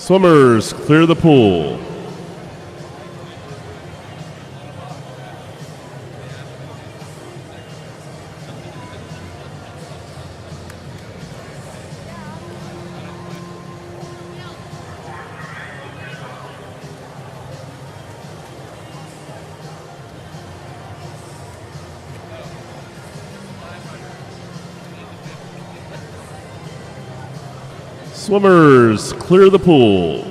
Swimmers, clear the pool. Swimmers, clear the pool.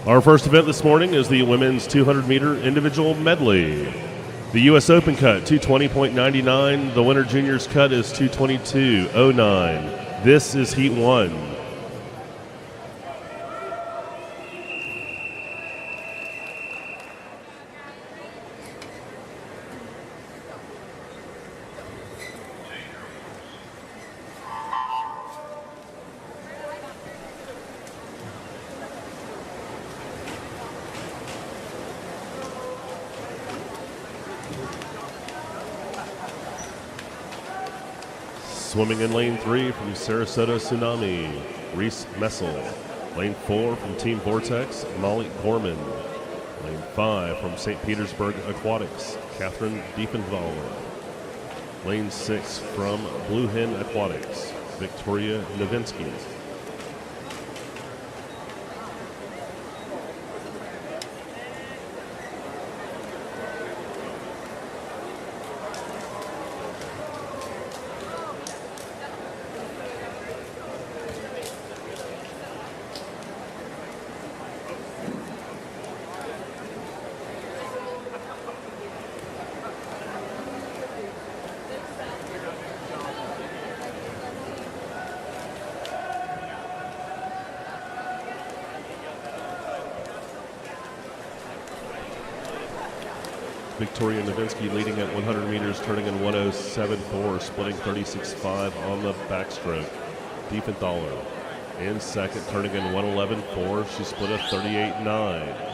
Our first event this morning is the women's 200-meter individual medley. The U.S. Open cut, 220.99. The winter juniors cut is 222.09. This is Heat 1. Swimming in lane 3 from Sarasota Tsunami, Reese Messel. Lane 4 from Team Vortex, Molly Gorman. Lane 5 from St. Petersburg Aquatics, Catherine Diefenballer. Lane 6 from Blue Hen Aquatics, Victoria Novinsky. Victoria Novinsky leading at 100 meters, turning in 107.4, splitting 36.5 on the backstroke. Diefenthaler in second, turning in 111.4. She split a 38.9.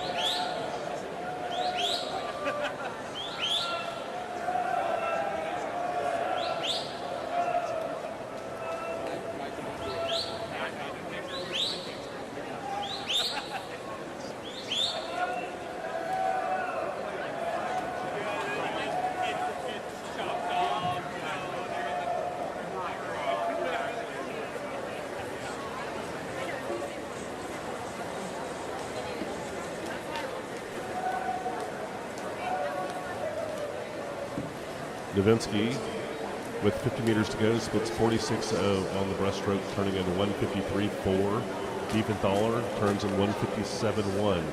Novinsky, with 50 meters to go, splits 46.0 on the breaststroke, turning in 153.4. Diefenthaler turns in 157.1.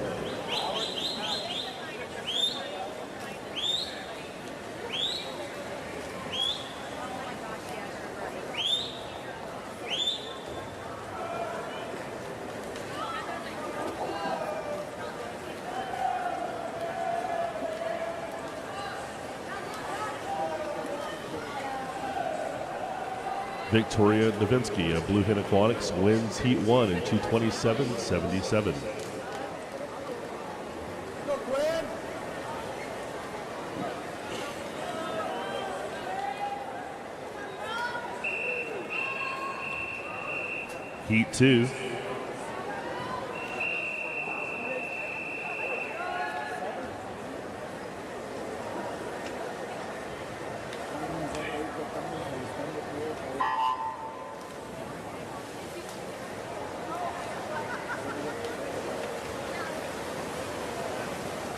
Victoria Novinsky of Blue Hen Aquatics wins Heat 1 in 227.77. Heat 2.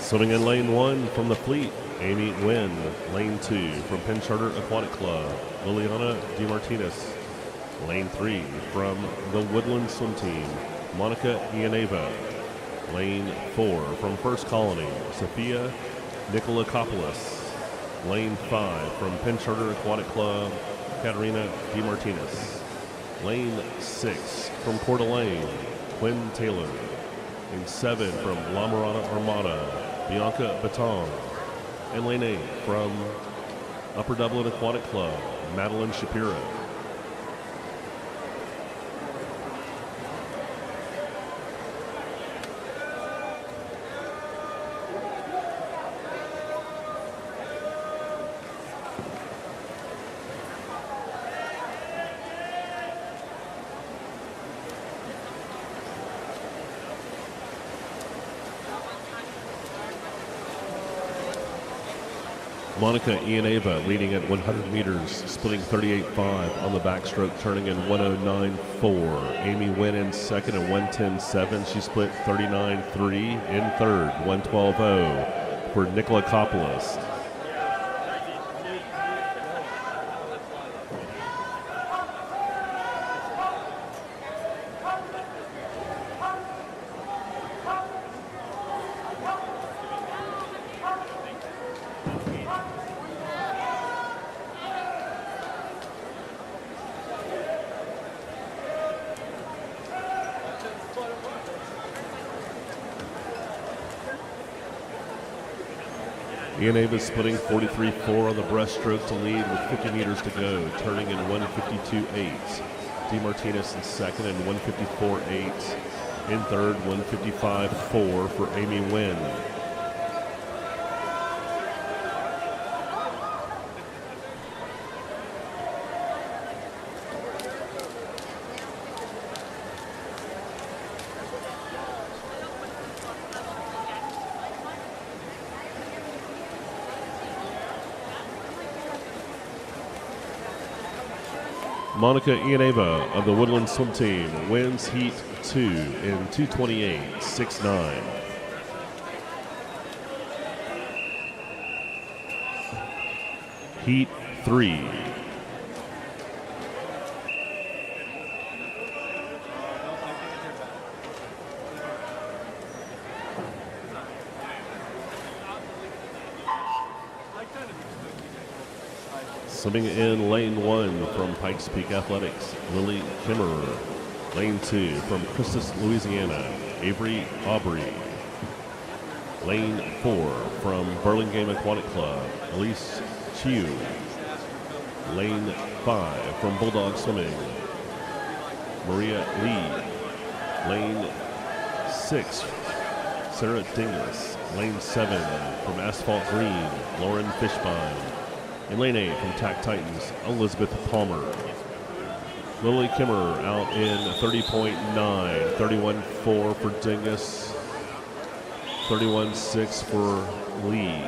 Swimming in lane 1 from the Fleet, Amy Nguyen. Lane 2 from Penn Charter Aquatic Club, Liliana DeMartinez. Lane 3 from the Woodland Swim Team, Monica Ianeva. Lane 4 from First Colony, Sophia Nikolakopoulos. Lane 5 from Penn Charter Aquatic Club, Katerina DeMartinez. Lane 6 from Coeur d'Alene, Quinn Taylor. Lane 7 from La Mirada Armada, Bianca Baton. And lane 8 from Upper Dublin Aquatic Club, Madeline Shapiro. Monica Ianeva leading at 100 meters, splitting 38.5 on the backstroke, turning in 109.4. Amy Nguyen in second at 110.7. She split 39.3 in third, 112.0 for Nikolakopoulos. Ian Avis splitting 43.4 on the breaststroke to lead with 50 meters to go, turning in 152.8. DeMartinez in second and 154.8. In third, 155.4 for Amy Nguyen. Monica Ianeva of the Woodland Swim Team wins Heat 2 in 2:28.69. Heat 3. Swimming in lane 1 from Pikes Peak Athletics, Lily Kimmerer. Lane 2 from Christus, Louisiana, Avery Aubrey. Lane 4 from Burlingame Aquatic Club, Elise Chiu. Lane 5 from Bulldog Swimming, Maria Lee. Lane 6, Sarah Dingus. Lane 7 from Asphalt Green, Lauren Fishbein. In lane 8 from Tack Titans, Elizabeth Palmer. Lily Kimmerer out in 30.9, 31.4 for Dingus, 31.6 for Lee.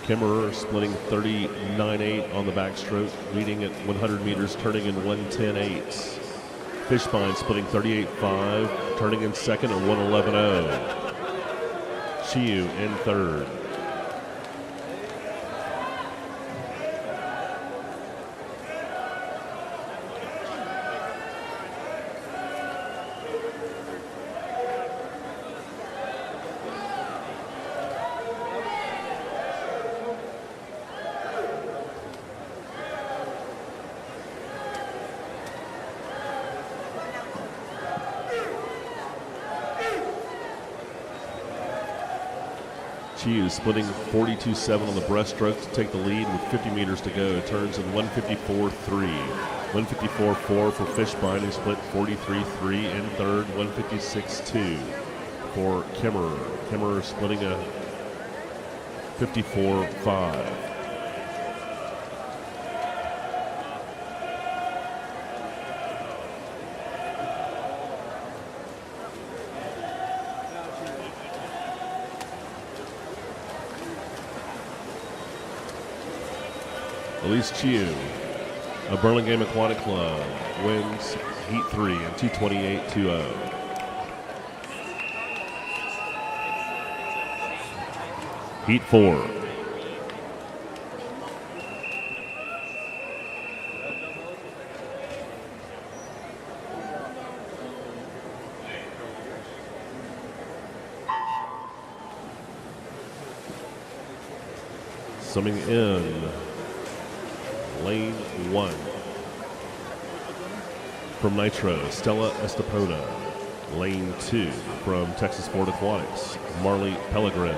Kimmerer splitting 39.8 on the backstroke, leading at 100 meters, turning in 1:10.8. Fishbein splitting 38.5, turning in second at 1:11.0. Chiu in third. Chiu splitting 42.7 on the breaststroke to take the lead with 50 meters to go. Turns in 154.3. 154.4 for Fishbein, who split 43.3 in third. 156.2 for Kimmerer. Kimmerer splitting a 54.5. Elise Chiu of Burlingame Aquatic Club wins Heat 3 in 2:28.20. Heat 4. Summing in lane 1 from Nitro, Stella Estepona. Lane 2 from Texas Sport Aquatics, Marley Pellegrin.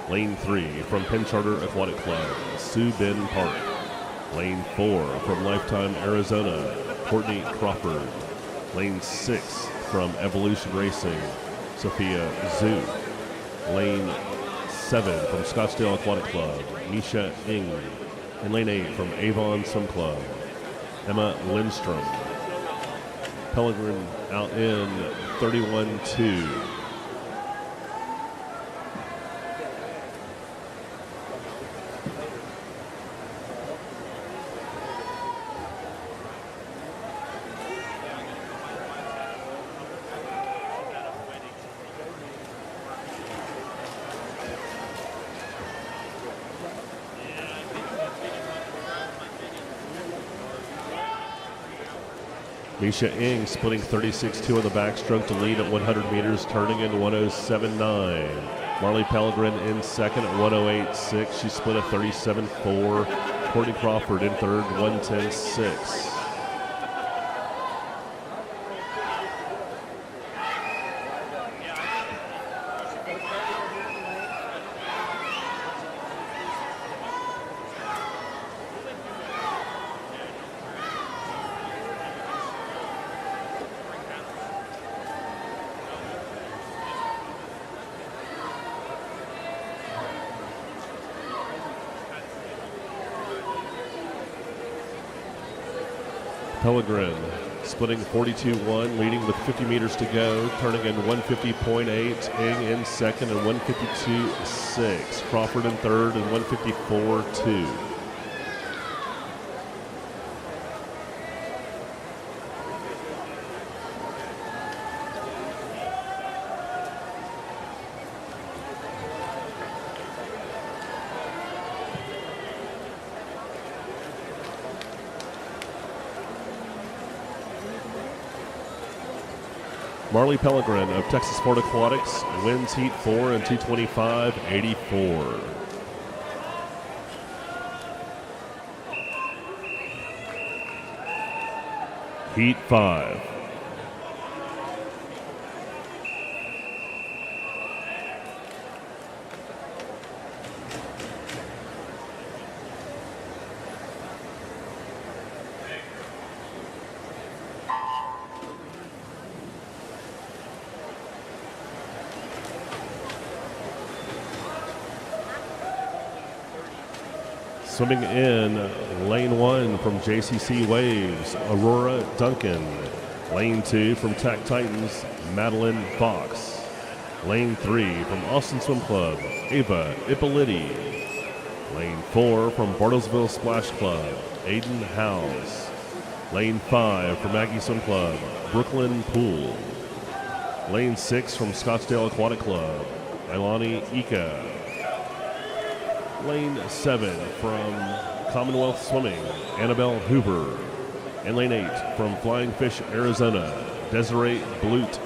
Lane 3 from Penn Charter Aquatic Club, Sue Ben Park. Lane 4 from Lifetime Arizona, Courtney Crawford. Lane 6 from Evolution Racing, Sophia Zhu. Lane 7 from Scottsdale Aquatic Club, Nisha Ng. In lane 8 from Avon Swim Club, Emma Lindstrom. Pellegrin out in 31.2. Misha Ing splitting 36.2 on the backstroke to lead at 100 meters, turning in 107.9. Marley Pellegrin in second at 108.6. She split a 37.4. Courtney Crawford in third, 110.6. Pellegrin splitting 42.1, leading with 50 meters to go, turning in 150.8. Ing in second and 152.6. Crawford in third and 154.2. Marley Pellegrin of Texas Sport Aquatics wins Heat 4 in 225.84. Heat 5. Swimming in lane 1 from JCC Waves, Aurora Duncan. Lane 2 from Tech Titans, Madeline Fox. Lane 3 from Austin Swim Club, Ava Ippoliti. Lane 4 from Bartlesville Splash Club, Aiden Howes. Lane 5 from Maggie Swim Club, Brooklyn Poole. Lane 6 from Scottsdale Aquatic Club, Ilani Ika. Lane 7 from Commonwealth Swimming, Annabelle Hoover. And lane 8 from Flying Fish, Arizona, Desiree Blute.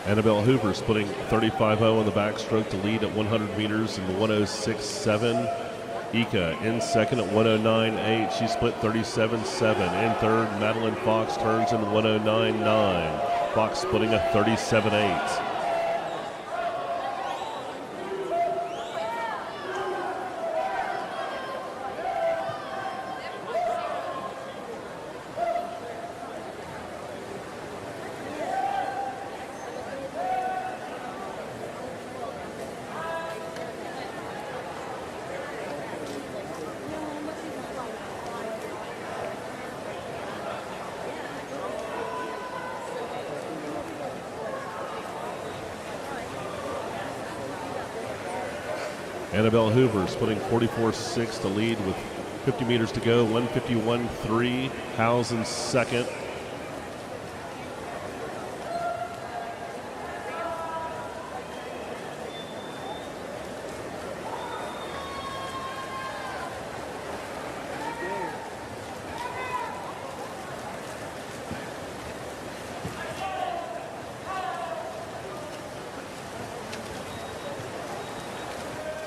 Annabelle Hoover splitting 35.0 on the backstroke to lead at 100 meters in 106.7. Ika in second at 109.8. She split 37.7. In third, Madeline Fox turns in 109.9. Fox splitting a 37.8. Annabelle Hoover splitting 44.6 to lead with 50 meters to go, 151.3. Howes in second.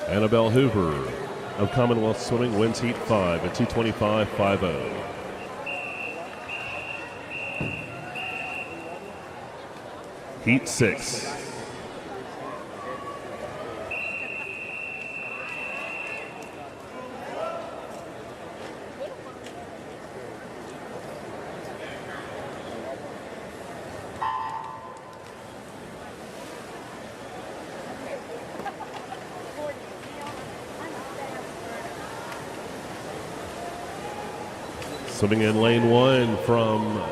Annabelle Hoover of Commonwealth Swimming wins Heat 5 at 225.50. Heat 6. Swimming in lane 1 from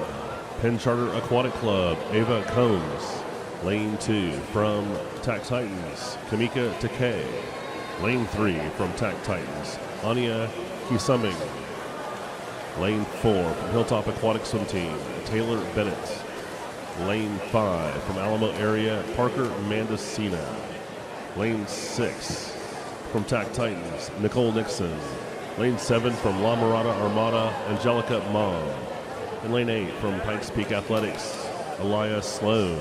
Penn Charter Aquatic Club, Ava Combs. Lane 2 from Tax Titans, Kamika Takei. Lane 3 from Tac Titans, Anya Kisuming. Lane 4 from Hilltop Aquatic Swim Team, Taylor Bennett. Lane 5 from Alamo area, Parker Mandacina. Lane 6 from Tac Titans, Nicole Nixon. Lane 7 from La Mirada Armada, Angelica Mom. And lane 8 from Pikes Peak Athletics, Elias Sloan.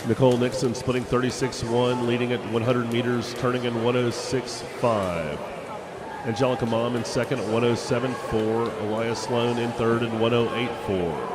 Nicole Nixon splitting 36-1, leading at 100 meters, turning in 106.5. Angelica Mom in second at 107.4. Elias Sloan in third at 108.4.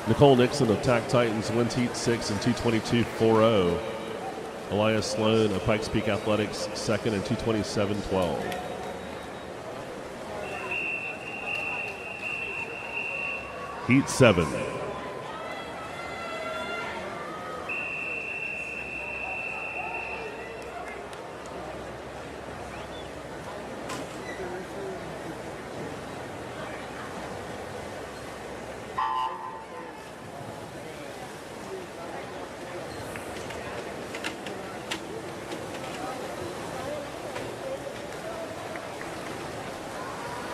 Nicole Nixon of Tac Titans wins Heat 6 in 2:22.40. Elias Sloan of Pikes Peak Athletics second in 2:27.12. Heat 7.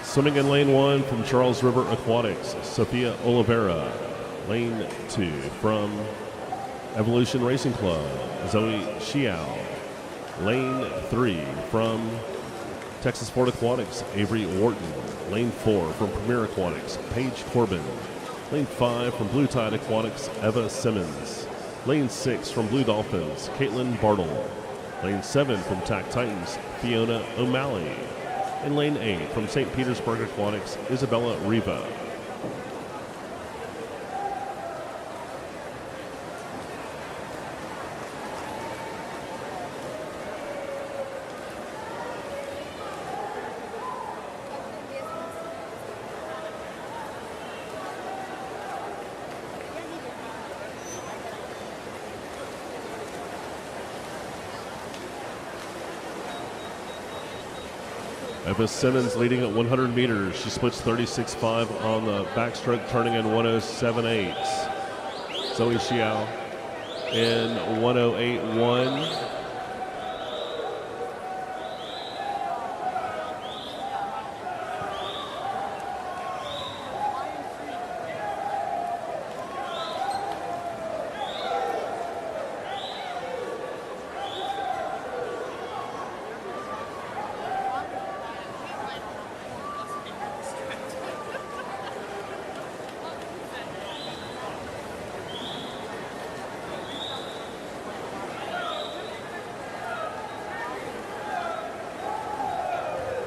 Swimming in lane 1 from Charles River Aquatics, Sophia Oliveira. Lane 2 from Evolution Racing Club, Zoe Xiao. Lane 3 from Texas Sport Aquatics, Avery Wharton. Lane 4 from Premier Aquatics, Paige Corbin. Lane 5 from Blue Tide Aquatics, Eva Simmons. Lane 6 from Blue Dolphins, Caitlin Bartle. Lane 7 from Tac Titans, Fiona O'Malley. In lane 8 from St. Petersburg Aquatics, Isabella Riva. Eva Simmons leading at 100 meters. She splits 36.5 on the backstroke, turning in 107.8. Zoe Xiao in 108.1.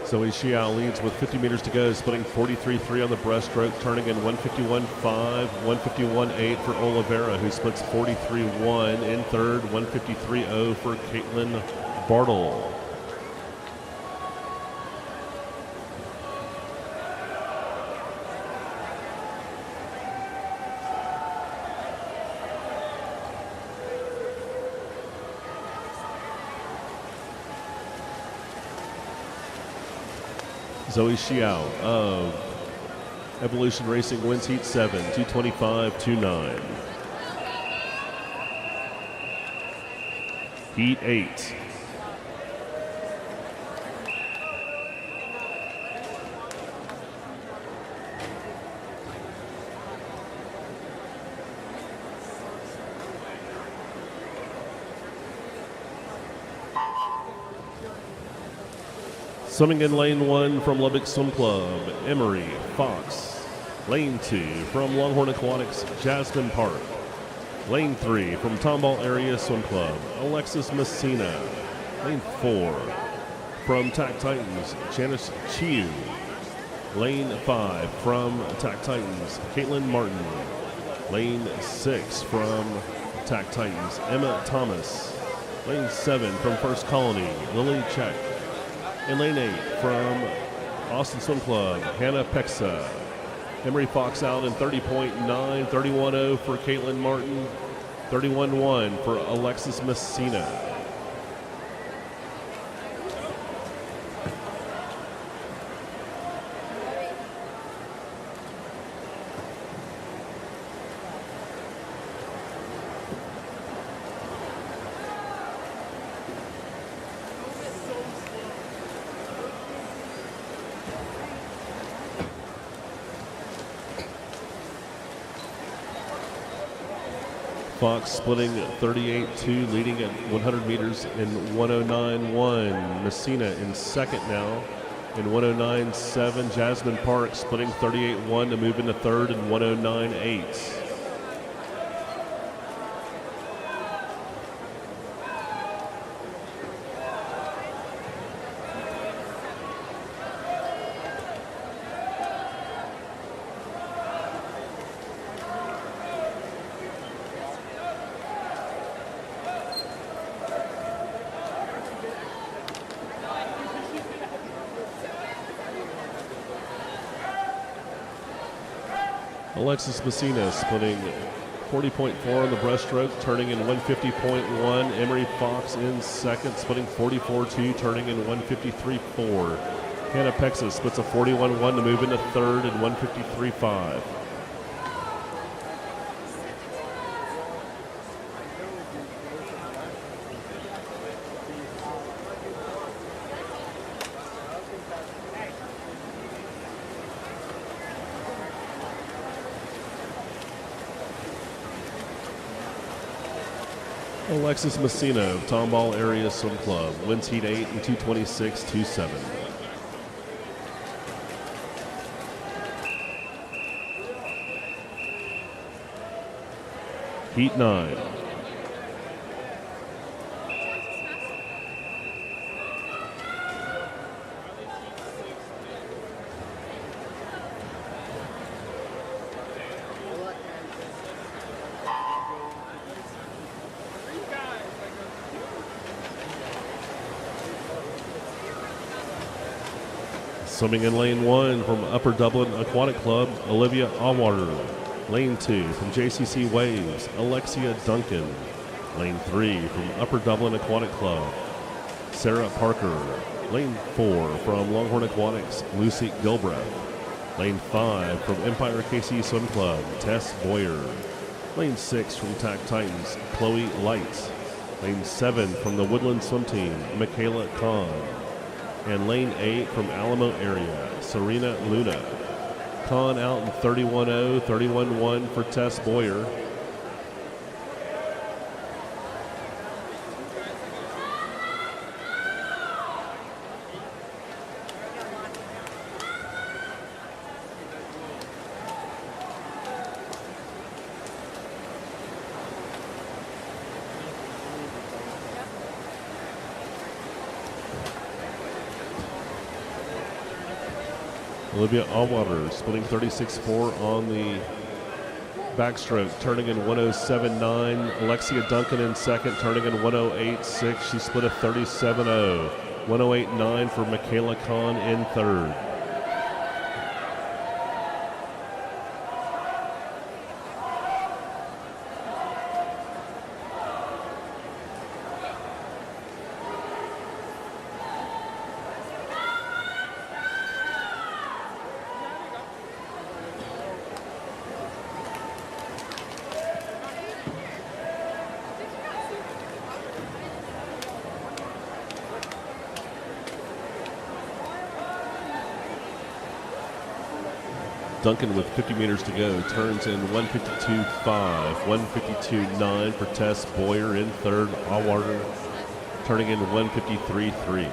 Zoe Xiao leads with 50 meters to go, splitting 43.3 on the breaststroke, turning in 151.5, 151.8 for Oliveira, who splits 43.1 in third, 153.0 for Caitlin Bartle. Zoe Xiao of Evolution Racing wins Heat 7, 225-29. Heat 8. Swimming in lane 1 from Lubbock Swim Club, Emery Fox. Lane 2 from Longhorn Aquatics, Jasmine Park. Lane 3 from Tomball Area Swim Club, Alexis Messina. Lane 4 from Tack Titans, Janice Chiu. Lane 5 from Tack Titans, Caitlin Martin. Lane 6 from Tack Titans, Emma Thomas. Lane 7 from First Colony, Lily Check. In lane 8 from Austin Swim Club, Hannah Pexa. Emery Fox out in 30.9, 31.0 for Caitlin Martin, 31.1 for Alexis Messina. Fox splitting 38.2, leading at 100 meters in 109.1. Messina in second now in 109.7. Jasmine Park splitting 38.1 to move into third in 109.8. Alexis Messina splitting 40.4 on the breaststroke, turning in 150.1. Emery Fox in second, splitting 44.2, turning in 153.4. Hannah Pexa splits a 41.1 to move into third in 153.5. Alexis Messina of Tomball Area Swim Club wins Heat 8 in 226.27. Heat 9. Swimming in lane 1 from Upper Dublin Aquatic Club, Olivia Allwater. Lane 2 from JCC Waves, Alexia Duncan. Lane 3 from Upper Dublin Aquatic Club, Sarah Parker. Lane 4 from Longhorn Aquatics, Lucy Gilbreth. Lane 5 from Empire KC Swim Club, Tess Boyer. Lane 6 from Tack Titans, Chloe Light. Lane 7 from the Woodland Swim Team, Michaela Kahn. And lane 8 from Alamo Area, Serena Luna. Kahn out in 31.0, 31.1 for Tess Boyer. Olivia Allwater splitting 36.4 on the backstroke, turning in 107.9. Alexia Duncan in second, turning in 108.6. She split a 37.0. 108.9 for Michaela Kahn in third. Duncan with 50 meters to go turns in 152.5, 152.9 for Tess Boyer in third. Allwater turning in 153.3.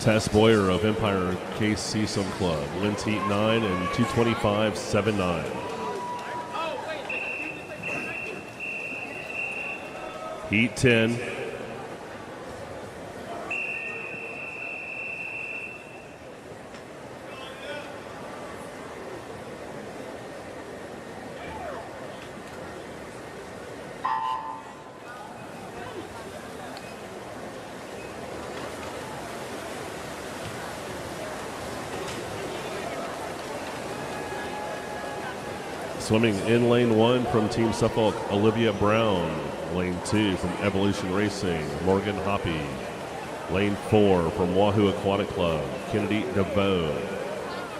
Tess Boyer of Empire KC Swim Club wins heat 9 and 225.79. Heat 10. Swimming in lane 1 from Team Suffolk, Olivia Brown. Lane 2 from Evolution Racing, Morgan Hoppy. Lane 4 from Wahoo Aquatic Club, Kennedy DeVoe.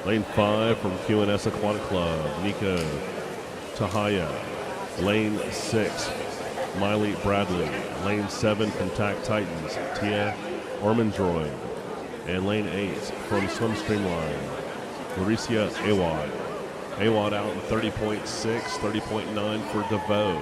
Lane 5 from QNS Aquatic Club, Nico Tahaya. Lane 6, Miley Bradley. Lane 7 from TAC Titans, Tia Ormandroid. And lane 8 from Swim Streamline, Mauricia Awad. Awad out in 30.6, 30.9 for DeVoe.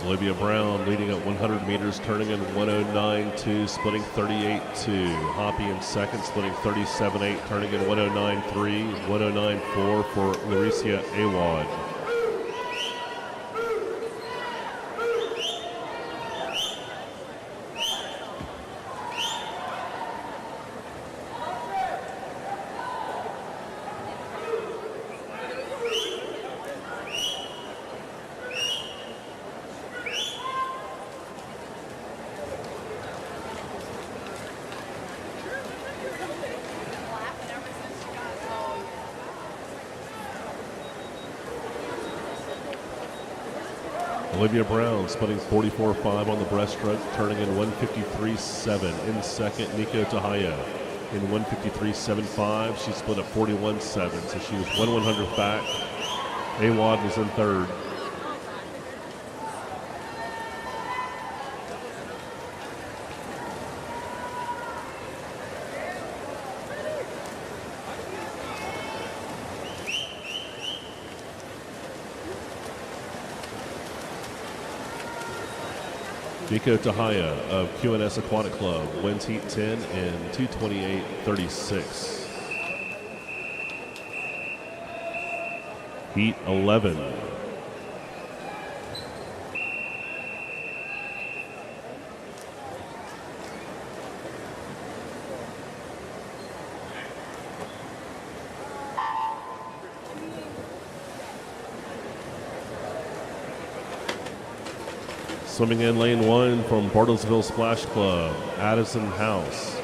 Olivia Brown leading at 100 meters, turning in 109.2, splitting 38.2. Hoppy in second, splitting 37.8, turning in 109.3, 109.4 for Mauricia Awad. Olivia Brown splitting 44.5 on the breaststroke, turning in 153.7. In second, Nico Tahaya in 153.75. She split at 41.7, so she was 1/100th back. Awad was in third. Nico Tahaya of QNS Aquatic Club wins heat 10 in 228.36. Heat 11. Swimming in lane 1 from Bartlesville Splash Club, Addison House.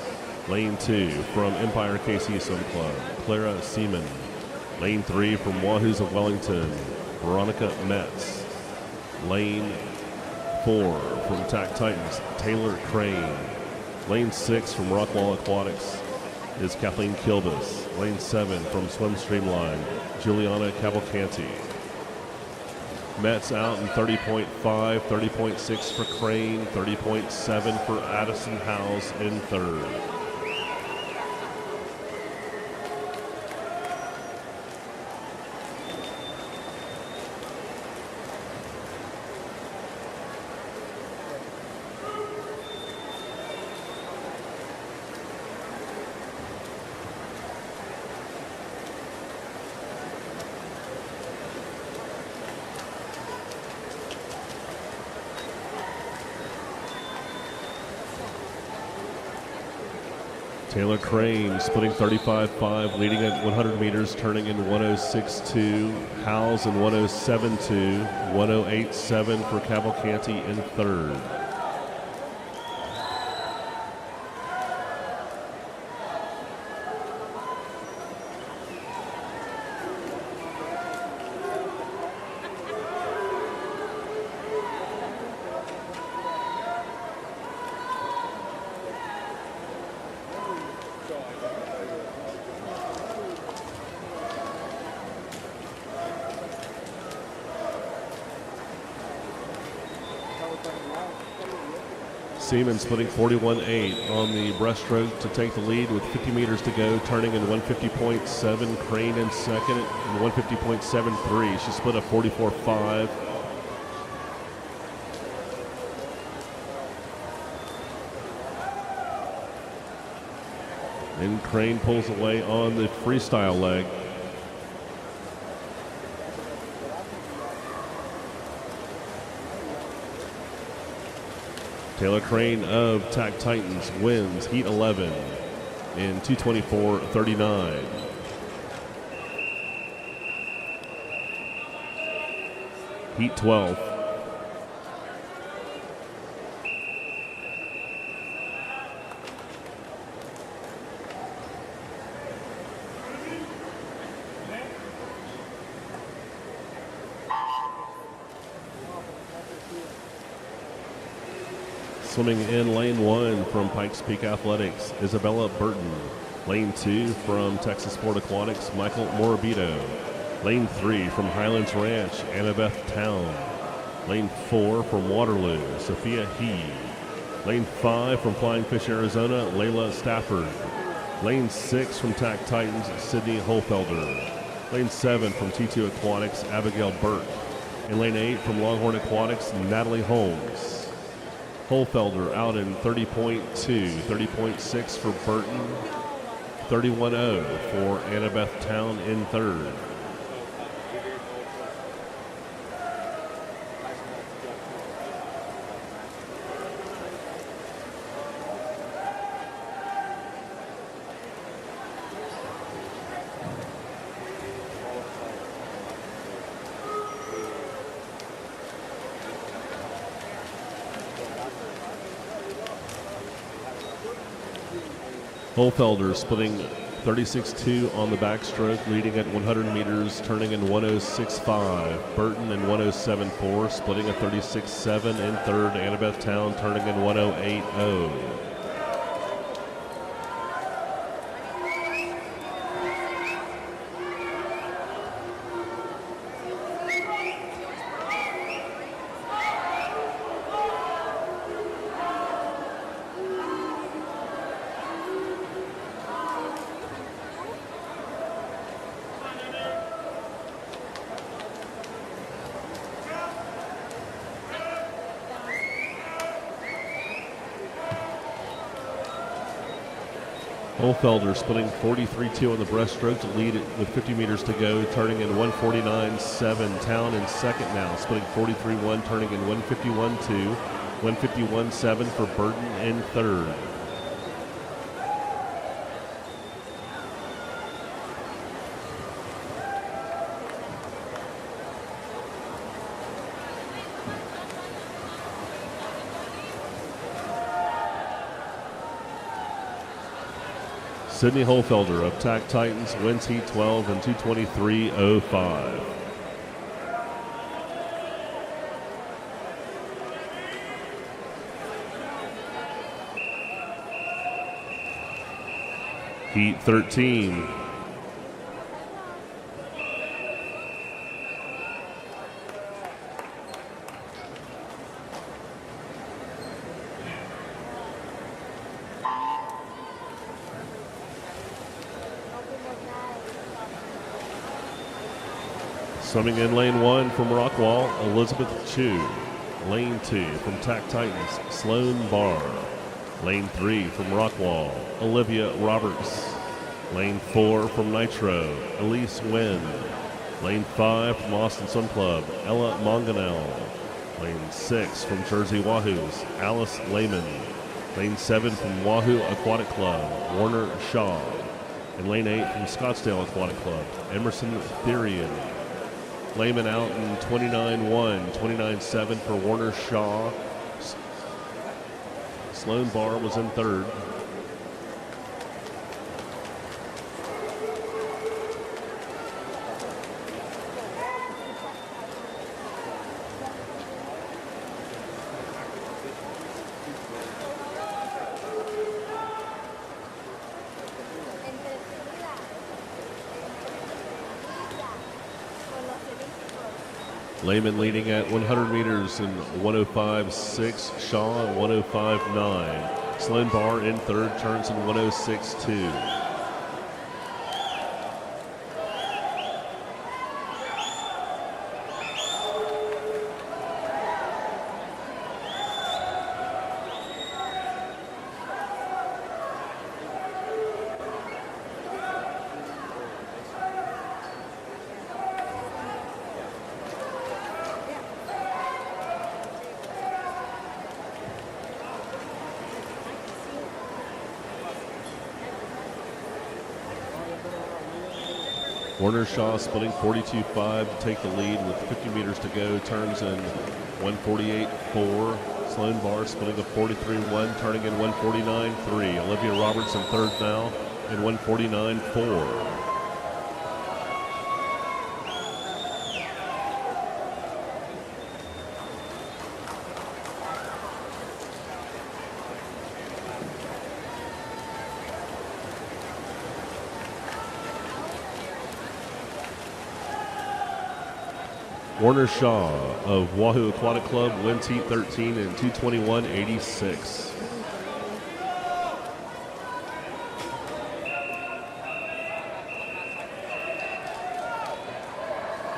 Lane 2 from Empire KC Swim Club, Clara Seaman. Lane 3 from Wahoos of Wellington, Veronica Metz. Lane 4 from TAC Titans, Taylor Crane. Lane 6 from Rockwall Aquatics is Kathleen Kilbus. Lane 7 from Swim Streamline, Juliana Cavalcanti. Metz out in 30.5, 30.6 for Crane, 30.7 for Addison House in third. Taylor Crane splitting 35.5, leading at 100 meters, turning in 106.2. Howes in 107.2, 108.7 for Cavalcanti in third. Seaman splitting 41.8 on the breaststroke to take the lead with 50 meters to go, turning in 150.7. Crane in second and 150.73. She split a 44.5. And Crane pulls away on the freestyle leg. Taylor Crane of TAC Titans wins Heat 11 in 2:24.39. Heat 12. Swimming in lane 1 from Pikes Peak Athletics, Isabella Burton. Lane 2 from Texas Sport Aquatics, Michael Morabito. Lane 3 from Highlands Ranch, Annabeth Town. Lane 4 from Waterloo, Sophia He. Lane 5 from Flying Fish, Arizona, Layla Stafford. Lane 6 from TAC Titans, Sydney Holfelder. Lane 7 from T2 Aquatics, Abigail Burke. And lane 8 from Longhorn Aquatics, Natalie Holmes. Holfelder out in 30.2, 30.6 for Burton, 31.0 for Annabeth Town in third. Holfelder splitting 36.2 on the backstroke, leading at 100 meters, turning in 106.5. Burton in 107.4, splitting a 36.7 in third. Annabeth Town turning in 108.0. Holfelder splitting 43.2 on the breaststroke to lead it with 50 meters to go, turning in 149.7. Town in second now, splitting 43.1, turning in 151.2. 151.7 for Burton in third. Sydney Holfelder of TAC Titans wins Heat 12 in 2:23.05. Heat 13. Swimming in lane 1 from Rockwall, Elizabeth Chu. Lane 2 from TAC Titans, Sloan Barr. Lane 3 from Rockwall, Olivia Roberts. Lane 4 from Nitro, Elise Wynn. Lane 5 from Austin Swim Club, Ella Monganel. Lane 6 from Jersey Wahoos, Alice Lehman. Lane 7 from Wahoo Aquatic Club, Warner Shaw. In lane 8 from Scottsdale Aquatic Club, Emerson Therian. Layman out in 29-1, 29-7 for Warner Shaw. Sloan Barr was in third. Layman leading at 100 meters in 105.6, Shaw in 105.9. Sloan Barr in third, turns in 106.2. Warner Shaw splitting 42.5 to take the lead with 50 meters to go. Turns in 148.4. Sloan Barr splitting a 43.1, turning in 149.3. Olivia Roberts in third now in 149.4. Warner Shaw of Wahoo Aquatic Club wins heat 13 in 2:21.86.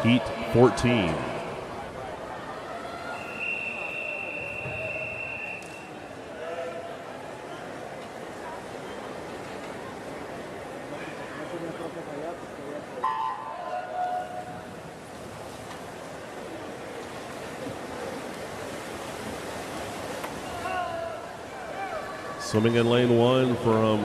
Heat 14. Swimming in lane 1 from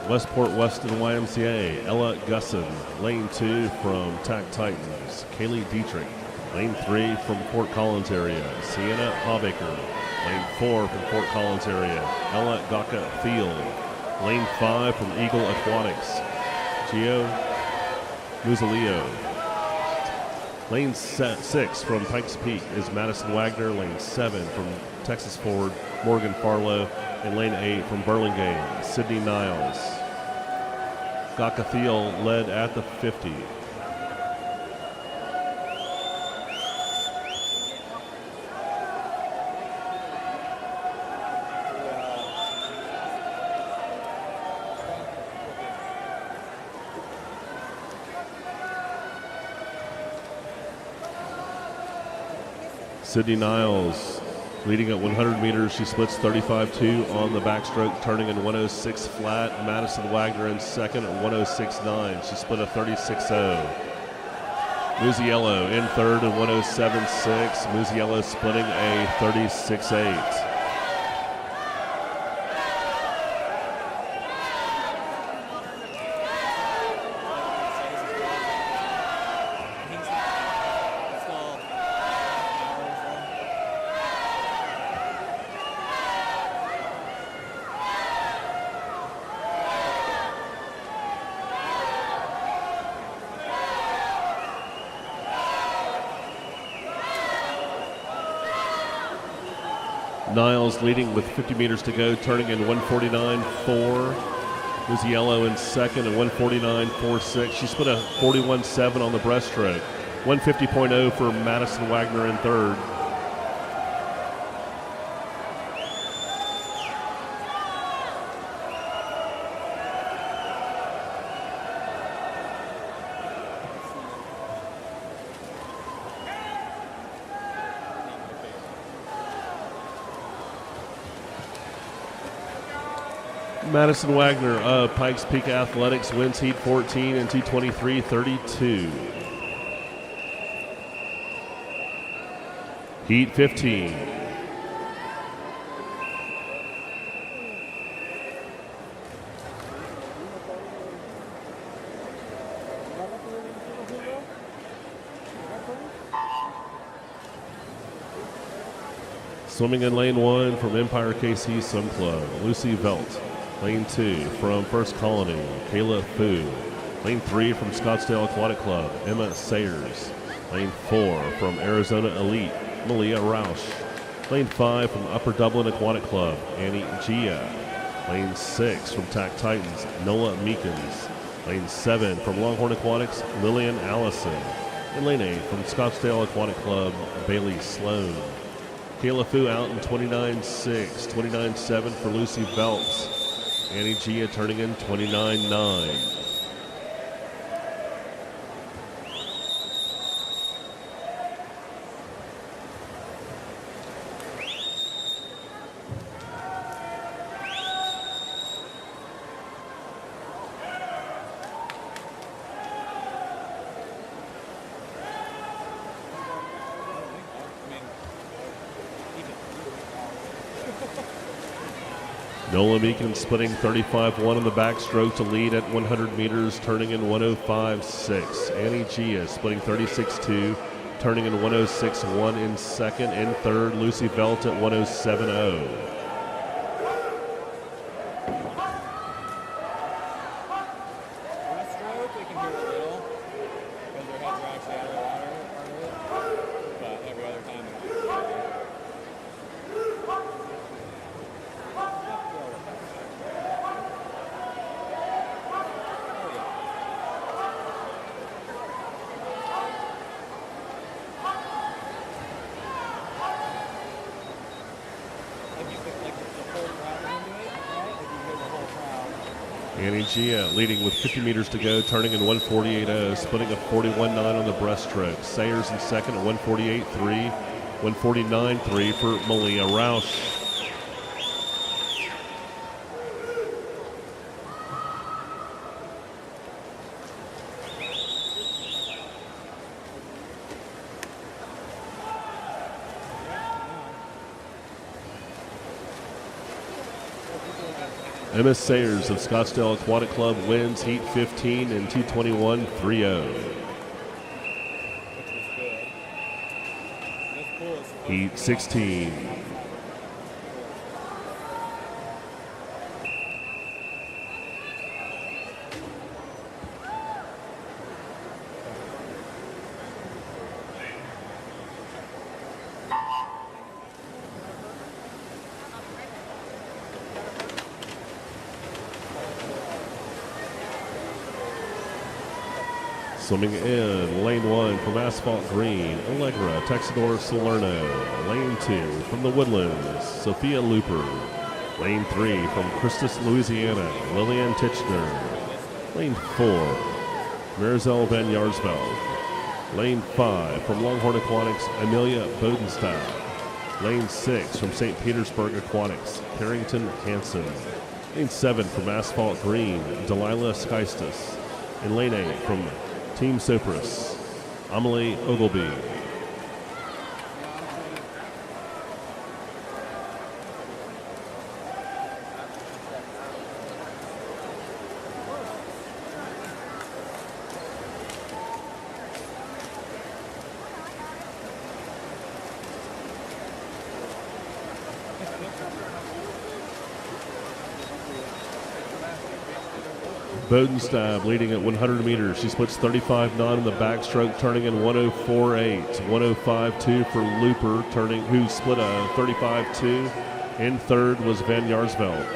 Westport Weston YMCA, Ella Gusson. Lane 2 from TAC Titans, Kaylee Dietrich. Lane 3 from Fort Collins area, Sienna Hawbaker. Lane 4 from Fort Collins area, Ella Gaka Field. Lane 5 from Eagle Aquatics, Gio Muzzolio. Lane 6 from Pikes Peak is Madison Wagner. Lane 7 from Texas Ford, Morgan Farlow. And lane 8 from Burlingame, Sydney Niles. Gakathiel led at the 50. Sydney Niles leading at 100 meters. She splits 35.2 on the backstroke, turning in 106 flat. Madison Wagner in second at 106.9. She split a 36.0. Muziello in third at 107.6. Muziello splitting a 36.8. Niles leading with 50 meters to go, turning in 149.4. Muziello in second at 149.46. She split a 41.7 on the breaststroke. 150.0 for Madison Wagner in third. Madison Wagner of Pikes Peak Athletics wins heat 14 in 2:23.32. Heat 15. Swimming in lane 1 from Empire KC Swim Club, Lucy Velt. Lane 2 from First Colony, Kayla Fu. Lane 3 from Scottsdale Aquatic Club, Emma Sayers. Lane 4 from Arizona Elite, Malia Roush. Lane 5 from Upper Dublin Aquatic Club, Annie Gia. Lane 6 from TAC Titans, Nola Meekins. Lane 7 from Longhorn Aquatics, Lillian Allison. And lane 8 from Scottsdale Aquatic Club, Bailey Sloan. Kayla Fu out in 29.6, 29.7 for Lucy Veltz. Annie Gia turning in 29.9. Nola Meekins splitting 35.1 on the backstroke to lead at 100 meters, turning in 105.6. Annie Gia splitting 36.2, turning in 106.1 in second. In third, Lucy Velt at 107.0. Annie Gia leading with 50 meters to go, turning in 148.0, splitting a 41.9 on the breaststroke. Sayers in second at 148.3, 149.3 for Malia Roush. Emma Sayers of Scottsdale Aquatic Club wins Heat 15 in 2:21.30. Heat 16. Swimming in lane 1 from Asphalt Green, Allegra Texador Salerno. Lane 2 from the Woodlands, Sophia Looper. Lane 3 from Christus, Louisiana, Lillian Titchener. Lane 4, Marisol Van Yarsveld. Lane 5 from Longhorn Aquatics, Amelia Bodenstadt. Lane 6 from St. Petersburg Aquatics, Carrington Hansen. Lane 7 from Asphalt Green, Delilah Skystus. And lane 8 from Team Cyprus, Amelie Ogilby. Bodenstab leading at 100 meters. She splits 35.9 in the backstroke, turning in 104.8. 105.2 for Looper, who split a 35.2. In third was Van Yarsveld.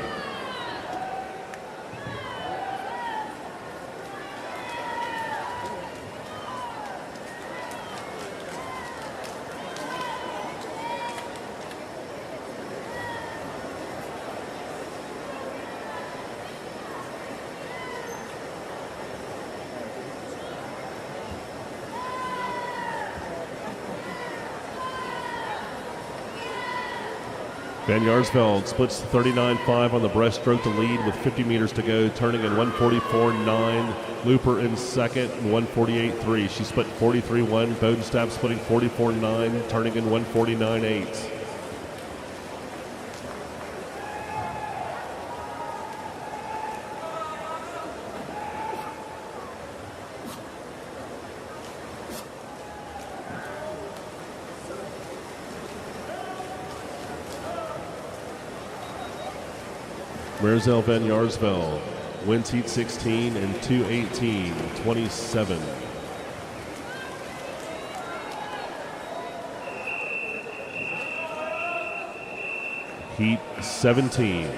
Van Yarsveld splits 39.5 on the breaststroke to lead with 50 meters to go, turning in 144.9. Looper in second, 148.3. She split 43.1. Bodenstab splitting 44.9, turning in 149.8. Marzel Van Yarsveld wins heat 16 and 2:18.27. Heat 17.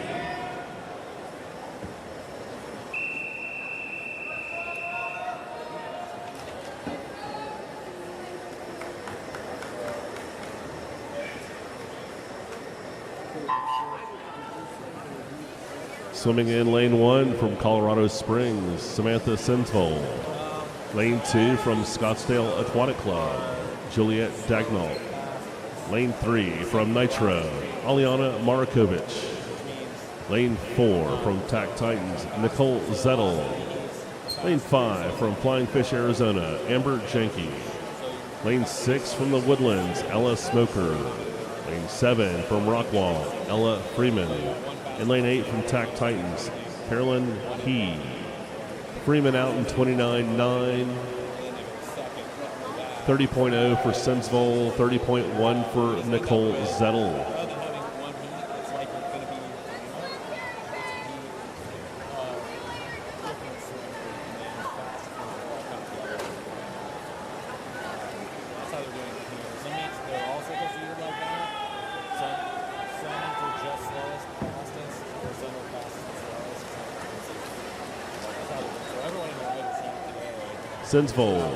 Swimming in lane 1 from Colorado Springs, Samantha Sensvold. Lane 2 from Scottsdale Aquatic Club, Juliet Dagnall. Lane 3 from Nitro, Aliana Markovich. Lane 4 from TAC Titans, Nicole Zettel. Lane 5 from Flying Fish, Arizona, Amber Janke. Lane 6 from the Woodlands, Ella Smoker. Lane 7 from Rockwall, Ella Freeman. And lane 8 from TAC Titans, Carolyn He. Freeman out in 29.9. 30.0 for Sensvold, 30.1 for Nicole Zettel. Sensvold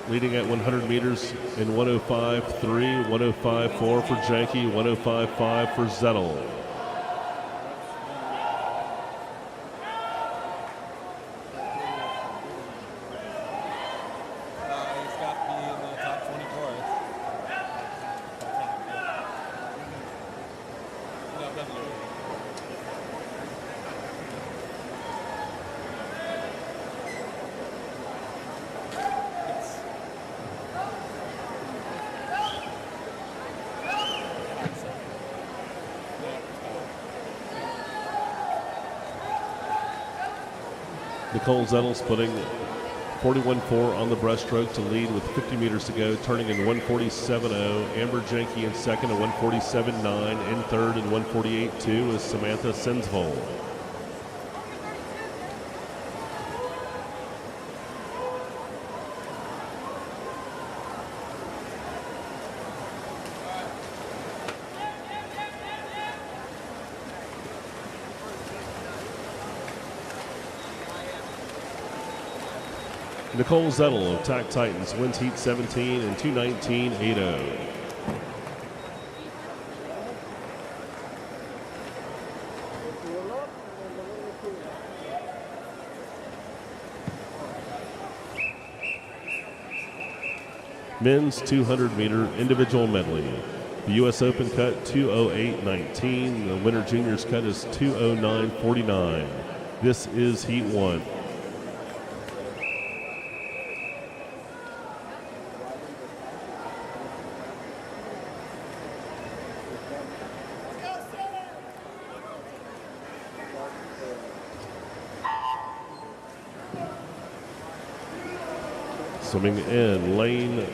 leading at 100 meters in 105.3, 105.4 for Janke, 105.5 for Zettel. Nicole Zettel splitting 41.4 on the breaststroke to lead with 50 meters to go, turning in 147.0. Amber Janke in second at 147.9. In third at 148.2 is Samantha Sensvold. Nicole Zettel of TAC Titans wins heat 17 and 2:19.80. Men's 200-meter individual medley. The U.S. Open cut 2:08.19. The winter juniors cut is 2:09.49. This is heat 1. Swimming in lane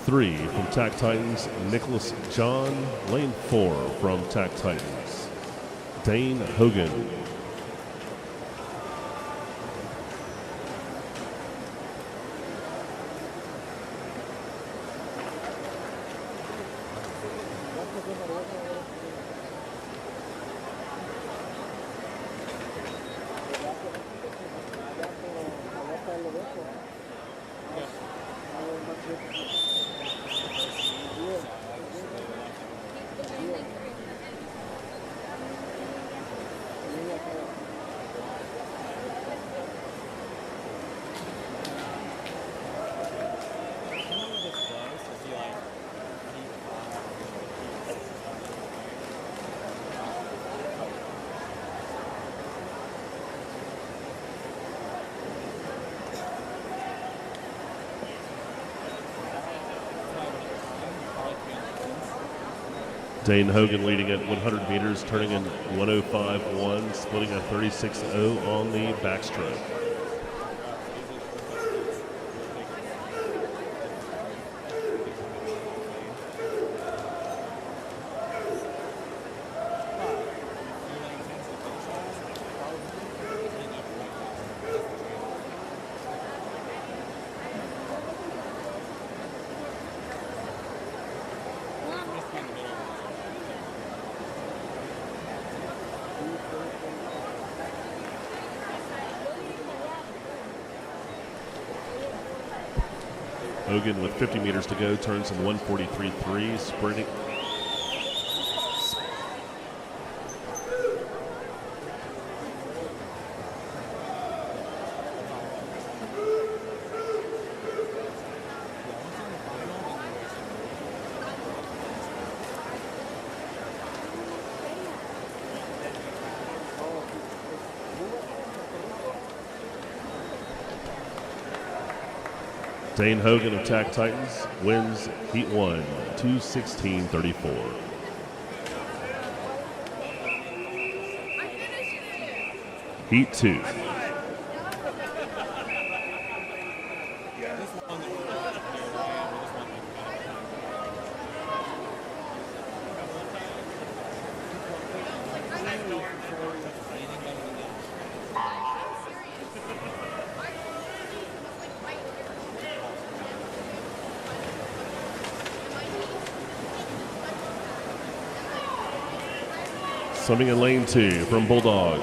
3 from TAC Titans, Nicholas John. Lane 4 from TAC Titans, Dane Hogan. Dane Hogan leading at 100 meters, turning in 105.1, splitting a 36.0 on the backstroke. Hogan with 50 meters to go turns in 1:43.3, sprinting. Dane Hogan of Tack Titans wins Heat 1, 2:16.34. Heat 2. Swimming in lane 2 from Bulldog,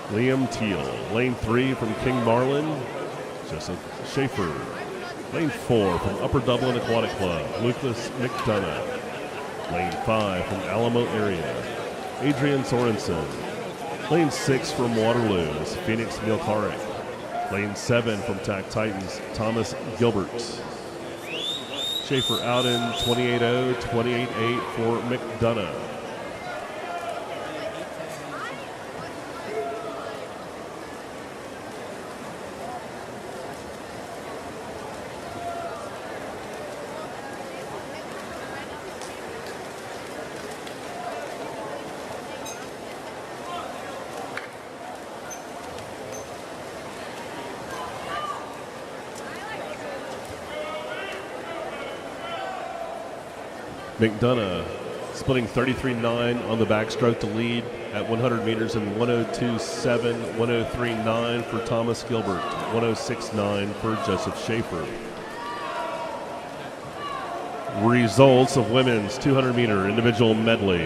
Liam Teal. Lane 3 from King Marlin, Joseph Schaefer. Lane 4 from Upper Dublin Aquatic Club, Lucas McDonough. Lane 5 from Alamo area, Adrian Sorensen. Lane 6 from Waterloo is Phoenix Milkarek. Lane 7 from Tack Titans, Thomas Gilbert. Schaefer out in 28.0, 28.8 for McDonough. McDonough splitting 33.9 on the backstroke to lead at 100 meters in 102.7, 103.9 for Thomas Gilbert, 106.9 for Joseph Schaefer. Results of women's 200-meter individual medley.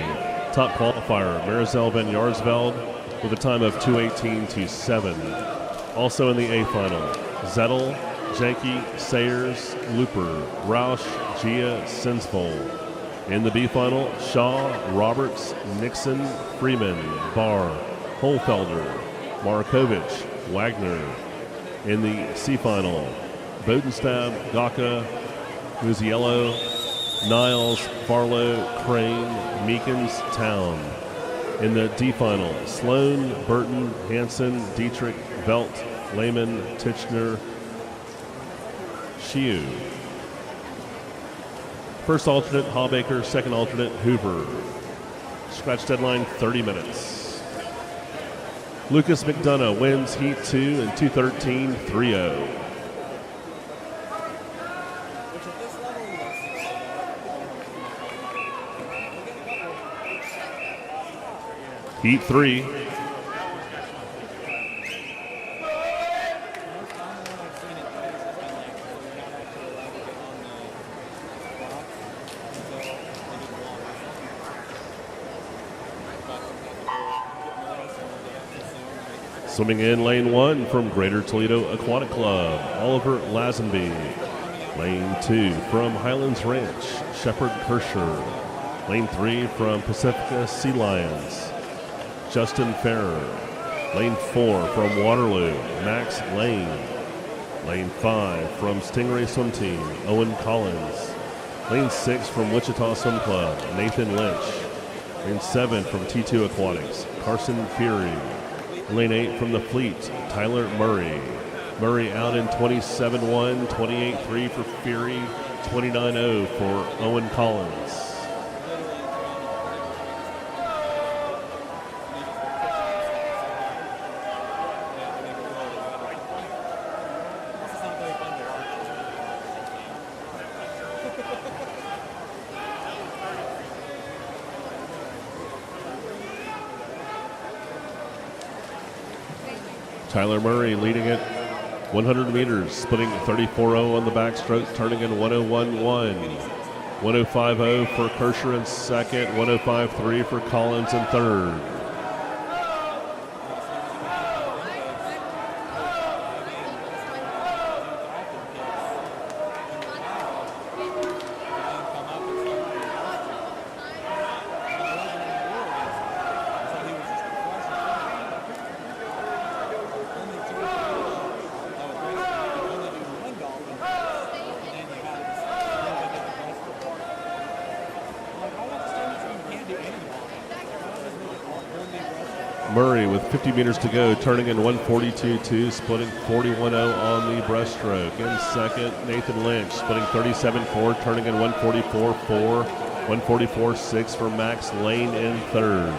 Top qualifier, Marizel van Jaarsveld with a time of 2:18.27. Also in the A final, Zettel, Janke, Sayers, Looper, Roush, Gia, Sensvold. In the B final, Shaw, Roberts, Nixon, Freeman, Barr, Holfelder, Markovich, Wagner. In the C final, Bodenstab, Gaka, Muziello, Niles, Farlow, Crane, Meekins, Town. In the D final, Sloan, Burton, Hansen, Dietrich, Velt, Lehman, Titchener, Shiu. First alternate, Hawbaker. Second alternate, Hoover. Scratch deadline, 30 minutes. Lucas McDonough wins Heat 2 in 2:13.30. Heat 3. Swimming in lane 1 from Greater Toledo Aquatic Club, Oliver Lazenby. Lane 2 from Highlands Ranch, Shepard Kirscher. Lane 3 from Pacifica Sea Lions, Justin Ferrer. Lane 4 from Waterloo, Max Lane. Lane 5 from Stingray Swim Team, Owen Collins. Lane 6 from Wichita Swim Club, Nathan Lynch. Lane 7 from T2 Aquatics, Carson Fury. Lane 8 from the Fleet, Tyler Murray. Murray out in 27.1, 28.3 for Fury, 29.0 for Owen Collins. Tyler Murray leading it 100 meters, splitting 34.0 on the backstroke, turning in 101.1. 105.0 for Kirscher in second, 105.3 for Collins in third. Murray with 50 meters to go, turning in 142.2, splitting 41.0 on the breaststroke. In second, Nathan Lynch, splitting 37.4, turning in 144.4, 144.6 for Max Lane in third.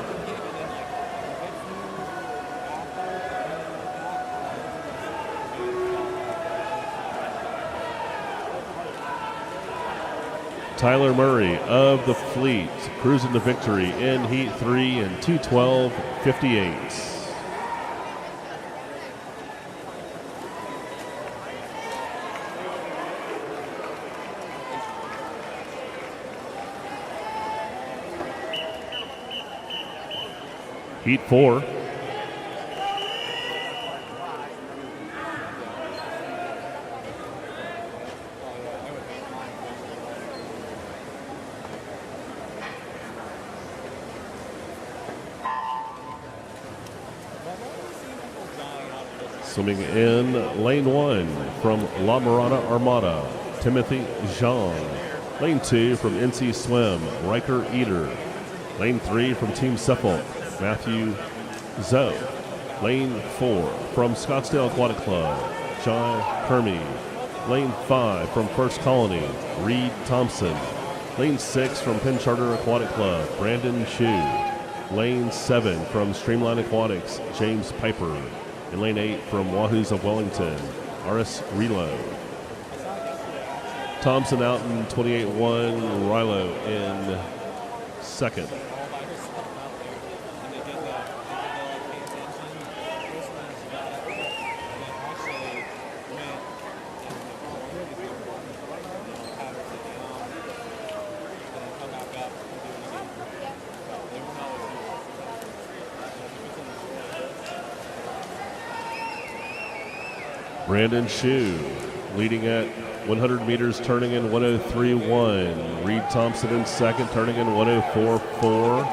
Tyler Murray of the Fleet cruising to victory in Heat 3 in 2:12.58. Heat 4. Swimming in lane 1 from La Mirada Armada, Timothy Jean. Lane 2 from NC Swim, Riker Eder. Lane 3 from Team Suffolk, Matthew Zoe. Lane 4 from Scottsdale Aquatic Club, Jai Kermy. Lane 5 from First Colony, Reed Thompson. Lane 6 from Penn Charter Aquatic Club, Brandon Chu. Lane 7 from Streamline Aquatics, James Piper. In lane 8 from Wahoos of Wellington, Aris Reload. Thompson out in 28.1, Rilo in second. Brandon Chu leading at 100 meters, turning in 103.1. Reed Thompson in second, turning in 104.4.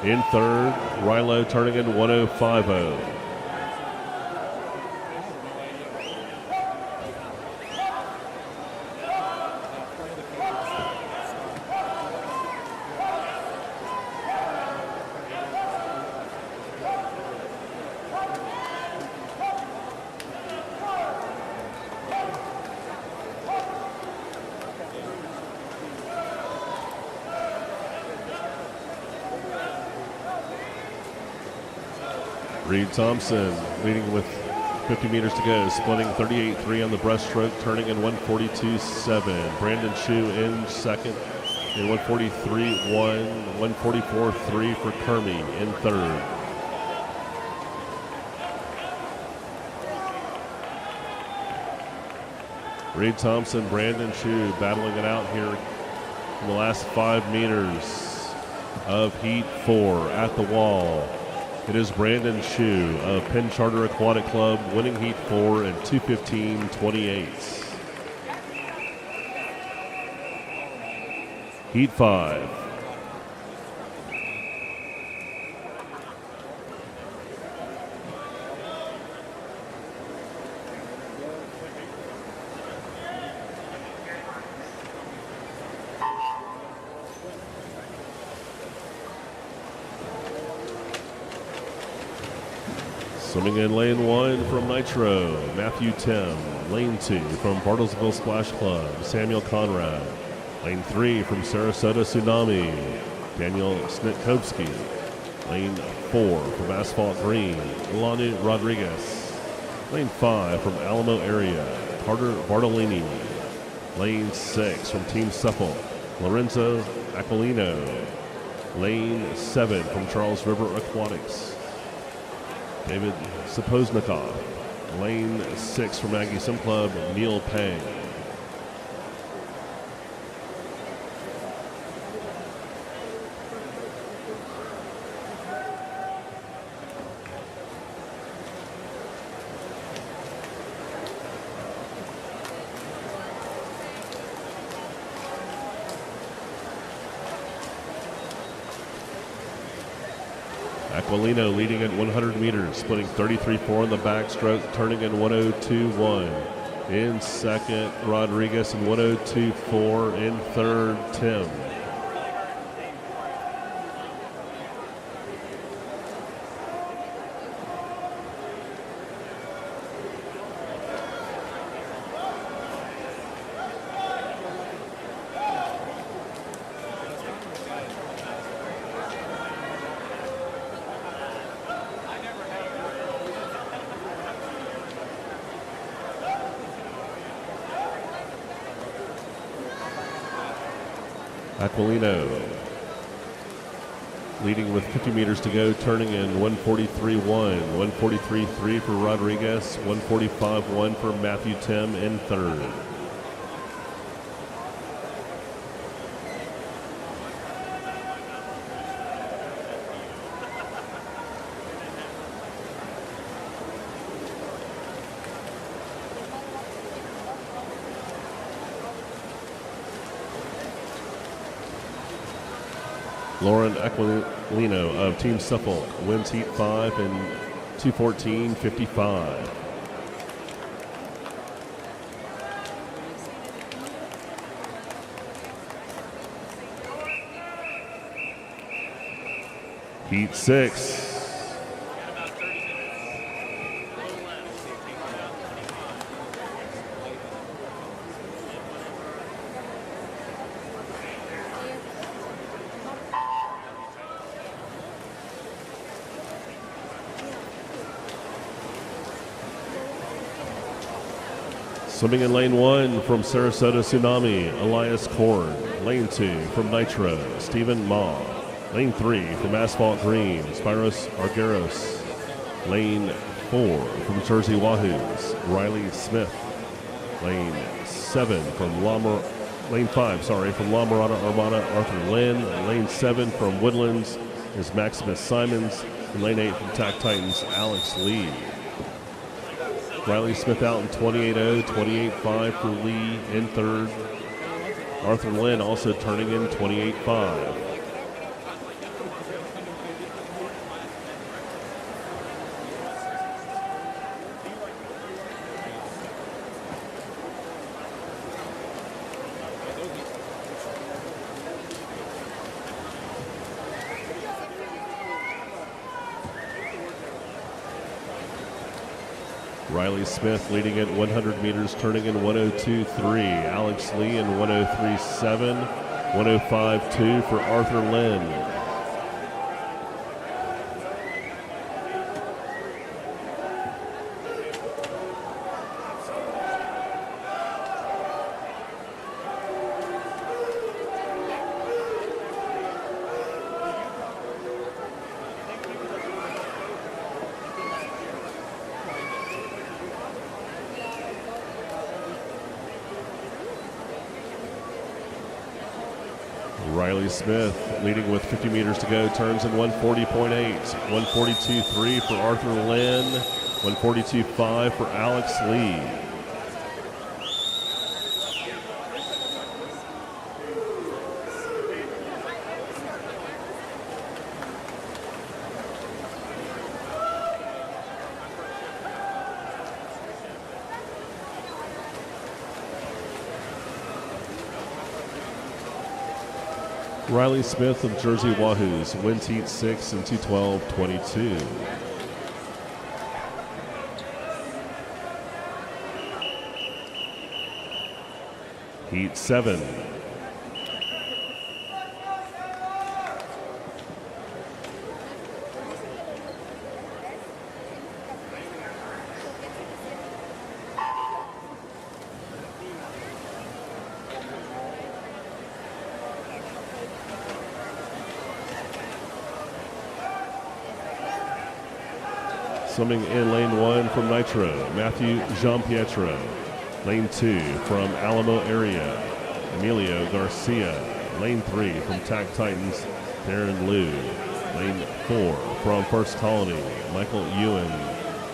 In third, Rilo turning in 105.0. Reed Thompson leading with 50 meters to go, splitting 38.3 on the breaststroke, turning in 142.7. Brandon Chu in second in 143.1, 144.3 for Kermy in third. Reed Thompson, Brandon Chu battling it out here in the last 5 meters of Heat 4 at the wall. It is Brandon Chu of Penn Charter Aquatic Club winning Heat 4 in 2:15.28. Heat 5. Swimming in lane 1 from Nitro, Matthew Tim. Lane 2 from Bartlesville Splash Club, Samuel Conrad. Lane 3 from Sarasota Tsunami, Daniel Snitkovsky. Lane 4 from Asphalt Green, Lanu Rodriguez. Lane 5 from Alamo area, Carter Bartolini. Lane 6 from Team Suffolk, Lorenzo Aquilino. Lane 7 from Charles River Aquatics, David Saposnikov. Lane 6 from Aggie Sim Club, Neil Pang. Aquilino leading at 100 meters, splitting 33.4 in the backstroke, turning in 102.1. In second, Rodriguez in 102.4. In third, Tim. Aquilino leading with 50 meters to go, turning in 1:43.1, 1:43.3 for Rodriguez, 1:45.1 for Matthew Tim in third. Lauren Aquilino of Team Suffolk wins Heat 5 in 2:14.55. Heat 6. Swimming in lane 1 from Sarasota Tsunami, Elias Korn. Lane 2 from Nitro, Stephen Ma. Lane 3 from Asphalt Green, Spyros Argeros. Lane 4 from Jersey Wahoos, Riley Smith. Lane 7 from Lane 5, from La Mirada Armada, Arthur Lynn. Lane 7 from Woodlands is Maximus Simons. And lane 8 from Tack Titans, Alex Lee. Riley Smith out in 28.0, 28.5 for Lee in third. Arthur Lynn also turning in 28.5. Riley Smith leading at 100 meters, turning in 1:02.3. Alex Lee in 1:03.7, 1:05.2 for Arthur Lynn. Riley Smith leading with 50 meters to go, turns in 1:40.8, 1:42.3 for Arthur Lynn, 1:42.5 for Alex Lee. Riley Smith of Jersey Wahoos wins Heat 6 in 2:12.22. Heat 7. Swimming in lane 1 from Nitro, Matthew Jean-Pietro. Lane 2 from Alamo area, Emilio Garcia. Lane 3 from Tack Titans, Darren Liu. Lane 4 from First Colony, Michael Ewan.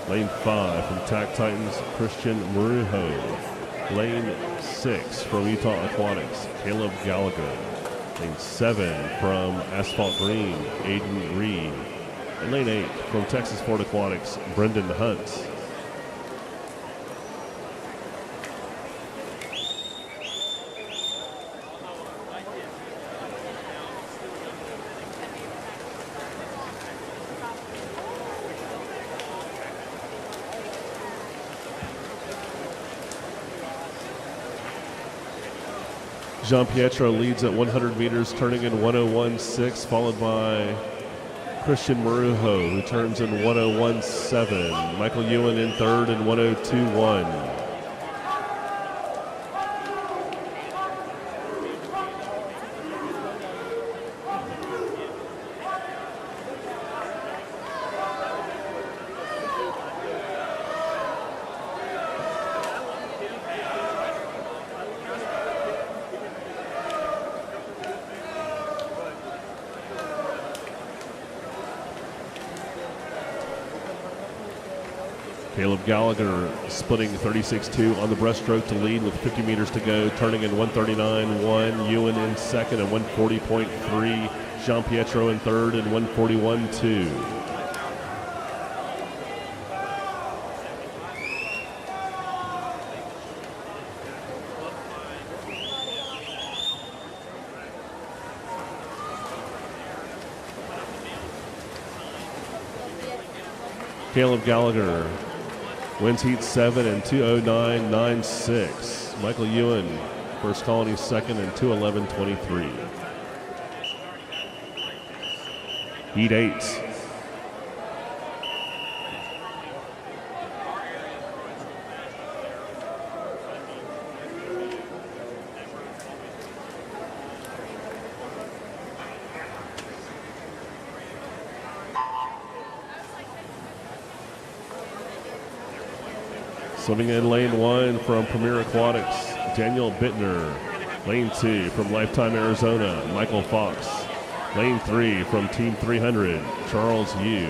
Lane 5 from Tack Titans, Christian Marujo. Lane 6 from Utah Aquatics, Caleb Gallagher. Lane 7 from Asphalt Green, Aiden Reed. And lane 8 from Texas Fort Aquatics, Brendan Hunt. Jean-Pietro leads at 100 meters, turning in 1:01.6, followed by Christian Marujo, who turns in 1:01.7. Michael Ewan in third in 1:02.1. Caleb Gallagher splitting 36-2 on the breaststroke to lead with 50 meters to go, turning in 139.1. Ewan in second and 140.3. Jean Pietro in third and 141.2. Caleb Gallagher wins heat 7 and 2:09.96. Michael Ewan, First Colony second and 2:11.23. Heat 8. Swimming in lane 1 from Premier Aquatics, Daniel Bittner. Lane 2 from Lifetime Arizona, Michael Fox. Lane 3 from Team 300, Charles Yu.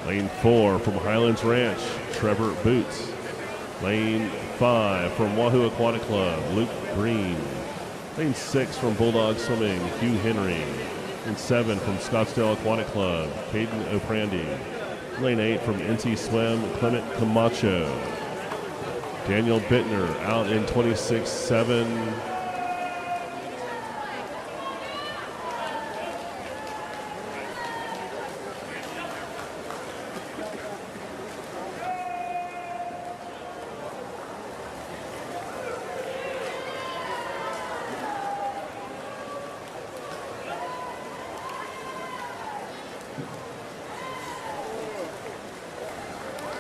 Lane 4 from Highlands Ranch, Trevor Boots. Lane 5 from Wahoo Aquatic Club, Luke Green. Lane 6 from Bulldog Swimming, Hugh Henry. Lane 7 from Scottsdale Aquatic Club, Caden O'Prandy. Lane 8 from NC Swim, Clement Camacho. Daniel Bittner out in 26.7.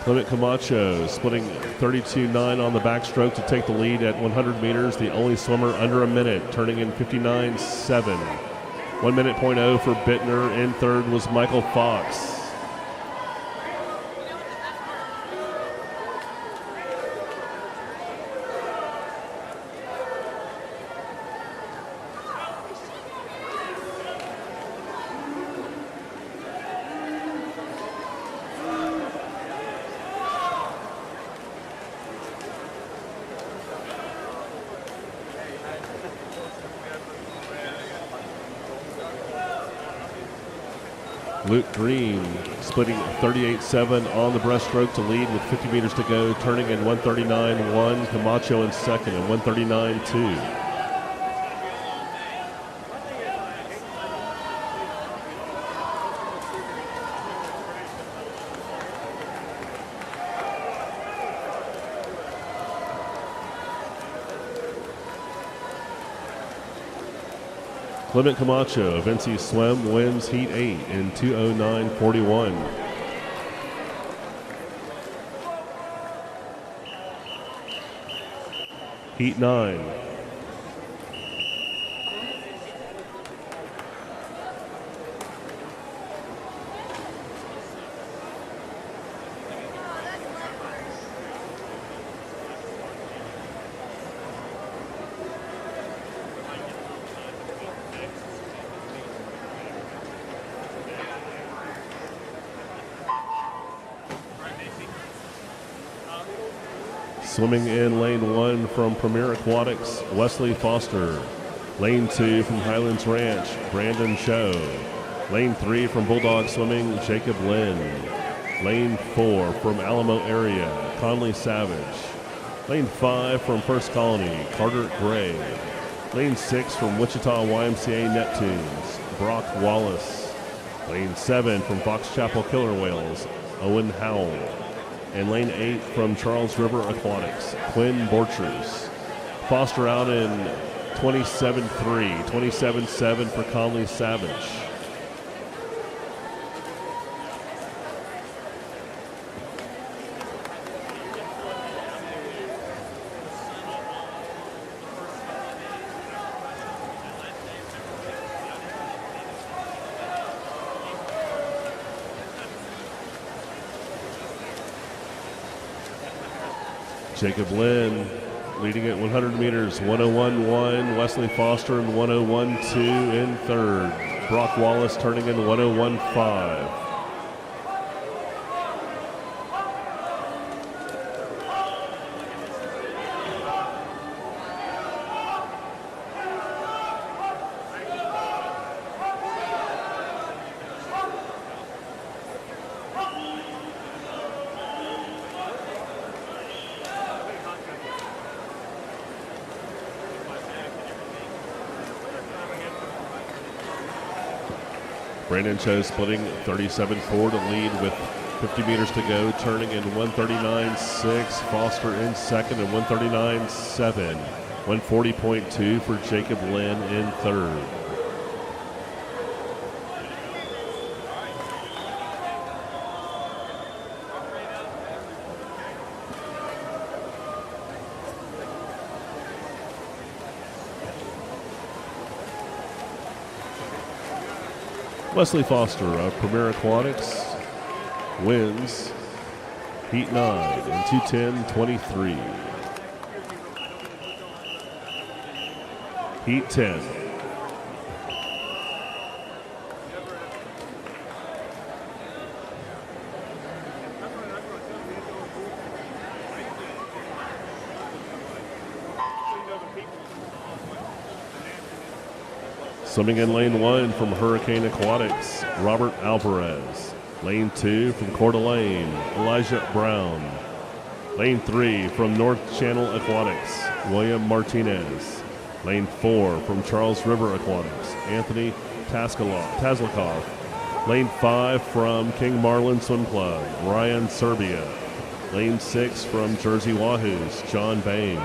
Clement Camacho splitting 32.9 on the backstroke to take the lead at 100 meters. The only swimmer under a minute, turning in 59.7. 1 minute .0 for Bittner. In third was Michael Fox. Luke Green splitting 38.7 on the breaststroke to lead with 50 meters to go, turning in 139.1. Camacho in second and 139.2. Clement Camacho of NC Swim wins Heat 8 in 2:09.41. Heat 9. Swimming in lane 1 from Premier Aquatics, Wesley Foster. Lane 2 from Highlands Ranch, Brandon Cho. Lane 3 from Bulldog Swimming, Jacob Lynn. Lane 4 from Alamo area, Conley Savage. Lane 5 from First Colony, Carter Gray. Lane 6 from Wichita YMCA Neptunes, Brock Wallace. Lane 7 from Fox Chapel Killer Whales, Owen Howell. And lane 8 from Charles River Aquatics, Quinn Borchers. Foster out in 27.3, 27.7 for Conley Savage. Jacob Lynn leading at 100 meters, 101.1. Wesley Foster in 101.2 in third. Brock Wallace turning in 101.5. Brandon Cho splitting 37.4 to lead with 50 meters to go, turning in 139.6. Foster in second and 139.7. 140.2 for Jacob Lynn in third. Wesley Foster of Premier Aquatics wins Heat 9 in 2:10.23. Heat 10. Swimming in lane 1 from Hurricane Aquatics, Robert Alvarez. Lane 2 from Coeur d'Alene, Elijah Brown. Lane 3 from North Channel Aquatics, William Martinez. Lane 4 from Charles River Aquatics, Anthony Tazlakov. Lane 5 from King Marlin Swim Club, Ryan Serbia. Lane 6 from Jersey Wahoos, John Bain.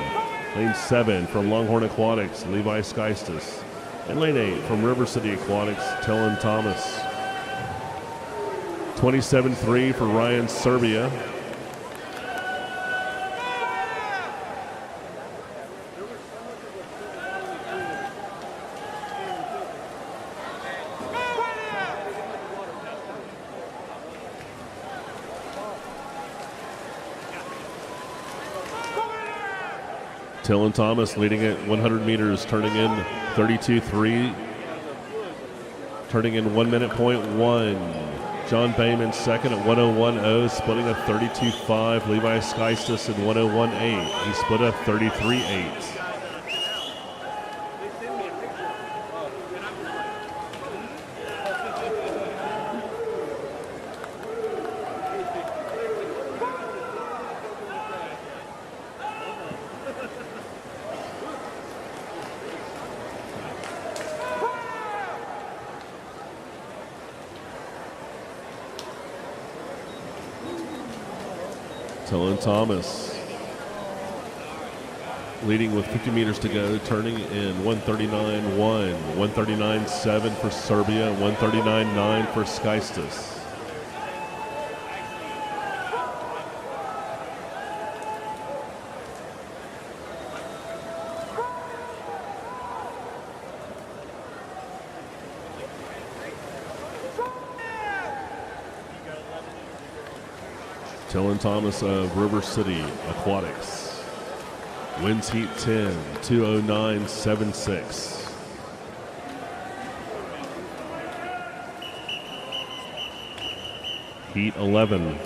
Lane 7 from Longhorn Aquatics, Levi Skystus. And lane 8 from River City Aquatics, Tellen Thomas. 27.3 for Ryan Serbia. Tellen Thomas leading at 100 meters, turning in 32.3, turning in 1 minute point 1. John Bayman second at 101.0, splitting a 32.5. Levi Skystus at 101.8. He split a 33.8. Tellen Thomas leading with 50 meters to go, turning in 139.1, 139.7 for Serbia, 139.9 for Skystus. Tellen Thomas of River City Aquatics wins Heat 10, 2:09.76. Heat 11.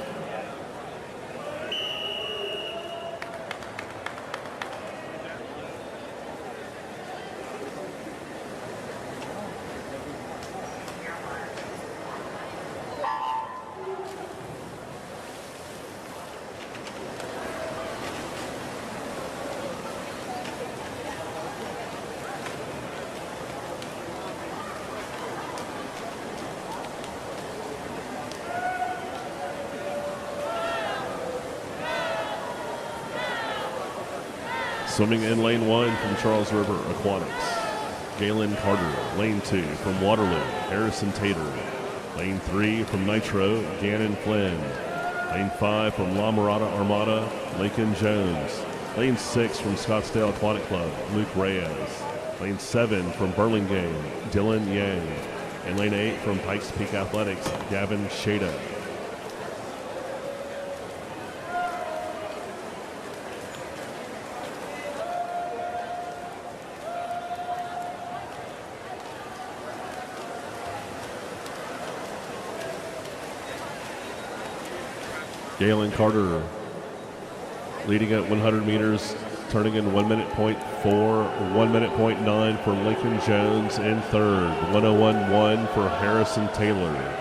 Swimming in lane 1 from Charles River Aquatics, Galen Carter. Lane 2 from Waterloo, Harrison Tater. Lane 3 from Nitro, Gannon Flynn. Lane 5 from La Mirada Armada, Lakin Jones. Lane 6 from Scottsdale Aquatic Club, Luke Reyes. Lane 7 from Burlingame, Dylan Yang. And lane 8 from Pikes Peak Athletics, Gavin Shada. Galen Carter leading at 100 meters, turning in 1 minute point 4, 1 minute point 9 for Lincoln Jones in third, 101.1 for Harrison Taylor.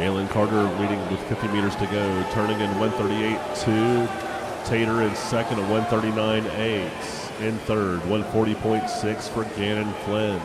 Galen Carter leading with 50 meters to go, turning in 138.2. Tater in second at 139.8. In third, 140.6 for Gannon Flynn.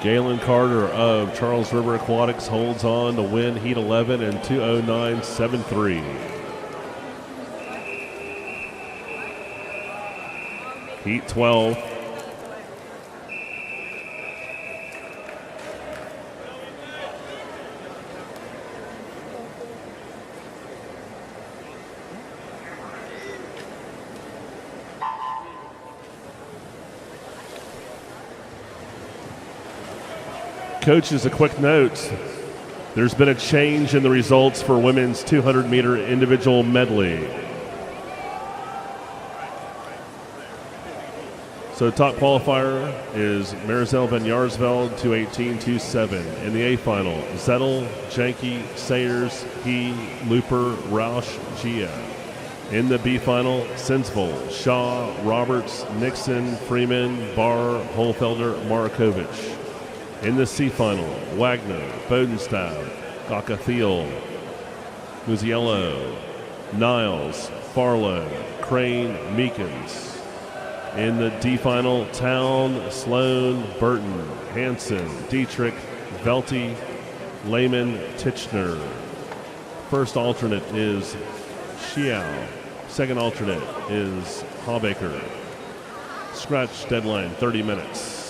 Galen Carter of Charles River Aquatics holds on to win Heat 11 in 2:09.73. Heat 12. Coaches, a quick note. There's been a change in the results for women's 200-meter individual medley. So top qualifier is Marizel van Jaarsveld, 2:18.27. In the A final, Zettel, Janke, Sayers, He, Looper, Roush, Gia. In the B final, Sinsvold, Shaw, Roberts, Nixon, Freeman, Barr, Holfelder, Markovich. In the C final, Wagner, Bodenstab, Gakathiel, Muziello, Niles, Farlow, Crane, Meekins. In the D final, Town, Sloan, Burton, Hansen, Dietrich, Velty, Lehman, Titchener. First alternate is Xiao. Second alternate is Hawbaker. Scratch deadline, 30 minutes.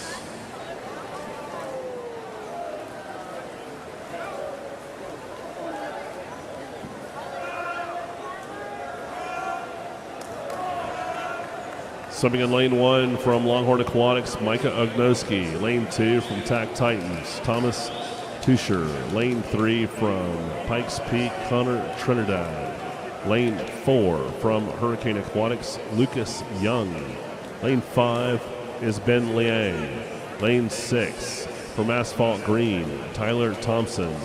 Swimming in lane 1 from Longhorn Aquatics, Micah Ognoski. Lane 2 from TAC Titans, Thomas Tusher. Lane 3 from Pikes Peak, Connor Trinidad. Lane 4 from Hurricane Aquatics, Lucas Young. Lane 5 is Ben Liang. Lane 6 from Asphalt Green, Tyler Thompson.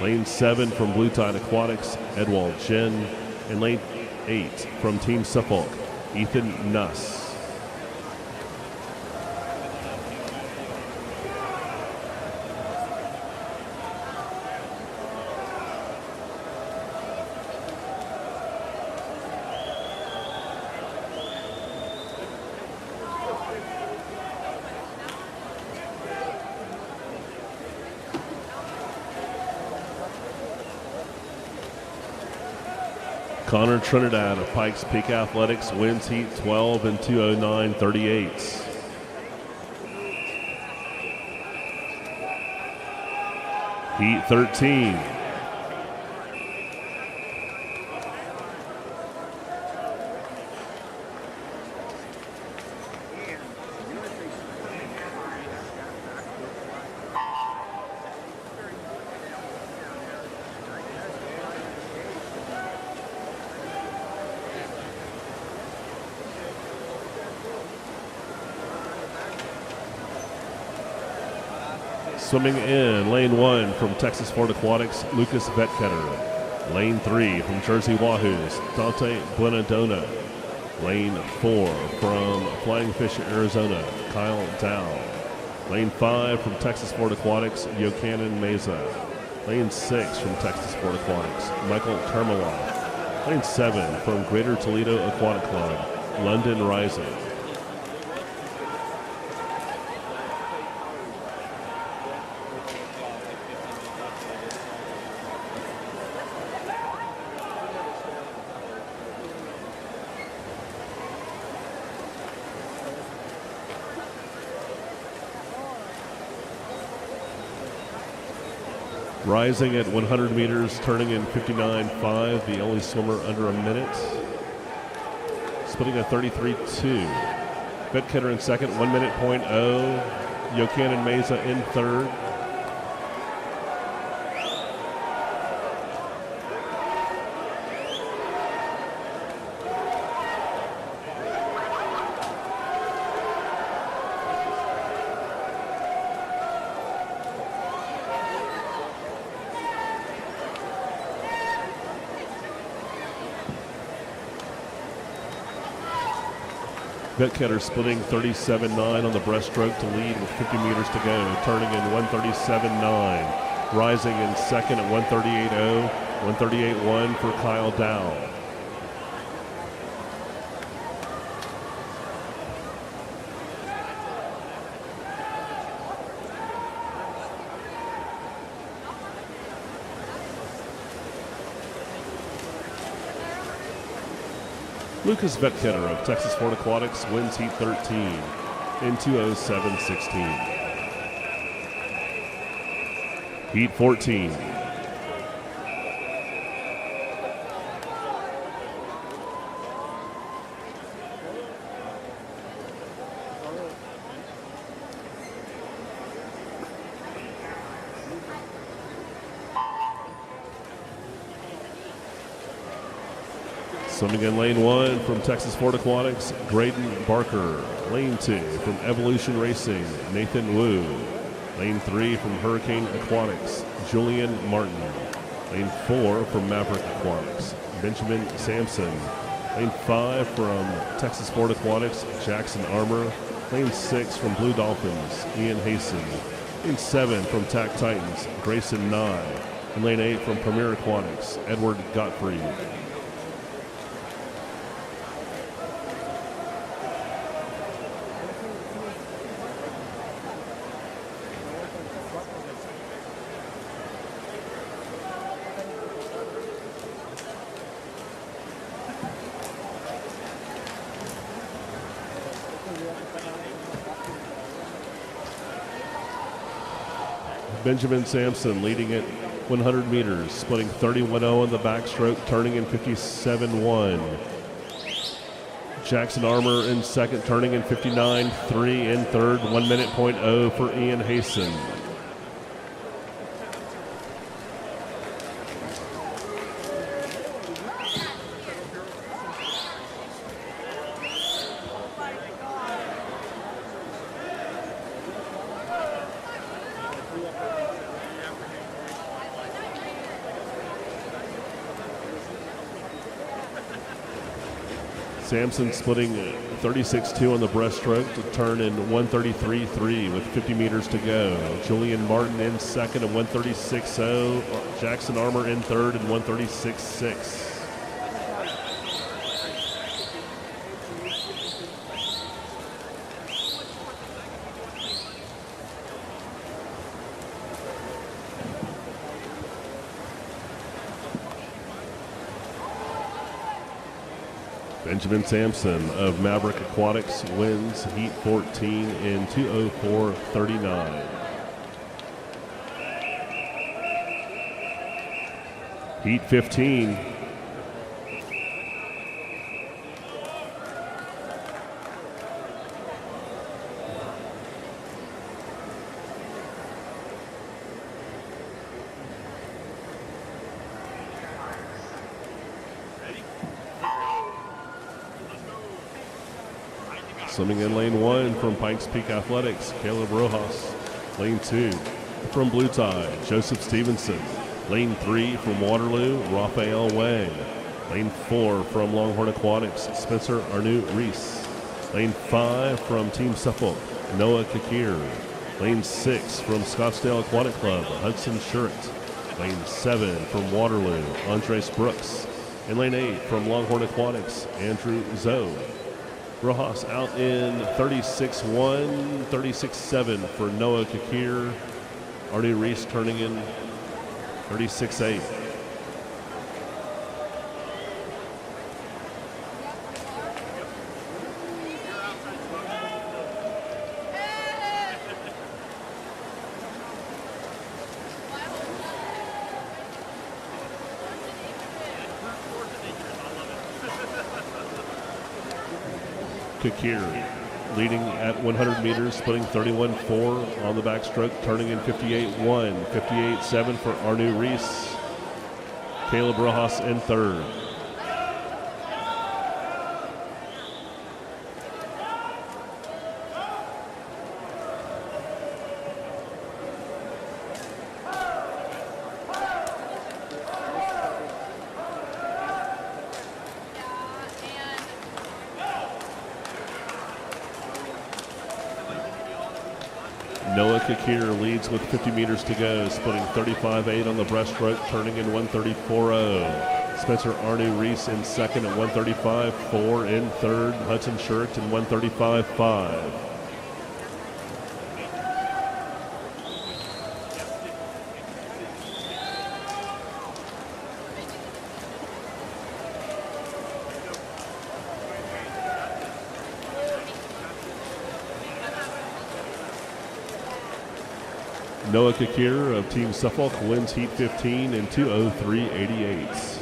Lane 7 from Blue Tide Aquatics, Edwald Jen. And lane 8 from Team Suffolk, Ethan Nuss. Connor Trinidad of Pikes Peak Athletics wins Heat 12 in 2:09.38. Heat 13. Swimming in lane 1 from Texas Fort Aquatics, Lucas Vetketter. Lane 3 from Jersey Wahoos, Dante Buenadona. Lane 4 from Flying Fish, Arizona, Kyle Dow. Lane 5 from Texas Fort Aquatics, Yochanan Meza. Lane 6 from Texas Fort Aquatics, Michael Termaloff. Lane 7 from Greater Toledo Aquatic Club, London Rising. Rising at 100 meters, turning in 59.5, the only swimmer under a minute. Splitting a 33.2. Vetketter in second, 1 minute .0. Yochanan Meza in third. Vetketter splitting 37.9 on the breaststroke to lead with 50 meters to go, turning in 137.9. Rising in second at 138.0, 138.1 for Kyle Dow. Lucas Vetketter of Texas Sport Aquatics wins Heat 13 in 2:07.16. Heat 14. Swimming in lane 1 from Texas Sport Aquatics, Graydon Barker. Lane 2 from Evolution Racing, Nathan Wu. Lane 3 from Hurricane Aquatics, Julian Martin. Lane 4 from Maverick Aquatics, Benjamin Sampson. Lane 5 from Texas Sport Aquatics, Jackson Armour. Lane 6 from Blue Dolphins, Ian Hasten. Lane 7 from TAC Titans, Grayson Nye. And lane 8 from Premier Aquatics, Edward Gottfried. Benjamin Sampson leading at 100 meters, splitting 31.0 on the backstroke, turning in 57.1. Jackson Armour in second, turning in 59.3 in third, 1 minute .0 for Ian Hasten. Sampson splitting 36.2 on the breaststroke to turn in 133.3 with 50 meters to go. Julian Martin in second at 136.0. Jackson Armour in third at 136.6. Benjamin Sampson of Maverick Aquatics wins Heat 14 in 2:04.39. Heat 15. Swimming in lane 1 from Pikes Peak Athletics, Caleb Rojas. Lane 2 from Blue Tide, Joseph Stevenson. Lane 3 from Waterloo, Raphael Wang. Lane 4 from Longhorn Aquatics, Spencer Arnoux Reese. Lane 5 from Team Suffolk, Noah Kakir. Lane 6 from Scottsdale Aquatic Club, Hudson Schuret. Lane 7 from Waterloo, Andres Brooks. And lane 8 from Longhorn Aquatics, Andrew Zoe. Rojas out in 36.1, 36.7 for Noah Kakir. Arnoux Reese turning in 36.8. Kakir leading at 100 meters, splitting 31.4 on the backstroke, turning in 58.1, 58.7 for Arnoux Reese. Caleb Rojas in third. Noah Kakir leads with 50 meters to go, splitting 35.8 on the breaststroke, turning in 134.0. Spencer Arnu Reese in second at 135.4. In third, Hudson Sherrickton 135.5. Noah Kakir of Team Suffolk wins Heat 15 in 2:03.88.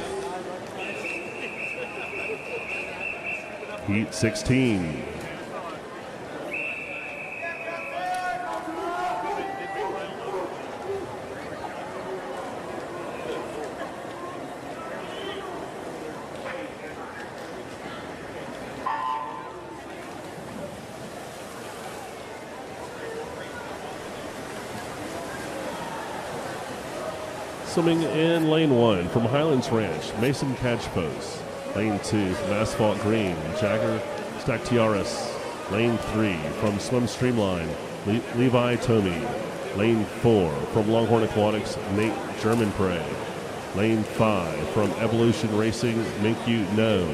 Heat 16. Swimming in lane 1 from Highlands Ranch, Mason Catchpost. Lane 2 from Asphalt Green, Jagger Stactiaris. Lane 3 from Swim Streamline, Levi Tomey. Lane 4 from Longhorn Aquatics, Nate Germanprey. Lane 5 from Evolution Racing, Minkyu No.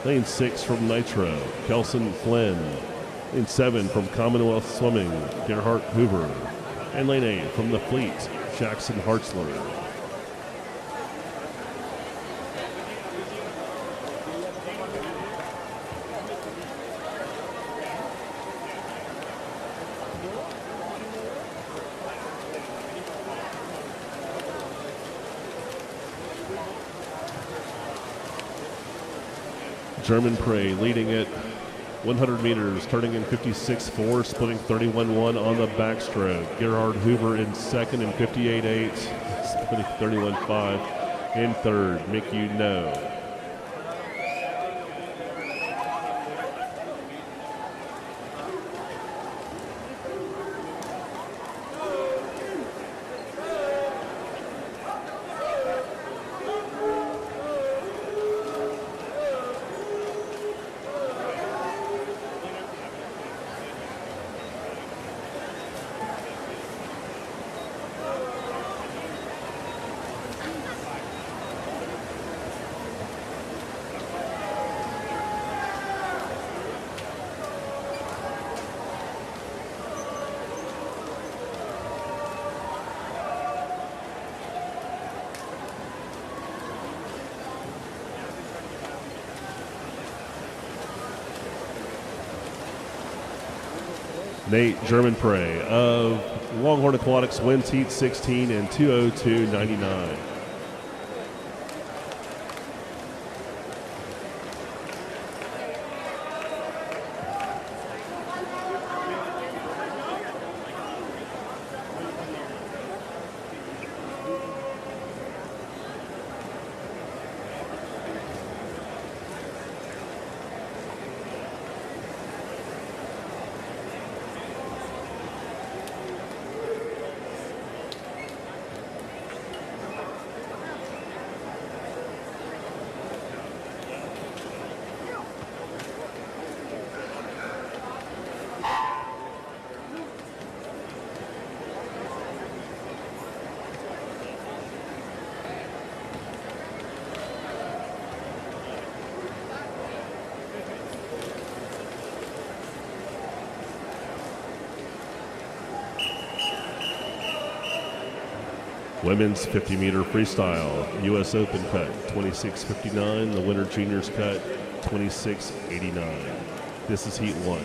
Lane 6 from Nitro, Kelson Flynn. Lane 7 from Commonwealth Swimming, Gerhard Hoover. And lane 8 from the Fleet, Jackson Hartzler. Germanprey leading at 100 meters, turning in 56.4, splitting 31.1 on the backstroke. Gerhard Hoover in second in 58.8, splitting 31.5. In third, Mickey No. Nate Germanprey of Longhorn Aquatics wins Heat 16 in 2:02.99. Women's 50-meter freestyle, U.S. Open cut, 26.59. The winner juniors cut, 26.89. This is Heat 1.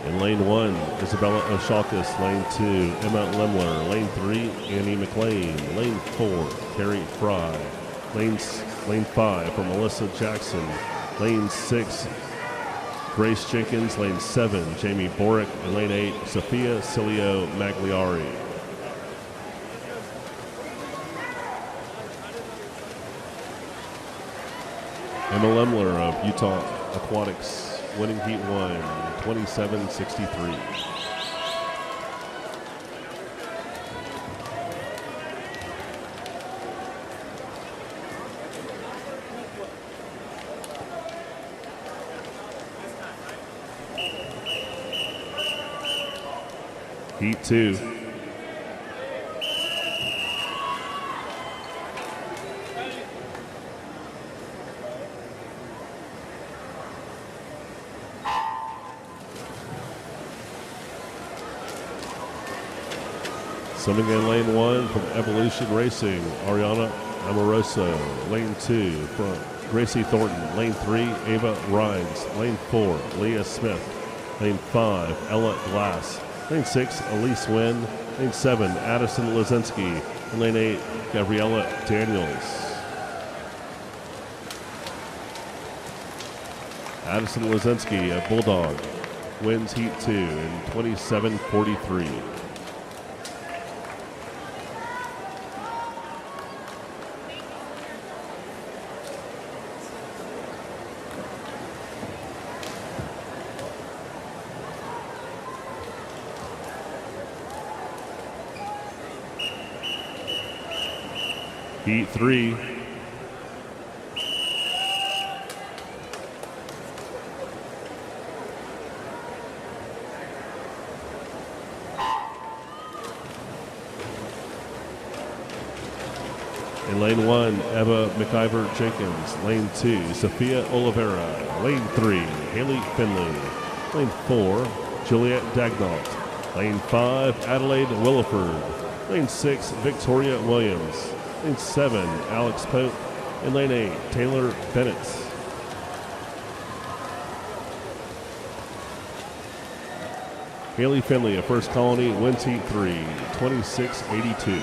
In lane 1, Isabella Oshalkas. Lane 2, Emma Lemler. Lane 3, Annie McLean. Lane 4, Terry Fry. Lane 5 for Melissa Jackson. Lane 6, Grace Jenkins. Lane 7, Jamie Borick. And lane 8, Sophia Cilio Magliari. Emma Lemler of Utah Aquatics winning Heat 1, 27.63. Heat 2. Swimming in lane 1 from Evolution Racing, Ariana Amoroso. Lane 2 from Gracie Thornton. Lane 3, Ava Rines. Lane 4, Leah Smith. Lane 5, Ella Glass. Lane 6, Elise Wynn. Lane 7, Addison Lazinski. And lane 8, Gabriella Daniels. Addison Lazinski, a Bulldog, wins Heat 2 in 27:43. Heat 3. In lane 1, Eva McIver Jenkins. Lane 2, Sophia Oliveira. Lane 3, Haley Finley. Lane 4, Juliet Dagnault. Lane 5, Adelaide Williford. Lane 6, Victoria Williams. Lane 7, Alex Pope. In lane 8, Taylor Bennett. Haley Finley, a First Colony, wins Heat 3, 26:82.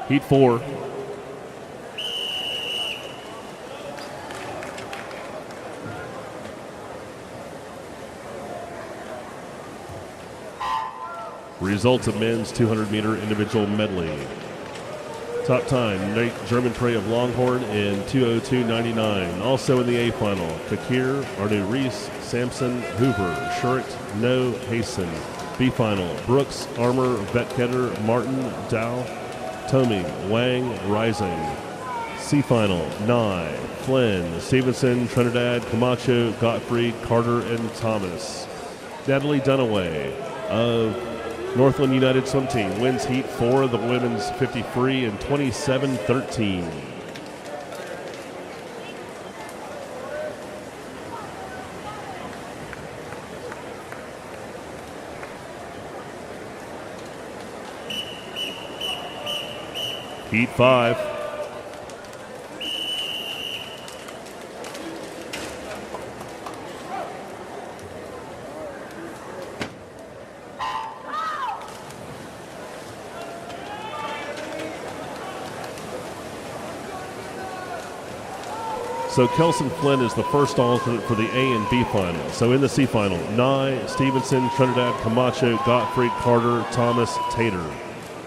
Heat 4. Results of men's 200-meter individual medley. Top time, Nate German-Prey of Longhorn in 2:02.99. Also in the A final, Kakir, Arnu Reese, Sampson, Hoover, Shurik, No, Hasten. B final, Brooks, Armour, Vetketter, Martin, Dow, Tomey, Wang, Rising. C final, Nye, Flynn, Stevenson, Trinidad, Camacho, Gottfried, Carter, and Thomas. Natalie Dunaway of Northland United Swim Team wins Heat 4 of the women's 50 free in 27:13. Heat 5. So Kelson Flynn is the first alternate for the A and B final. So in the C final, Nye, Stevenson, Trinidad, Camacho, Gottfried, Carter, Thomas, Tater.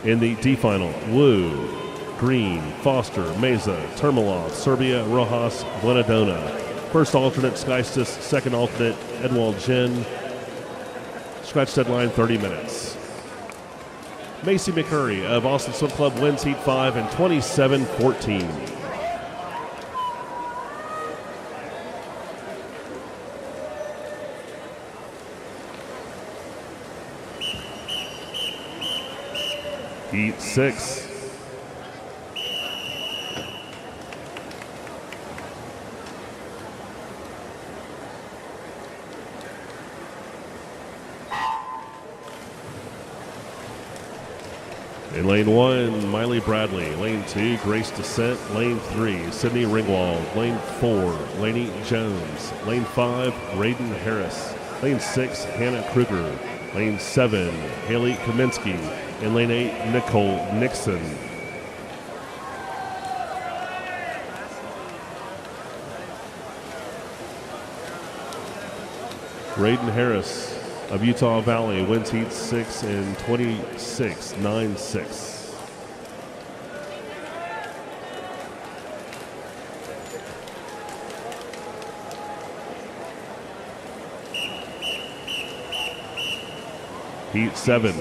In the D final, Wu, Green, Foster, Meza, Termalov, Serbia, Rojas, Glenadona. First alternate, Skystis. Second alternate, Edwald Jin. Scratch deadline, 30 minutes. Macy McCurry of Austin Swim Club wins Heat 5 in 27:14. Heat 6. In lane 1, Miley Bradley. Lane 2, Grace Descent. Lane 3, Sydney Ringwald. Lane 4, Lainey Jones. Lane 5, Raiden Harris. Lane 6, Hannah Kruger. Lane 7, Haley Kaminsky. In lane 8, Nicole Nixon. Raiden Harris of Utah Valley wins Heat 6 in 26:96. Heat 7.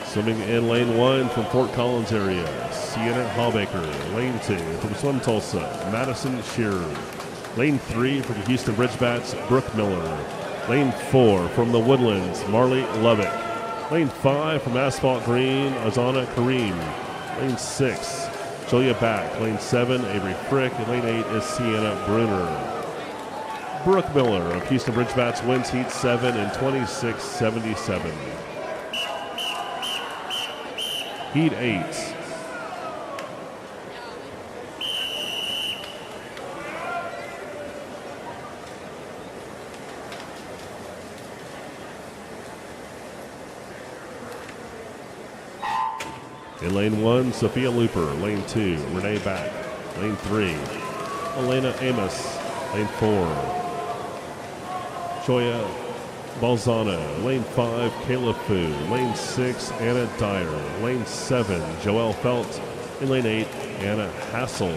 Swimming in lane 1 from Fort Collins area, Sienna Hallbaker. Lane 2 from Swim Tulsa, Madison Shearer. Lane 3 from Houston Bridgebats, Brooke Miller. Lane 4 from the Woodlands, Marley Lubbock. Lane 5 from Asphalt Green, Azana Kareem. Lane 6, Julia Back. Lane 7, Avery Frick. And lane 8 is Sienna Bruner. Brooke Miller of Houston Bridgebats wins Heat 7 in 26-77. Heat 8. In lane 1, Sophia Looper. Lane 2, Renee Back. Lane 3, Elena Amos. Lane 4, Joya Balzano. Lane 5, Kayla Fu. Lane 6, Anna Dyer. Lane 7, Joelle Felt. In lane 8, Anna Hassel.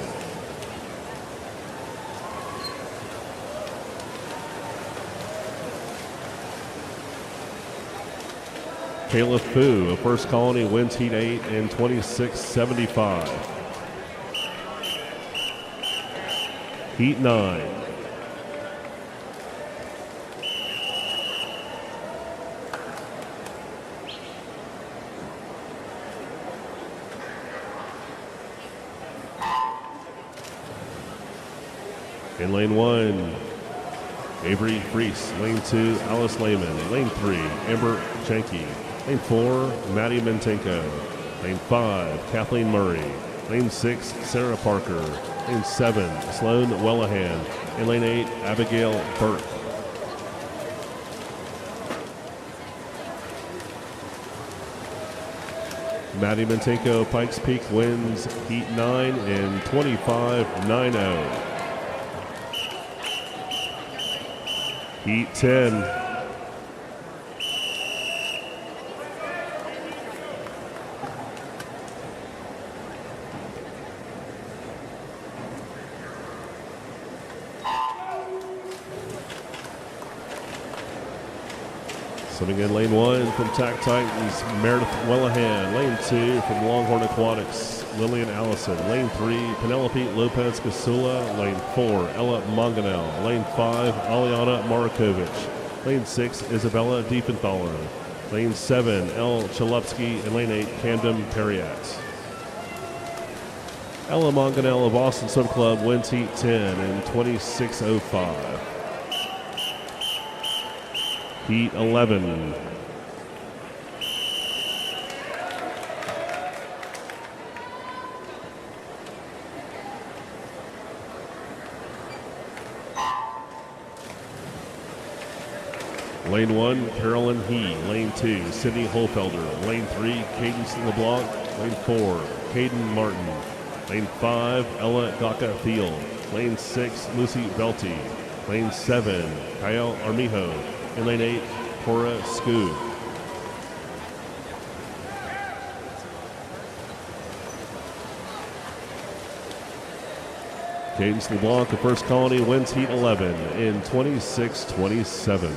Kayla Fu of First Colony wins Heat 8 in 26-75. Heat 9. In lane 1, Avery Freese. Lane 2, Alice Lehman. Lane 3, Amber Janke. Lane 4, Maddie Mentenko. Lane 5, Kathleen Murray. Lane 6, Sarah Parker. Lane 7, Sloan Wellahan. In lane 8, Abigail Burke. Maddie Mentenko, Pikes Peak wins Heat 9 in 25-90. Heat 10. Swimming in lane 1 from Tack Titans, Meredith Wellahan. Lane 2 from Longhorn Aquatics, Lillian Allison. Lane 3, Penelope Lopez Casula. Lane 4, Ella Monganel. Lane 5, Aliana Marakovic. Lane 6, Isabella Diefenthaler. Lane 7, Elle Chalupski. And lane 8, Camden Perriat. Ella Monganel of Austin Swim Club wins Heat 10 in 26-05. Heat 11. Lane 1, Carolyn He. Lane 2, Sydney Holfelder. Lane 3, Cadence LeBlanc. Lane 4, Caden Martin. Lane 5, Ella Gaka Thiel. Lane 6, Lucy Belty. Lane 7, Kyle Armijo. In lane 8, Cora Skoo. Cadence LeBlanc of First Colony wins Heat 11 in 26-27.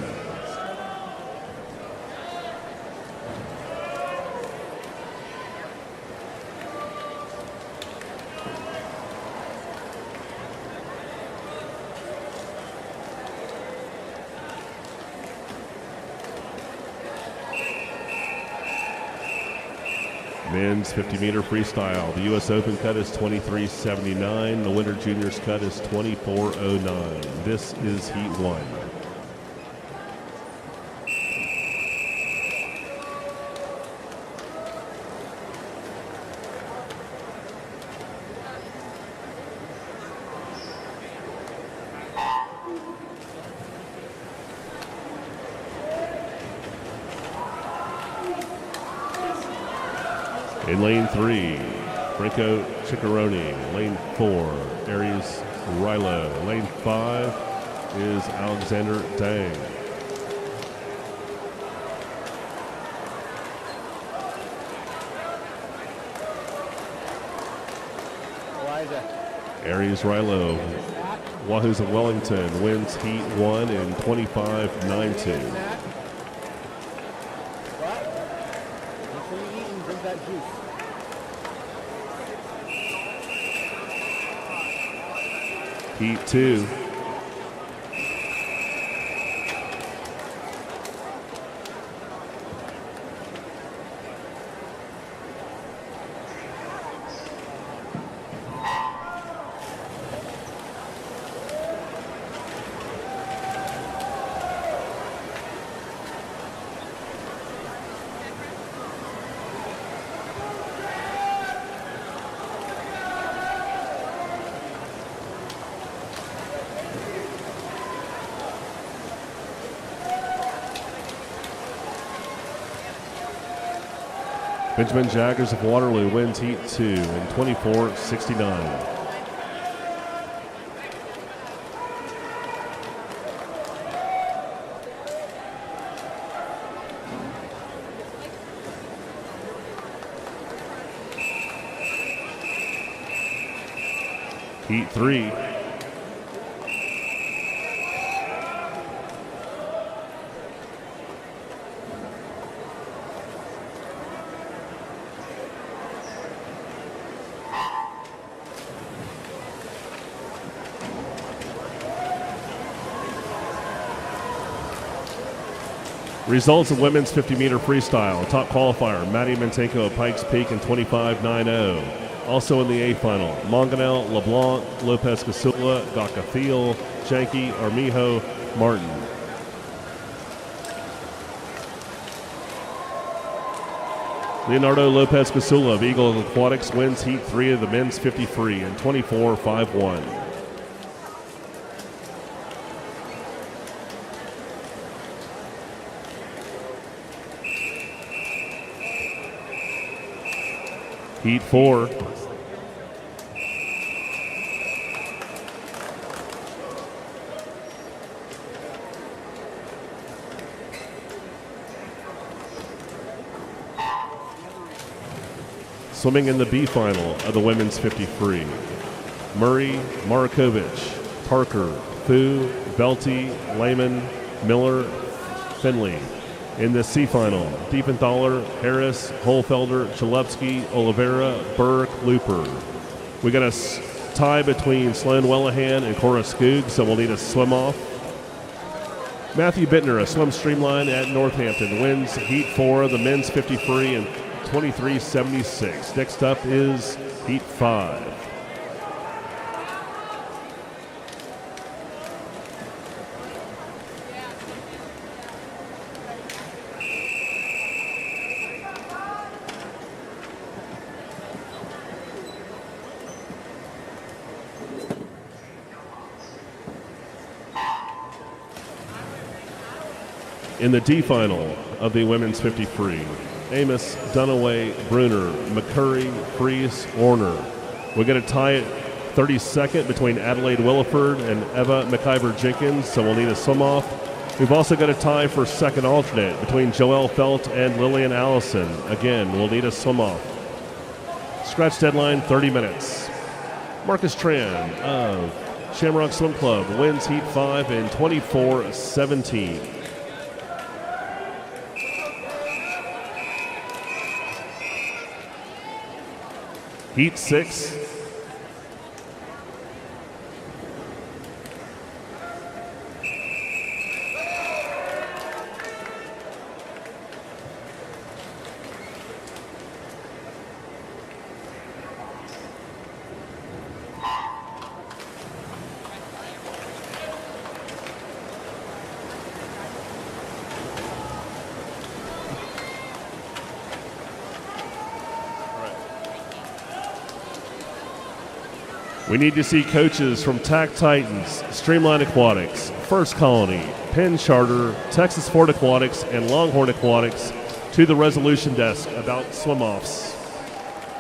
Men's 50-meter freestyle. The U.S. Open cut is 23.79. The Winter Juniors cut is 24.09. This is Heat 1. In lane 3, Franco Ciccarone. Lane 4, Aries Rilo. Lane 5 is Alexander Dang. Aries Rilo, Wahoos of Wellington, wins Heat 1 in 25-9-2. Heat 2. Benjamin Jaggers of Waterloo wins Heat 2 in 24-69. Heat 3. Results of women's 50-meter freestyle. Top qualifier, Maddie Mantenko of Pikes Peak in 25-9-0. Also in the A final, Monganel, LeBlanc, Lopez Casula, Gacathiel, Janky, Armijo, Martin. Leonardo Lopez Casula of Eagle Aquatics wins Heat 3 of the men's 50 free in 24-5-1. Heat 4. Swimming in the B final of the women's 50 free. Murray, Markovich, Parker, Fu, Belty, Lehman, Miller, Finley. In the C final, Diefenthaler, Harris, Holfelder, Chalupsky, Oliveira, Burke, Looper. We got a tie between Sloan Wellahan and Cora Skoog, so we'll need a swim off. Matthew Bittner, a swim streamline at Northampton, wins Heat 4 of the men's 50 free in 23-76. Next up is Heat 5. In the D final of the women's 50 free, Amos, Dunaway, Bruner, McCurry, Fries, Warner. We're going to tie it 32nd between Adelaide Williford and Eva McIver Jenkins, so we'll need a swim off. We've also got a tie for second alternate between Joelle Felt and Lillian Allison. Again, we'll need a swim off. Scratch deadline 30 minutes. Marcus Tran of Shamrock Swim Club wins Heat 5 in 24-17. Heat 6. We need to see coaches from TAC Titans, Streamline Aquatics, First Colony, Penn Charter, Texas Fort Aquatics, and Longhorn Aquatics to the resolution desk about swim-offs.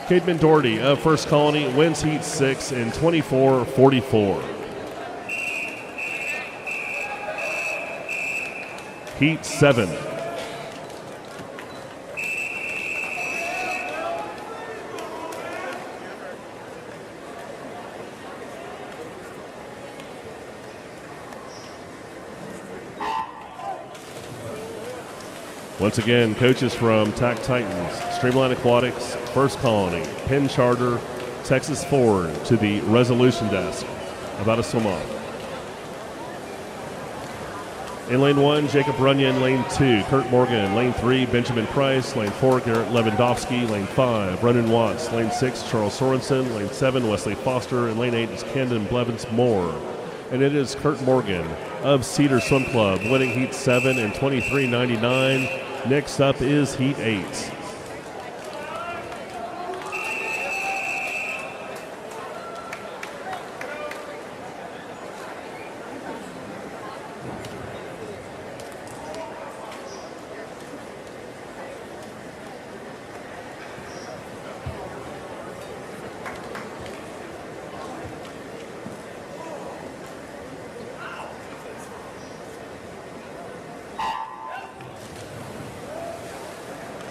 Cademan Doherty of First Colony wins Heat 6 in 24-44. Heat 7. Once again, coaches from TAC Titans, Streamline Aquatics, First Colony, Penn Charter, Texas Ford to the resolution desk. About to swim off. In lane 1, Jacob Runyon. Lane 2, Kurt Morgan. Lane 3, Benjamin Price. Lane 4, Garrett Lewandowski. Lane 5, Brendan Watts. Lane 6, Charles Sorensen. Lane 7, Wesley Foster. And lane 8 is Camden Blevins Moore. And it is Kurt Morgan of Cedar Swim Club winning Heat 7 in 23.99. Next up is Heat 8.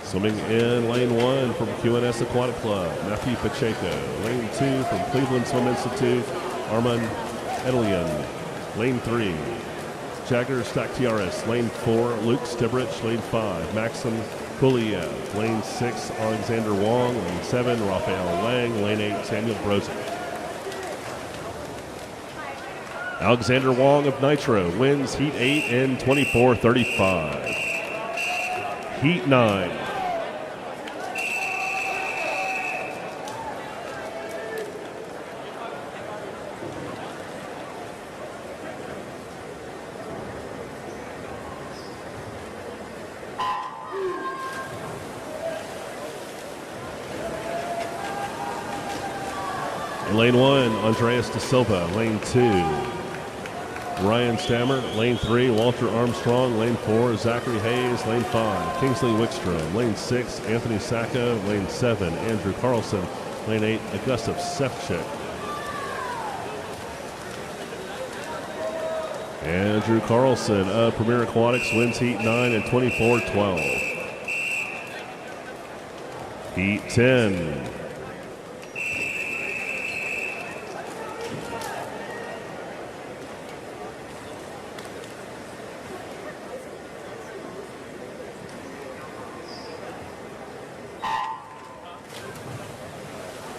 Swimming in lane 1 from QNS Aquatic Club, Matthew Pacheco. Lane 2 from Cleveland Swim Institute, Armand Edelian. Lane 3, Jagger Stack-TRS. Lane 4, Luke Stibrich. Lane 5, Maxim Kuliev. Lane 6, Alexander Wong. Lane 7, Raphael Lang. Lane 8, Samuel Brozick. Alexander Wong of Nitro wins Heat 8 in 24.35. Heat 9. In lane 1, Andreas De Silva. Lane 2, Ryan Stammer. Lane 3, Walter Armstrong. Lane 4, Zachary Hayes. Lane 5, Kingsley Wickstrom. Lane 6, Anthony Sacco. Lane 7, Andrew Carlson. Lane 8, Augustus Sefcik. Andrew Carlson of Premier Aquatics wins Heat 9 in 24.12. Heat 10.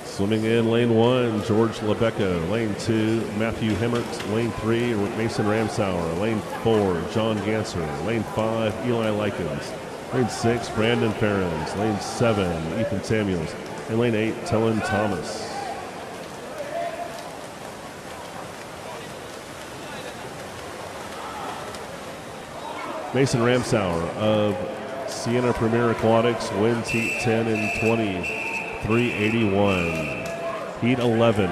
Swimming in lane 1, George Lebeco. Lane 2, Matthew Hemmert. Lane 3, Mason Ramsauer. Lane 4, John Ganser. Lane 5, Eli Likens. Lane 6, Brandon Ferens. Lane 7, Ethan Samuels. And lane 8, Tellen Thomas. Mason Ramsauer of Siena Premier Aquatics wins Heat 10 in 23.81. Heat 11.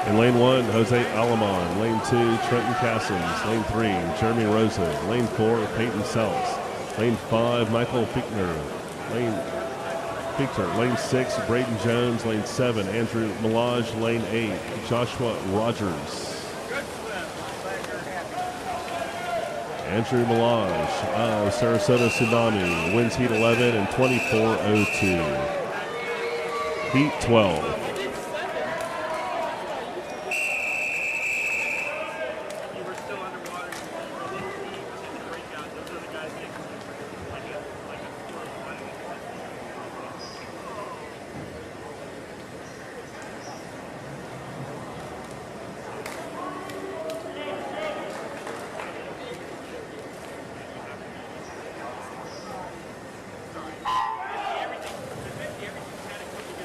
In lane 1, Jose Alamon. Lane 2, Trenton Cassins. Lane 3, Jeremy Rosa. Lane 4, Peyton Seltz. Lane 5, Michael Fichtner. Lane 6, Braden Jones. Lane 7, Andrew Milage. Lane 8, Joshua Rogers. Andrew Milage of Sarasota Tsunami wins Heat 11 in 24.02. Heat 12.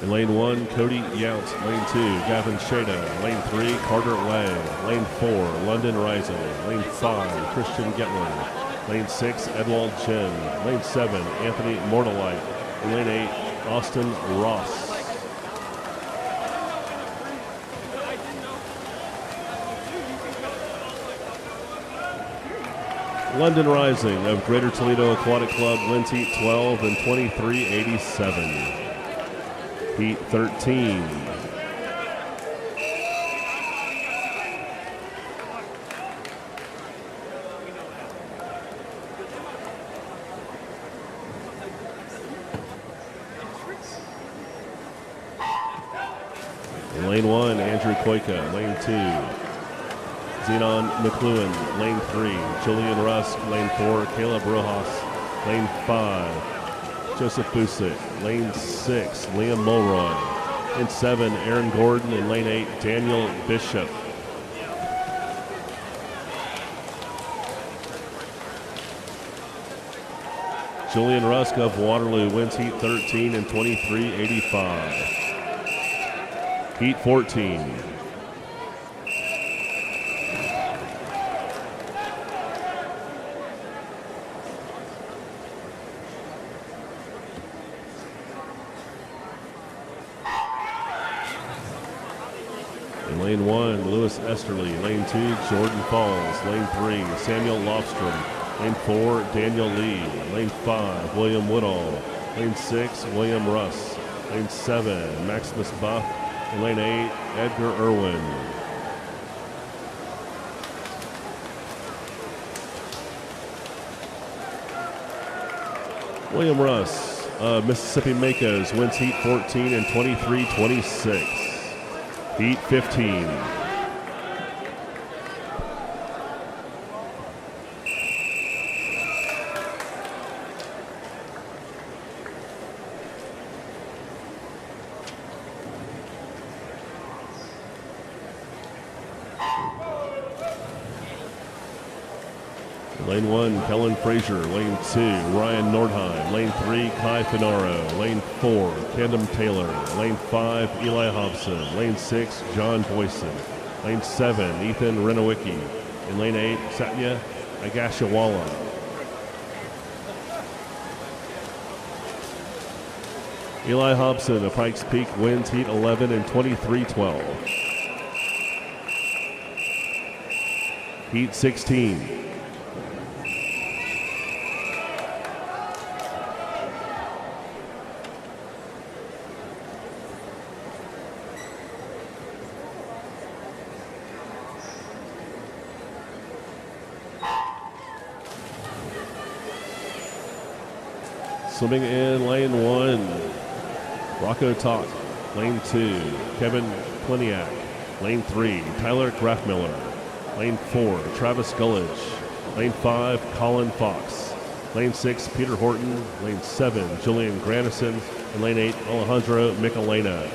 In lane 1, Cody Yount. Lane 2, Gavin Shada. Lane 3, Carter Lang. Lane 4, London Rising. Lane 5, Christian Getland. Lane 6, Edwald Chen. Lane 7, Anthony Mortalite. And lane 8, Austin Ross. London Rising of Greater Toledo Aquatic Club wins heat 12 and 23:87. Heat 13. In lane 1, Andrew Koika. Lane 2, Zenon McLuhan. Lane 3, Julian Rusk. Lane 4, Caleb Rojas. Lane 5, Joseph Busick. Lane 6, Liam Mulroy. Lane 7, Aaron Gordon. And lane 8, Daniel Bishop. Julian Rusk of Waterloo wins heat 13 and 23:85. Heat 14. In lane 1, Lewis Esterly. Lane 2, Jordan Falls. Lane 3, Samuel Lofstrom. Lane 4, Daniel Lee. Lane 5, William Woodall. Lane 6, William Russ. Lane 7, Maximus Buff. And lane 8, Edgar Irwin. William Russ of Mississippi Makos wins heat 14 and 23:26. Heat 15. Lane 1, Kellen Frazier. Lane 2, Ryan Nordheim. Lane 3, Kai Finaro. Lane 4, Kendall Taylor. Lane 5, Eli Hobson. Lane 6, John Boyson. Lane 7, Ethan Renowicki. In lane 8, Satya Agashawala. Eli Hobson of Pikes Peak wins heat 11 and 23:12. Heat 16. Swimming in lane 1, Rocco Tock. Lane 2, Kevin Pliniak. Lane 3, Tyler Grafmiller. Lane 4, Travis Gullidge. Lane 5, Colin Fox. Lane 6, Peter Horton. Lane 7, Julian Grandison. And lane 8, Alejandro Michelena.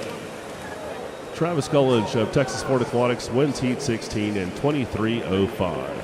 Travis Gullidge of Texas Sport Aquatics wins heat 16 in 23:05.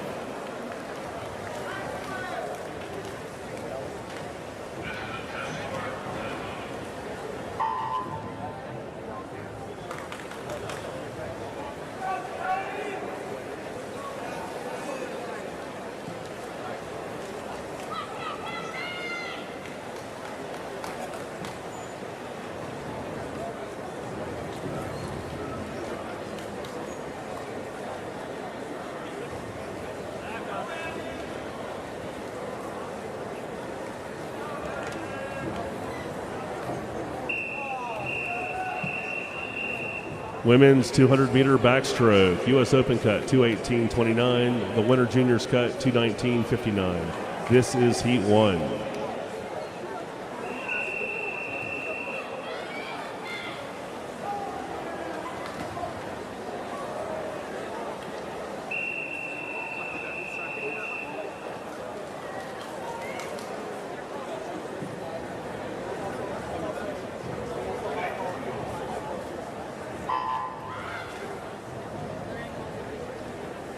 Women's 200-meter backstroke, U.S. Open cut 2:18.29. The winter juniors cut 2:19.59. This is heat 1.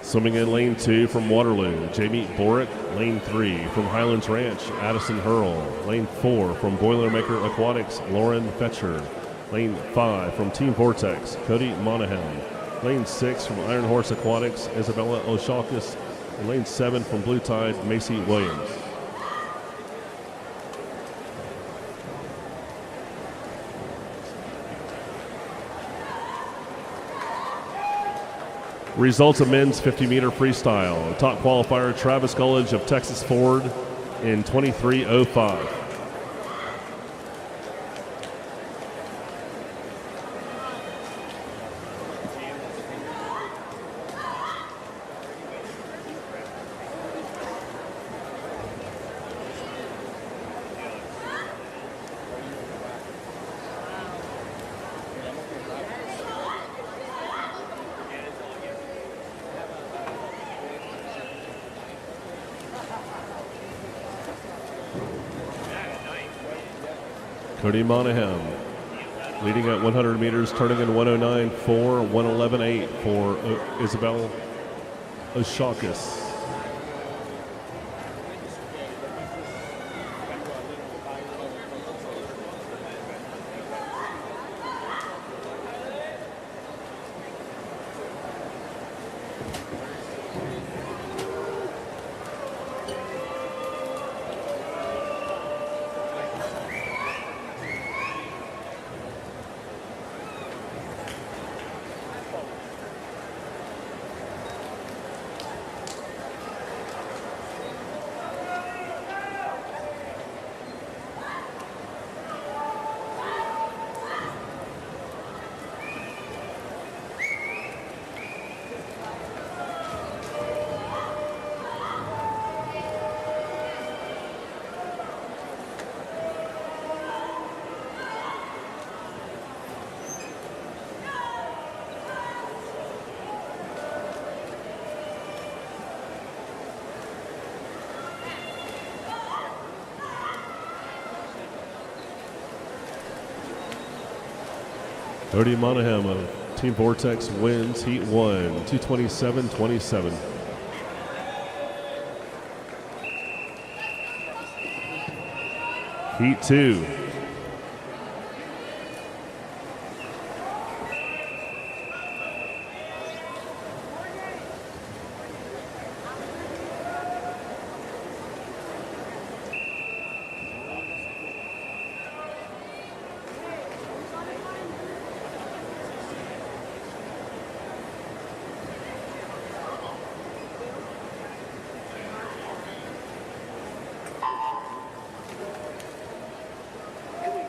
Swimming in lane 2 from Waterloo, Jamie Borick. Lane 3 from Highlands Ranch, Addison Hurl. Lane 4 from Boilermaker Aquatics, Lauren Fetcher. Lane 5 from Team Vortex, Cody Monahan. Lane 6 from Iron Horse Aquatics, Isabella Oshalkis. And lane 7 from Blue Tide, Macy Williams. Results of men's 50-meter freestyle. Top qualifier, Travis Gullidge of Texas Ford in 23:05. Cody Monahan leading at 100 meters, turning in 109.4, 111.8 for Isabel Oshakis. Cody Monahan of Team Vortex wins Heat 1, 227.27. Heat 2.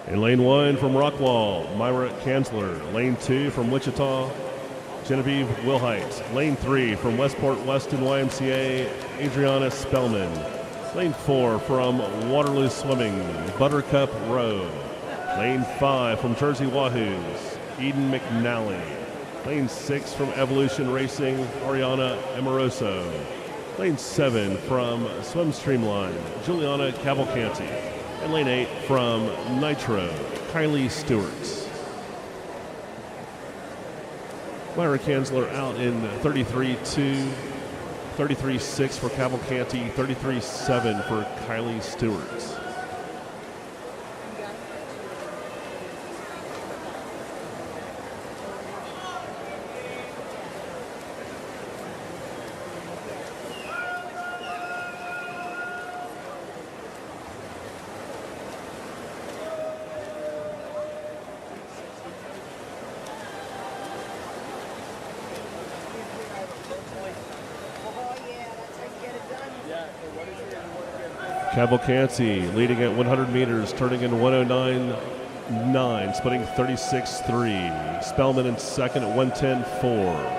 In lane 1 from Rockwall, Myra Kanzler. Lane 2 from Wichita, Genevieve Wilhite. Lane 3 from Westport Weston YMCA, Adriana Spellman. Lane 4 from Waterloo Swimming, Buttercup Rowe. Lane 5 from Jersey Wahoos, Eden McNally. Lane 6 from Evolution Racing, Ariana Amoroso. Lane 7 from Swim Streamline, Juliana Cavalcanti. And lane 8 from Nitro, Kylie Stewart. Myra Kanzler out in 33.2, 33.6 for Cavalcanti, 33.7 for Kylie Stewart. Cavalcanti leading at 100 meters, turning in 109.9, splitting 36.3. Spellman in second at 110.4.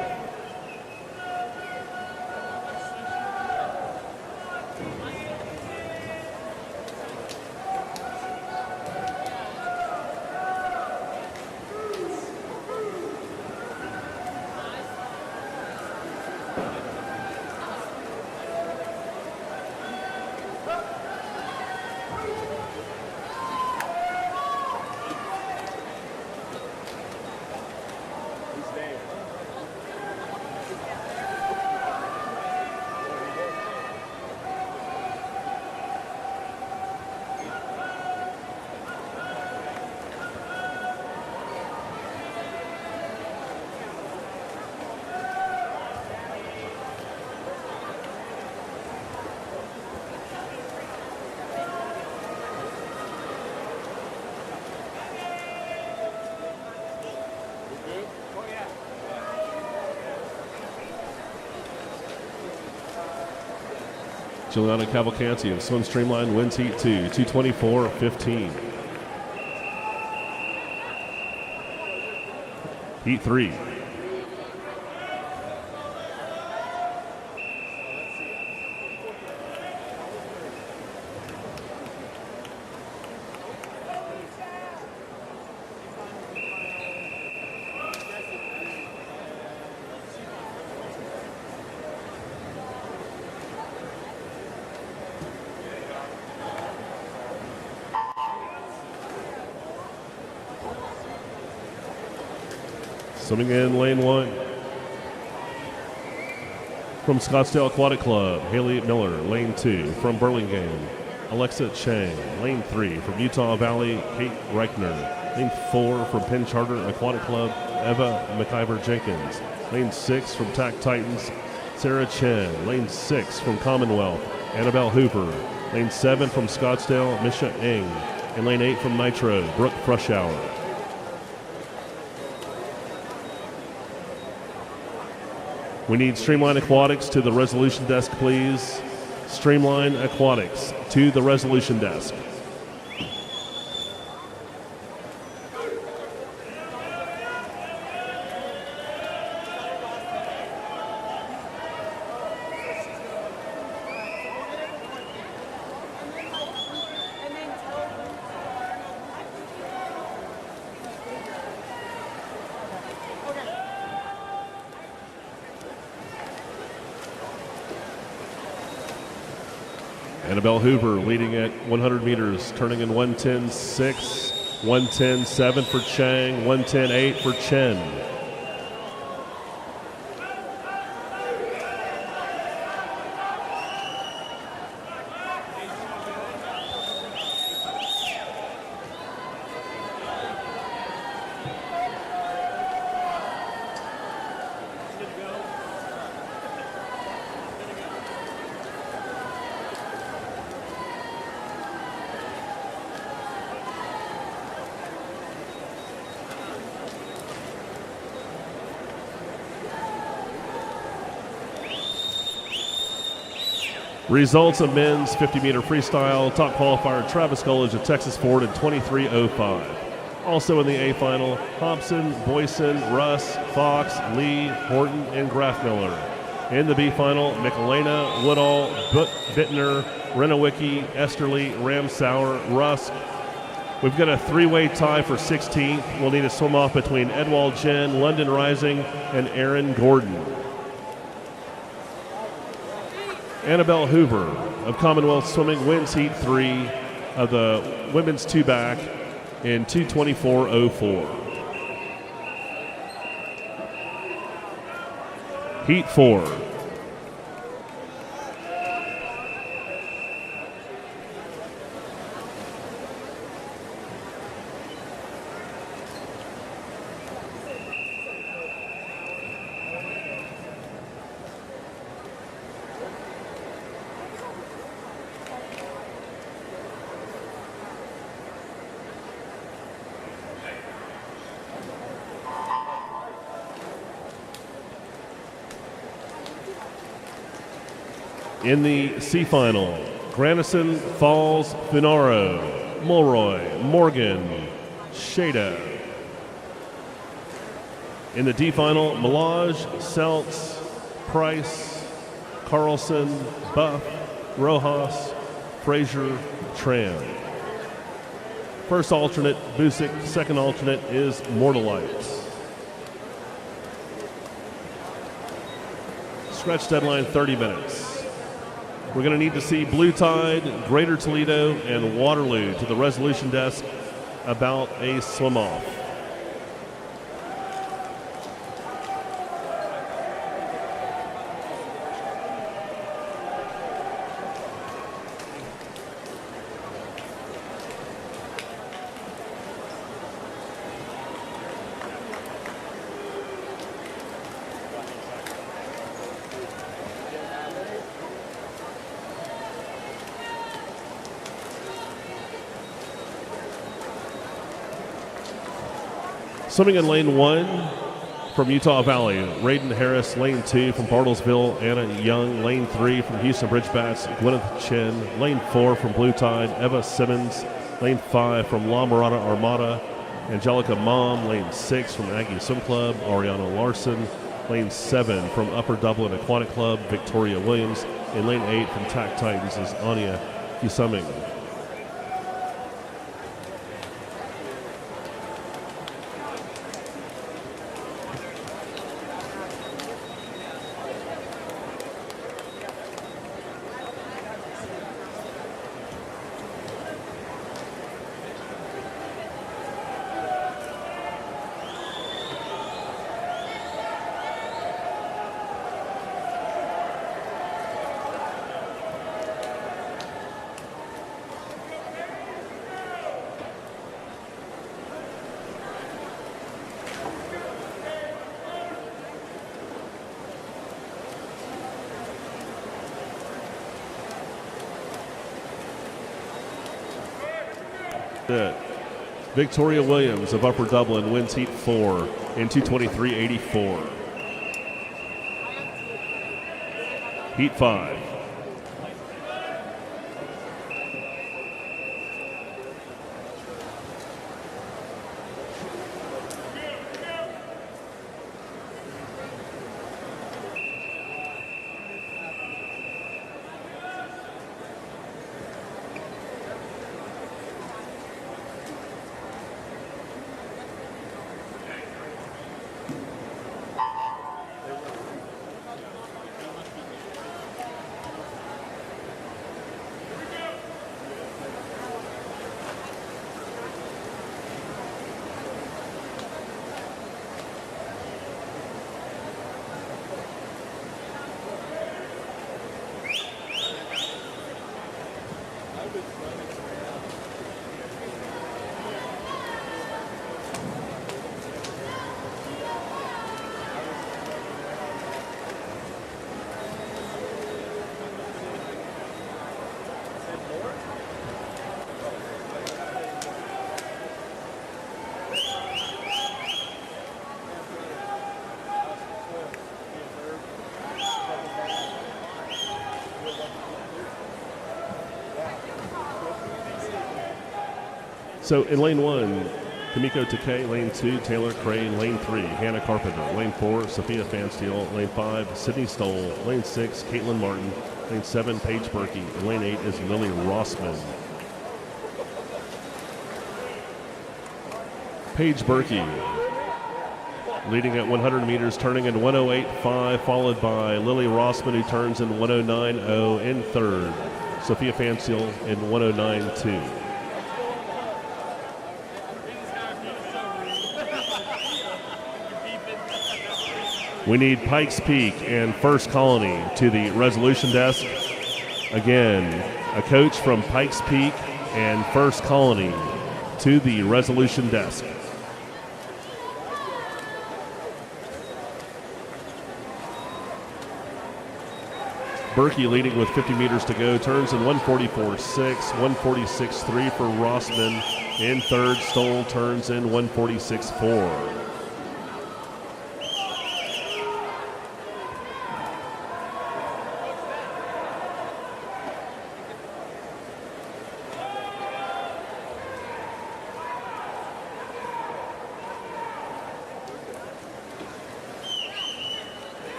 Juliana Cavalcanti of Swim Streamline wins Heat 2, 2:24.15. Heat 3. Swimming in lane 1. From Scottsdale Aquatic Club, Haley Miller, lane 2. From Burlingame, Alexa Chang, lane 3. From Utah Valley, Kate Reichner, lane 4. From Penn Charter Aquatic Club, Eva McIver Jenkins, lane 6. From TAC Titans, Sarah Chen, lane 6. From Commonwealth, Annabelle Hooper, lane 7. From Scottsdale, Misha Eng, and lane 8 from Nitro, Brooke Frushauer. We need Streamline Aquatics to the resolution desk, please. Streamline Aquatics to the resolution desk. Annabelle Hoover leading at 100 meters, turning in 1:10.6, 1:10.7 for Chang, 1:10.8 for Chen. Results of men's 50-meter freestyle. Top qualifier Travis Gullidge of Texas Ford at 23:05. Also in the A final, Hobson, Boyson, Russ, Fox, Lee, Horton, and Grafmiller. In the B final, Michelena, Woodall, Bittner, Renowicki, Esterly, Ramsauer, Rusk. We've got a three-way tie for 16th. We'll need a swim-off between Edwald Jen, London Rising, and Aaron Gordon. Annabelle Hoover of Commonwealth Swimming wins Heat 3 of the women's two-back in 2:24.04. Heat 4. In the C final, Granison, Falls, Funaro, Mulroy, Morgan, Shada. In the D final, Milage, Seltz, Price, Carlson, Buff, Rojas, Frazier, Tran. First alternate, Busick. Second alternate is Mortalites. Stretch deadline 30 minutes. We're going to need to see Blue Tide, Greater Toledo, and Waterloo to the resolution desk about a swim-off. Swimming in lane 1 from Utah Valley, Raiden Harris, lane 2 from Bartlesville, Anna Young, lane 3 from Houston Bridgebats, Gwyneth Chin, lane 4 from Blue Tide, Eva Simmons, lane 5 from La Mirada Armada, Angelica Mom, lane 6 from Aggie Swim Club, Ariana Larson, lane 7 from Upper Dublin Aquatic Club, Victoria Williams, and lane 8 from Tack Titans is Anya Kusuming. Victoria Williams of Upper Dublin wins Heat 4 in 2:23.84. Heat 5. So in lane 1, Kamiko Takei, lane 2, Taylor Crane, lane 3, Hannah Carpenter, lane 4, Sophia Fansteel, lane 5, Sydney Stoll, lane 6, Caitlin Martin, lane 7, Paige Berkey, and lane 8 is Lily Rossman. Paige Berkey leading at 100 meters, turning in 108.5, followed by Lily Rossman, who turns in 109.0 in third. Sophia Fansteel in 109.2. We need Pikes Peak and First Colony to the resolution desk. Again, a coach from Pikes Peak and First Colony to the resolution desk. Berkey leading with 50 meters to go, turns in 144.6, 146.3 for Rossman. In third, Stoll turns in 146.4.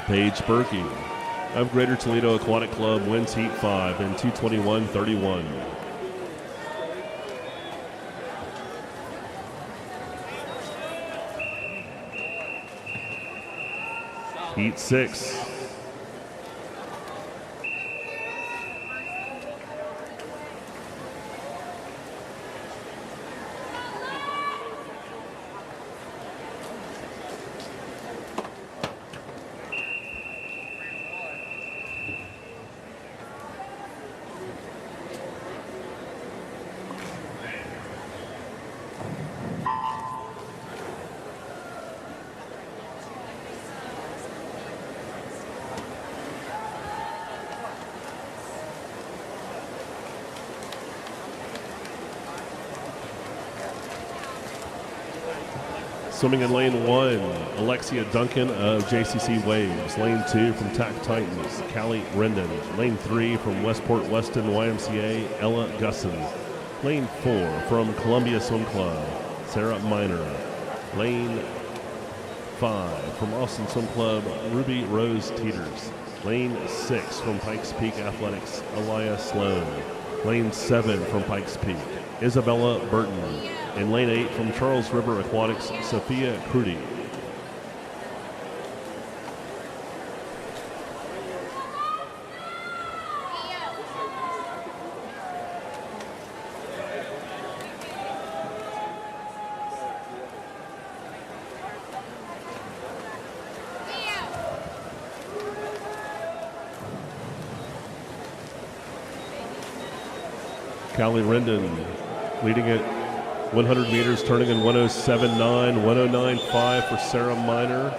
Paige Berkey of Greater Toledo Aquatic Club wins Heat 5 in 2:21.31. Heat 6. Swimming in lane 1, Alexia Duncan of JCC Waves. Lane 2 from TAC Titans, Callie Rendon. Lane 3 from Westport Weston YMCA, Ella Gusson. Lane 4 from Columbia Swim Club, Sarah Miner. Lane 5 from Austin Swim Club, Ruby Rose Teeters. Lane 6 from Pikes Peak Athletics, Elia Sloan. Lane 7 from Pikes Peak, Isabella Burton. And lane 8 from Charles River Aquatics, Sophia Crudy. Callie Rendon leading it 100 meters, turning in 107.9, 109.5 for Sarah Miner.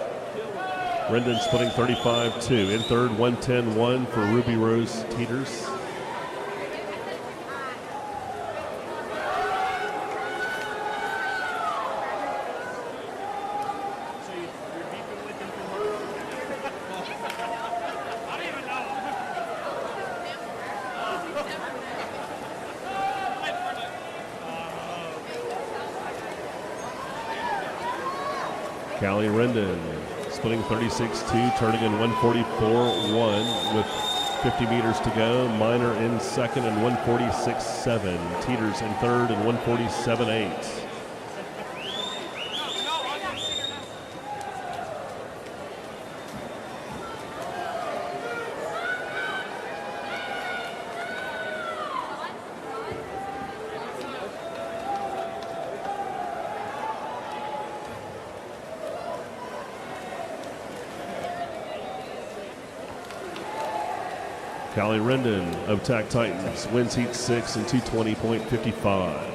Rendon splitting 35.2. In third, 110.1 for Ruby Rose Teeters. Callie Rendon splitting 36.2, turning in 144.1 with 50 meters to go. Miner in second and 146.7. Teeters in third and 147.8. Callie Rendon of TAC Titans wins heat 6 in 220.55.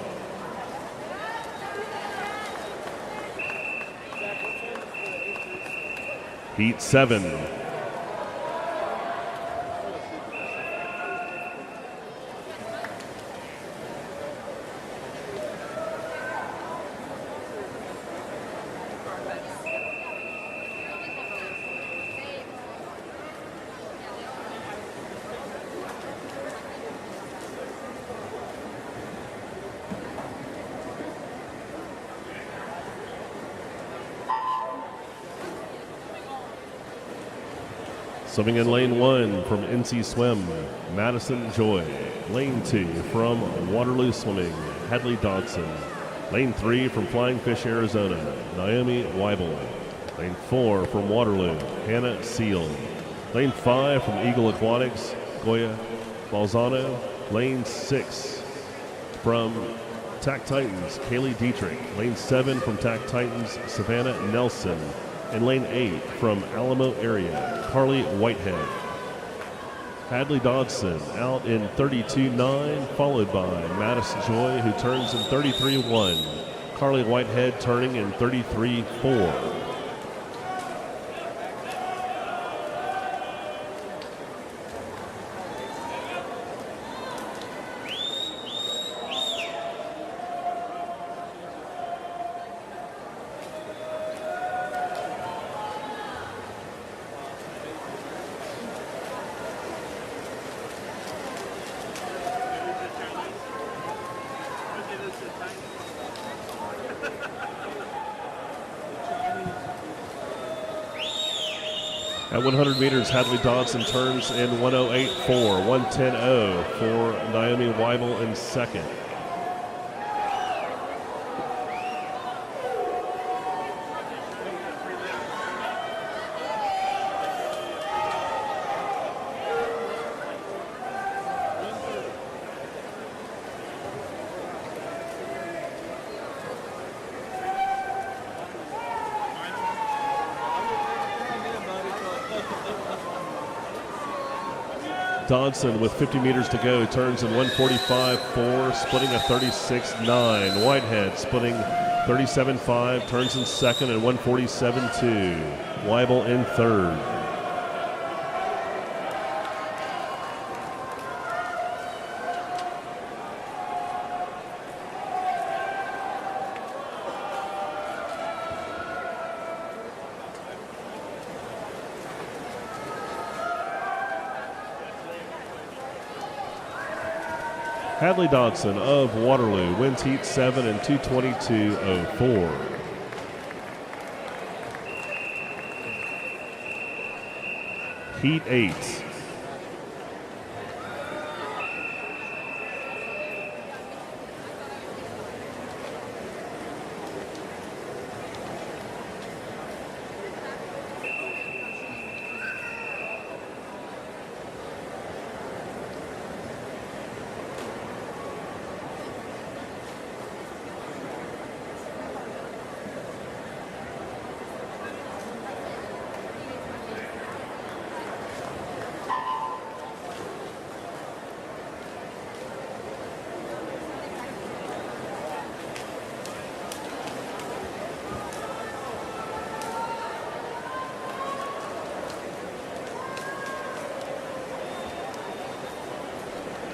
Heat 7. Swimming in lane 1 from NC Swim, Madison Joy. Lane 2 from Waterloo Swimming, Hadley Dodson. Lane 3 from Flying Fish, Arizona, Naomi Weibel. Lane 4 from Waterloo, Hannah Seal. Lane 5 from Eagle Aquatics, Goya Balzano. Lane 6 from TAC Titans, Kaylee Dietrich. Lane 7 from TAC Titans, Savannah Nelson. And lane 8 from Alamo area, Carly Whitehead. Hadley Dodson out in 32.9, followed by Madison Joy, who turns in 33.1. Carly Whitehead turning in 33.4. At 100 meters, Hadley Dodson turns in 108.4, 110.0 for Naomi Weibel in second. Dodson with 50 meters to go turns in 145.4, splitting a 36.9. Whitehead splitting 37.5, turns in second and 147.2. Weibel in third. Hadley Dodson of Waterloo wins heat 7 in 2:22.04. Heat 8.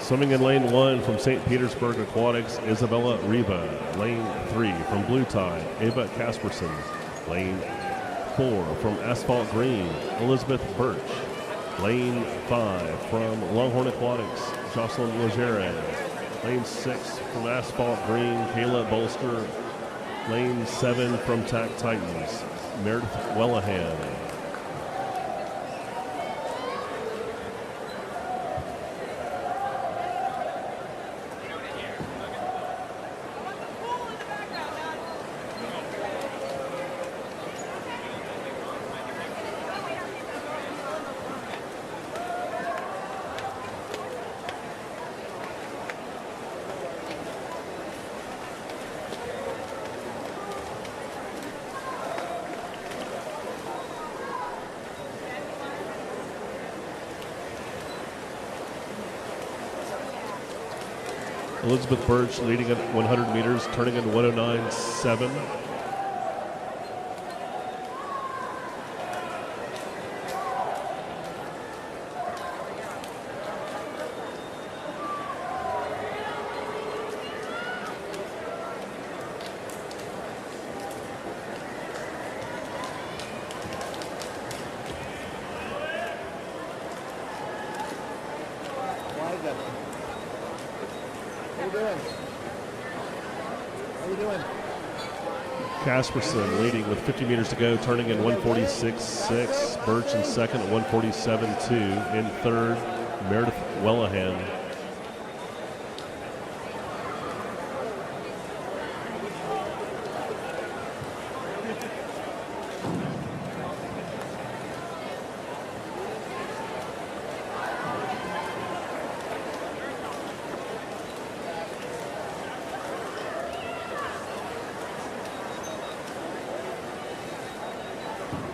Swimming in lane 1 from St. Petersburg Aquatics, Isabella Riva. Lane 3 from Blue Tide, Ava Casperson. Lane 4 from Asphalt Green, Elizabeth Birch. Lane 5 from Longhorn Aquatics, Jocelyn Legere. Lane 6 from Asphalt Green, Kayla Bolster. Lane 7 from TAC Titans, Meredith Wellahan. Elizabeth Birch leading at 100 meters, turning in 109.7. Casperson leading with 50 meters to go, turning in 146.6. Birch in second at 147.2. In third, Meredith Wellahan.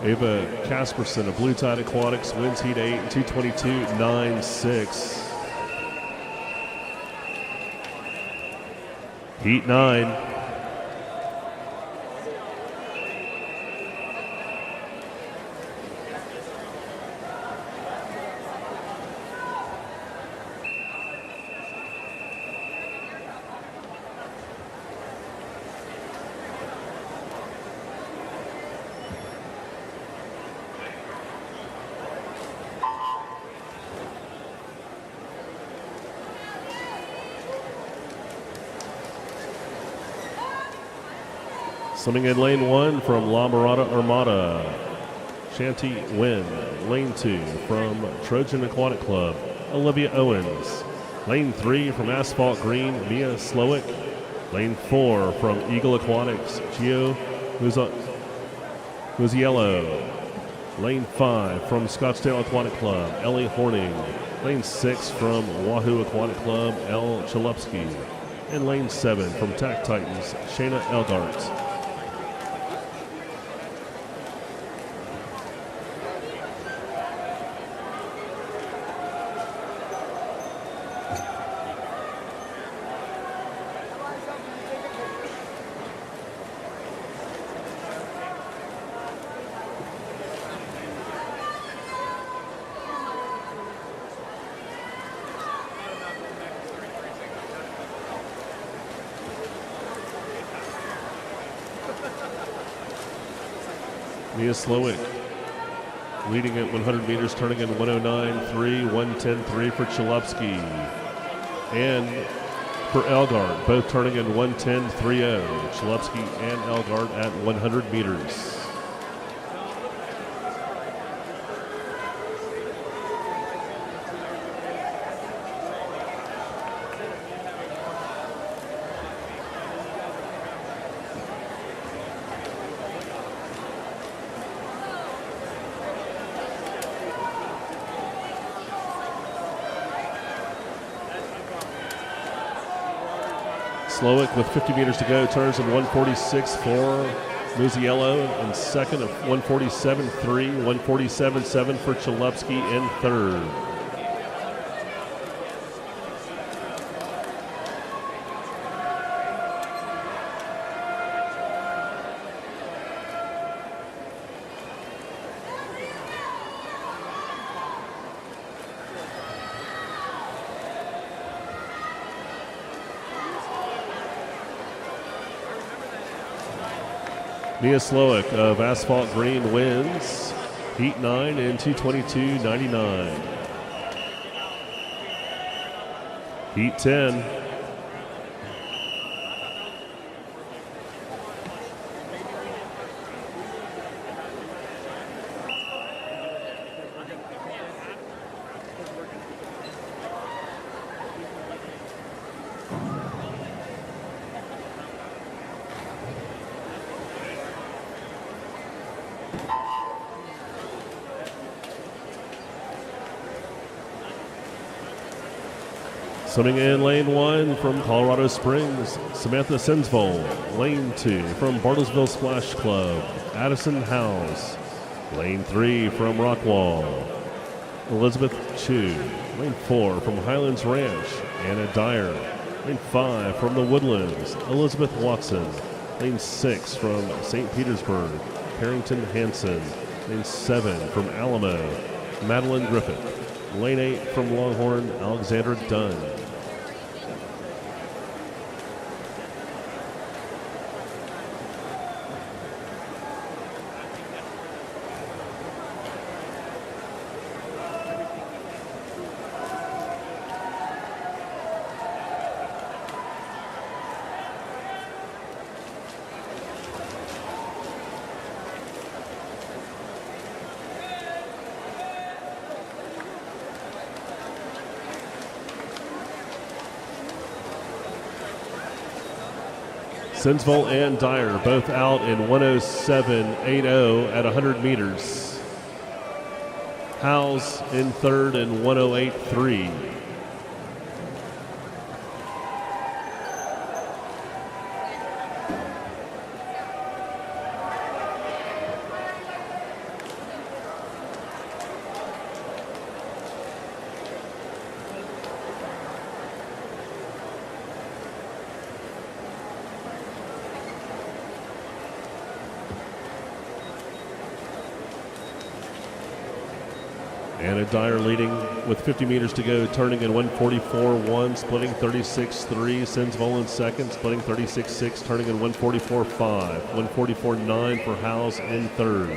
Ava Casperson of Blue Tide Aquatics wins heat 8 in 2:22.96. Heat 9. Swimming in lane 1 from La Mirada Armada, Shanti Wynn. Lane 2 from Trojan Aquatic Club, Olivia Owens. Lane 3 from Asphalt Green, Mia Slowick. Lane 4 from Eagle Aquatics, Gio Muziello. Lane 5 from Scottsdale Aquatic Club, Ellie Horning. Lane 6 from Wahoo Aquatic Club, Elle Chalupski. And lane 7 from TAC Titans, Shayna Elgart. Mia Slowick leading at 100 meters, turning in 109.3, 110.3 for Chalupski. And for Elgard, both turning in 1:10.30. Chalupsky and Elgard at 100 meters. Slowick with 50 meters to go turns in 1:46 for Muziello in second of 1:47.3, 1:47.7 for Chalupsky in third. Mia Slowick of Asphalt Green wins Heat 9 in 2:22.99. Heat 10. Swimming in lane 1 from Colorado Springs, Samantha Sensvold. Lane 2 from Bartlesville Splash Club, Addison Howes. Lane 3 from Rockwall, Elizabeth Chu. Lane 4 from Highlands Ranch, Anna Dyer. Lane 5 from the Woodlands, Elizabeth Watson. Lane 6 from St. Petersburg, Harrington Hansen. Lane 7 from Alamo, Madeline Griffith. Lane 8 from Longhorn, Alexandra Dunn. Sensvold and Dyer both out in 1:07.80 at 100 meters. Howes in third in 1:08.3. Anna Dyer leading with 50 meters to go, turning in 1:44.1, splitting 36.3. Sensvold in second, splitting 36.6, turning in 1:44.5. 1:44.9 for Howes in third.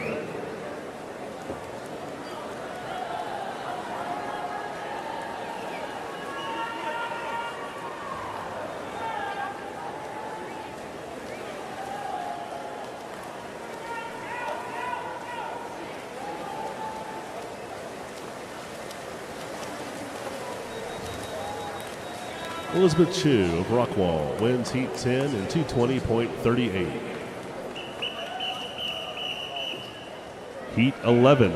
Elizabeth Chu of Rockwall wins Heat 10 in 2:20.38. Heat 11.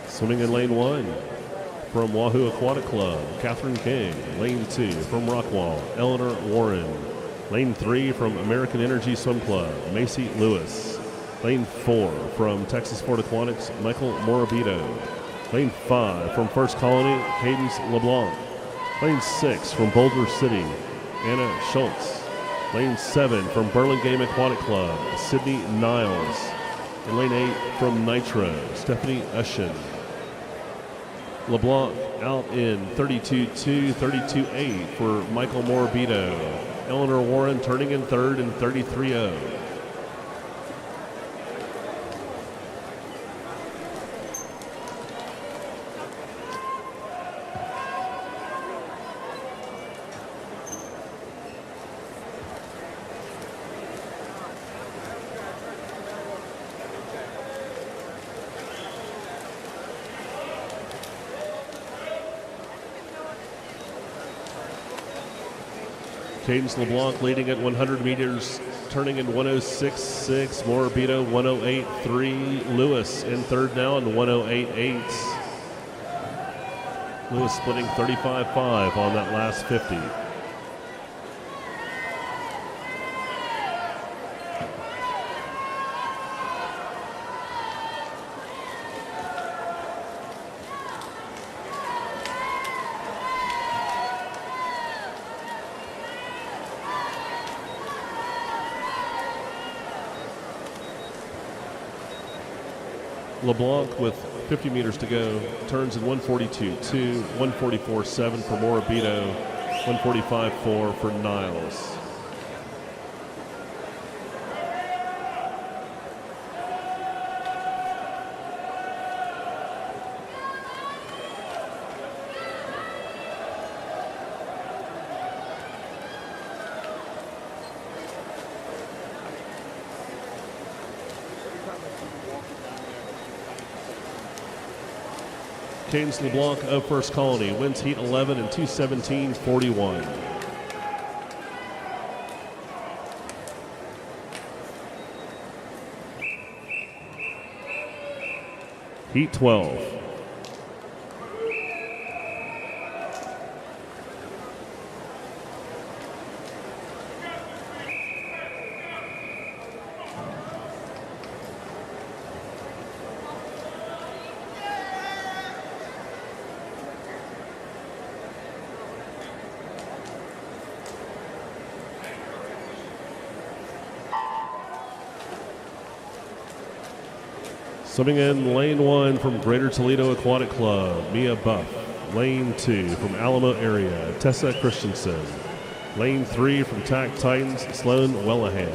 Swimming in lane 1 from Wahoo Aquatic Club, Catherine King. Lane 2 from Rockwall, Eleanor Warren. Lane 3 from American Energy Swim Club, Macy Lewis. Lane 4 from Texas Fort Aquatics, Michael Morabito. Lane 5 from First Colony, Cadence LeBlanc. Lane 6 from Boulder City, Anna Schultz. Lane 7 from Burlingame Aquatic Club, Sydney Niles. In lane 8 from Nitro, Stephanie Ushin. LeBlanc out in 32-2, 32-8 for Michael Morabito. Eleanor Warren turning in third in 33-0. Cadence LeBlanc leading at 100 meters, turning in 106.6. Morabito 108.3. Lewis in third now in 108.8. Lewis splitting 35.5 on that last 50. LeBlanc with 50 meters to go, turns in 142.2, 144.7 for Morabito, 145.4 for Niles. Cadence LeBlanc of First Colony wins heat 11 in 2:17.41. Heat 12. Swimming in lane 1 from Greater Toledo Aquatic Club, Mia Buff. Lane 2 from Alamo area, Tessa Christensen. Lane 3 from TAC Titans, Sloan Wellahan.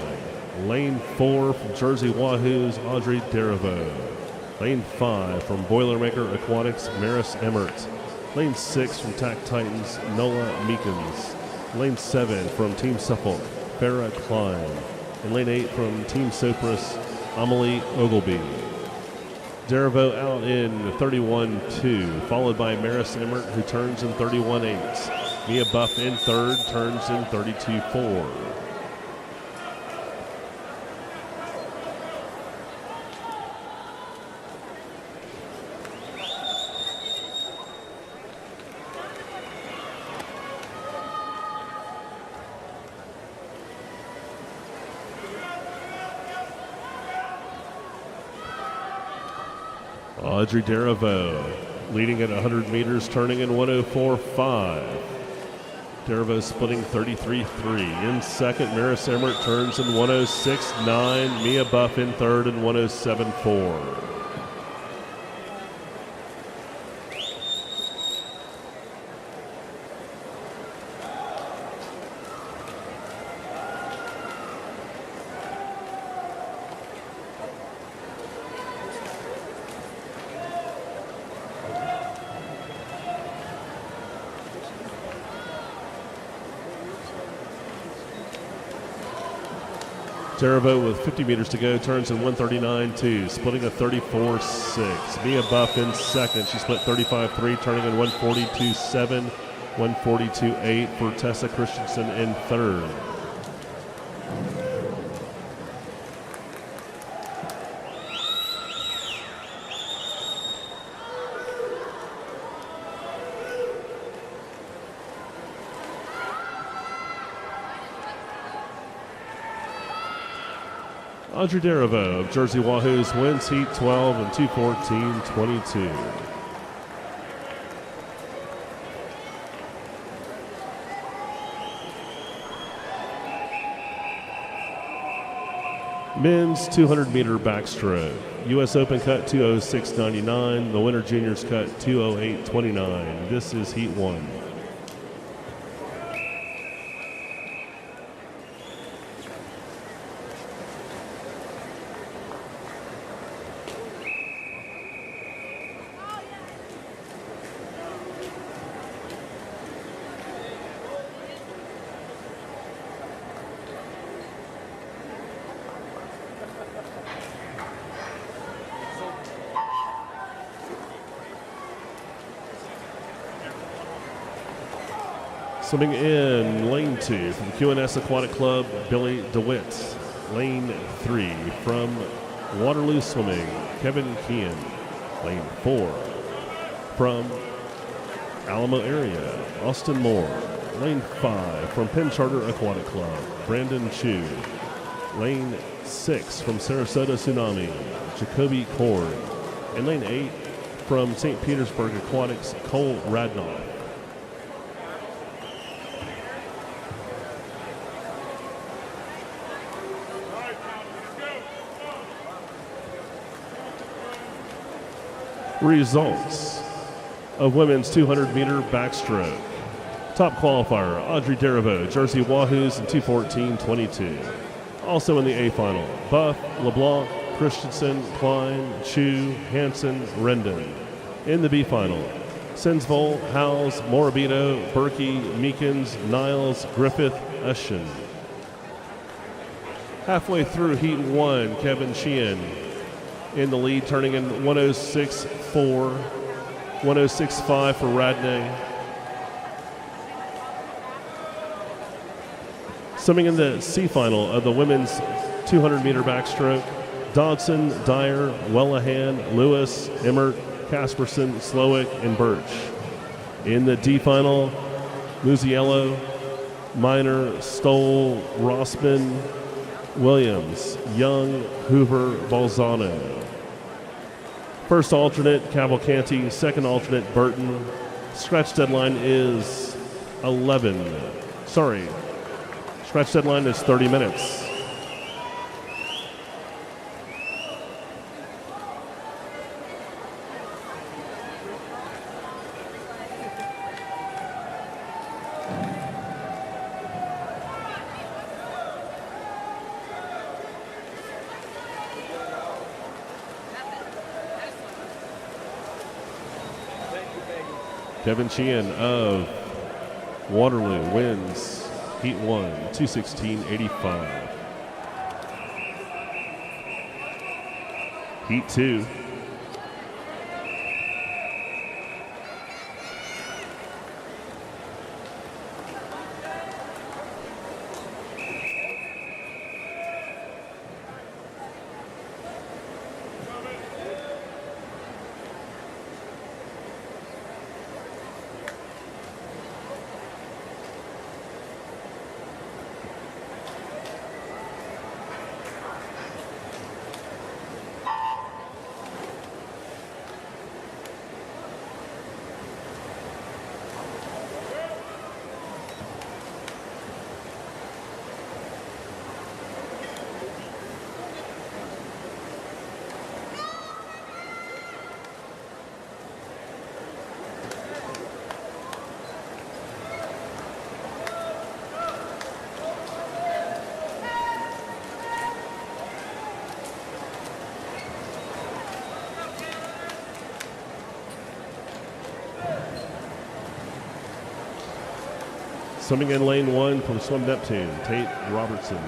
Lane 4 from Jersey Wahoos, Audrey Derivo. Lane 5 from Boilermaker Aquatics, Maris Emmert. Lane 6 from TAC Titans, Nola Meekins. Lane 7 from Team Suffolk, Farah Klein. And lane 8 from Team Sopris, Amelie Ogilby. Derivo out in 31-2, followed by Maris Emmert, who turns in 31-8. Mia Buff in third, turns in 32-4. Audrey Derivo leading at 100 meters, turning in 104.5. Derivo splitting 33.3. In second, Maris Emmert turns in 106.9. Mia Buff in third in 107.4. Derivo with 50 meters to go turns in 139.2, splitting a 34.6. Mia Buff in second. She split 35.3, turning in 142.7, 142.8 for Tessa Christensen in third. Audrey Derivo of Jersey Wahoos wins heat 12 in 2:14.22. Men's 200-meter backstroke. U.S. Open cut 2:06.99. The winner juniors cut 2:08.29. This is Heat 1. Swimming in lane 2 from QNS Aquatic Club, Billy DeWitt. Lane 3 from Waterloo Swimming, Kevin Kean. Lane 4 from Alamo area, Austin Moore. Lane 5 from Penn Charter Aquatic Club, Brandon Chu. Lane 6 from Sarasota Tsunami, Jacoby Cord. And lane 8 from St. Petersburg Aquatics, Cole Radnoff. Results of women's 200-meter backstroke. Top qualifier, Audrey Derivo, Jersey Wahoos in 2:14.22. Also in the A final, Buff, LeBlanc, Christensen, Klein, Chu, Hansen, Rendon. In the B final, Sensvold, Howes, Morabito, Berkey, Meekins, Niles, Griffith, Ushin. Halfway through Heat 1, Kevin Sheehan in the lead, turning in 106.4, 106.5 for Radney. Swimming in the C final of the women's 200-meter backstroke, Dodson, Dyer, Wellahan, Lewis, Emmert, Casperson, Slowick, and Birch. In the D final, Muziello, Miner, Stoll, Rossman, Williams, Young, Hoover, Balzano. First alternate, Cavalcanti. Second alternate, Burton. Scratch deadline is 30 minutes. Kevin Sheehan of Waterloo wins Heat 1, 2:16.85. Heat 2. Swimming in lane 1 from Swim Neptune, Tate Robertson.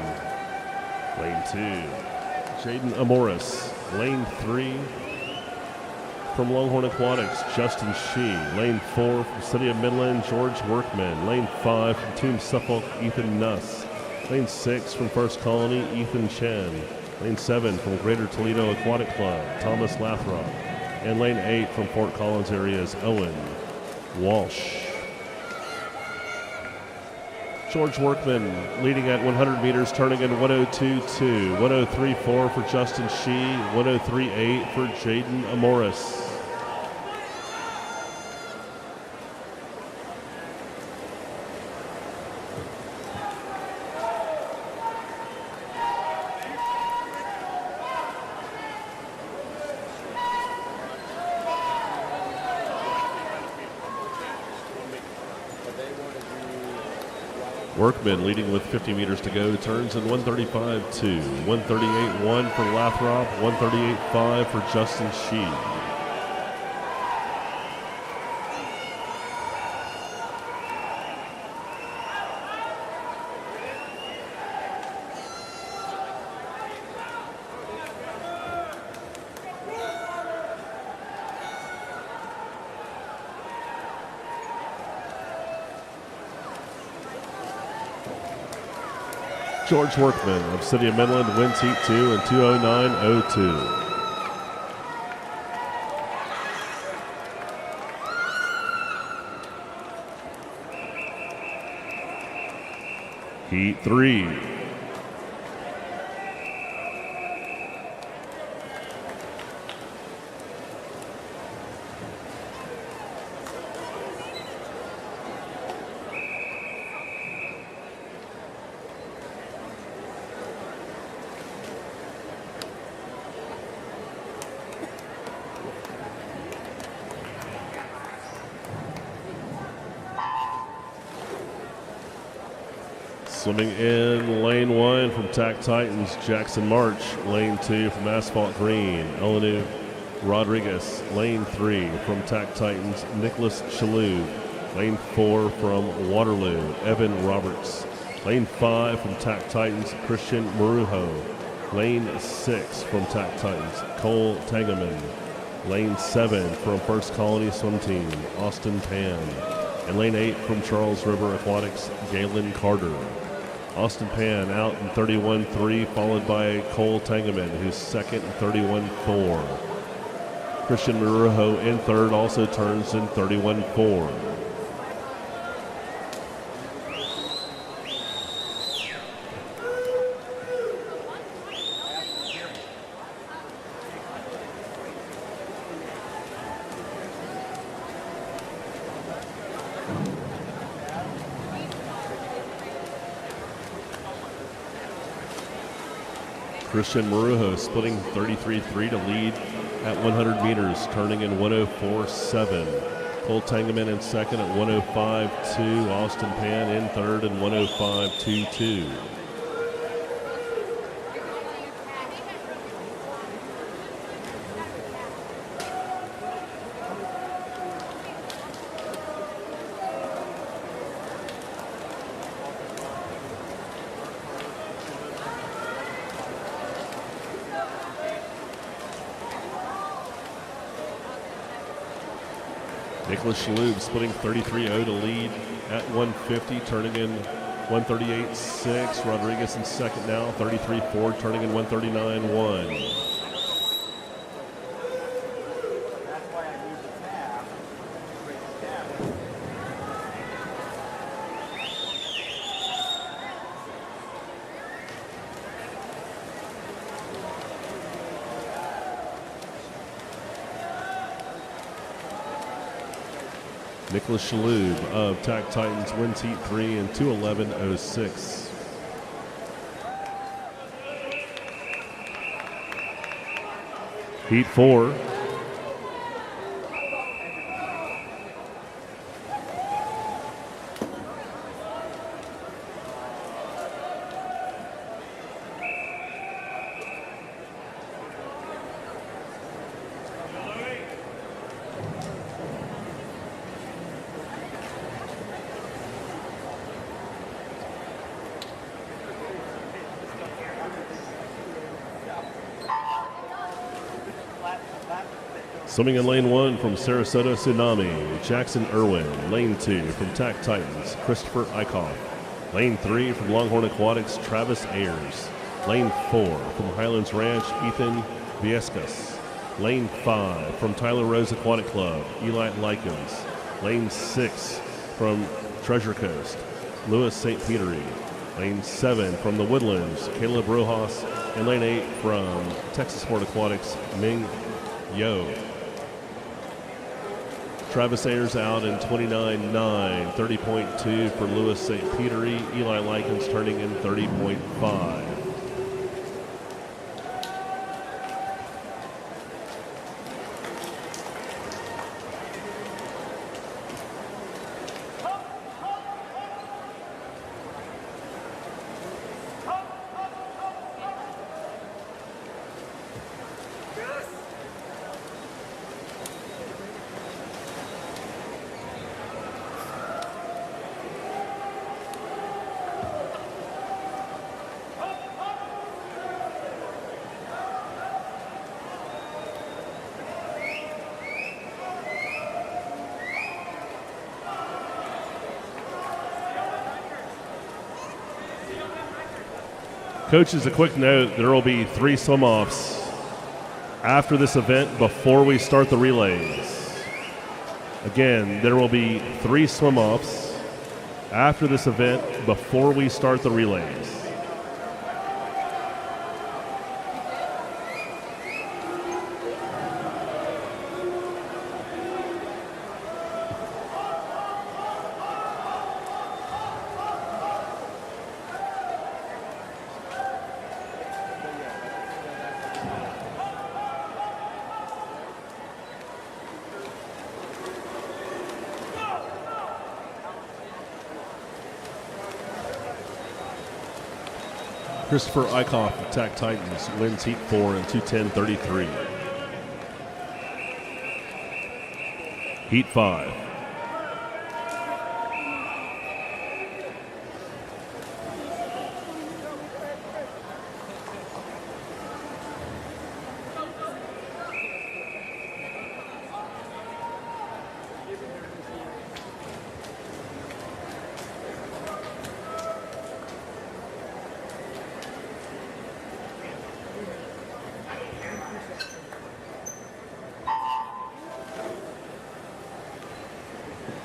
Lane 2, Jaden Amoris. Lane 3 from Longhorn Aquatics, Justin Shee. Lane 4 from City of Midland, George Workman. Lane 5 from Team Suffolk, Ethan Nuss. Lane 6 from First Colony, Ethan Chen. Lane 7 from Greater Toledo Aquatic Club, Thomas Lathrop. And lane 8 from Fort Collins area is Owen Walsh. George Workman leading at 100 meters, turning in 102.2, 103.4 for Justin Shee, 103.8 for Jaden Amoris. Workman leading with 50 meters to go, turns in 135.2, 138.1 for Lathrop, 138.5 for Justin Shee. George Workman of City of Midland wins Heat 2 in 2:09.02. Heat 3. Swimming in lane 1 from TAC Titans, Jackson March. Lane 2 from Asphalt Green, Elenu Rodriguez. Lane 3 from TAC Titans, Nicholas Shalhoub. Lane 4 from Waterloo, Evan Roberts. Lane 5 from TAC Titans, Christian Marujo. Lane 6 from TAC Titans, Cole Tangeman. Lane 7 from First Colony Swim Team, Austin Pan. And lane 8 from Charles River Aquatics, Galen Carter. Austin Pan out in 31.3, followed by Cole Tangeman, who's second in 31.4. Christian Marujo in third, also turns in 31.4. Christian Marujo splitting 33.3 to lead at 100 meters, turning in 104.7. Cole Tangeman in second at 105.2. Austin Pan in third in 105.22. Nicholas Shalhoub splitting 33.0 to lead at 150, turning in 138.6. Rodriguez in second now, 33.4, turning in 139.1. Nicholas Shalhoub of TAC Titans wins Heat 3 in 2:11.06. Heat 4. Swimming in lane 1 from Sarasota Tsunami, Jackson Irwin. Lane 2 from TAC Titans, Christopher Eichhoff. Lane 3 from Longhorn Aquatics, Travis Ayers. Lane 4 from Highlands Ranch, Ethan Viescas. Lane 5 from Tyler Rose Aquatic Club, Eli Likens. Lane 6 from Treasure Coast, Louis St. Petery. Lane 7 from the Woodlands, Caleb Rojas. And lane 8 from Texas Sport Aquatics, Ming Yo. Travis Ayers out in 29.9, 30.2 for Louis St. Petery. Eli Likens turning in 30.5. Coaches, a quick note, there will be 3 swim-offs after this event before we start the relays. Again, there will be 3 swim-offs after this event before we start the relays. Christopher Eichhoff of Tac Titans wins Heat 4 in 2:10.33. Heat 5.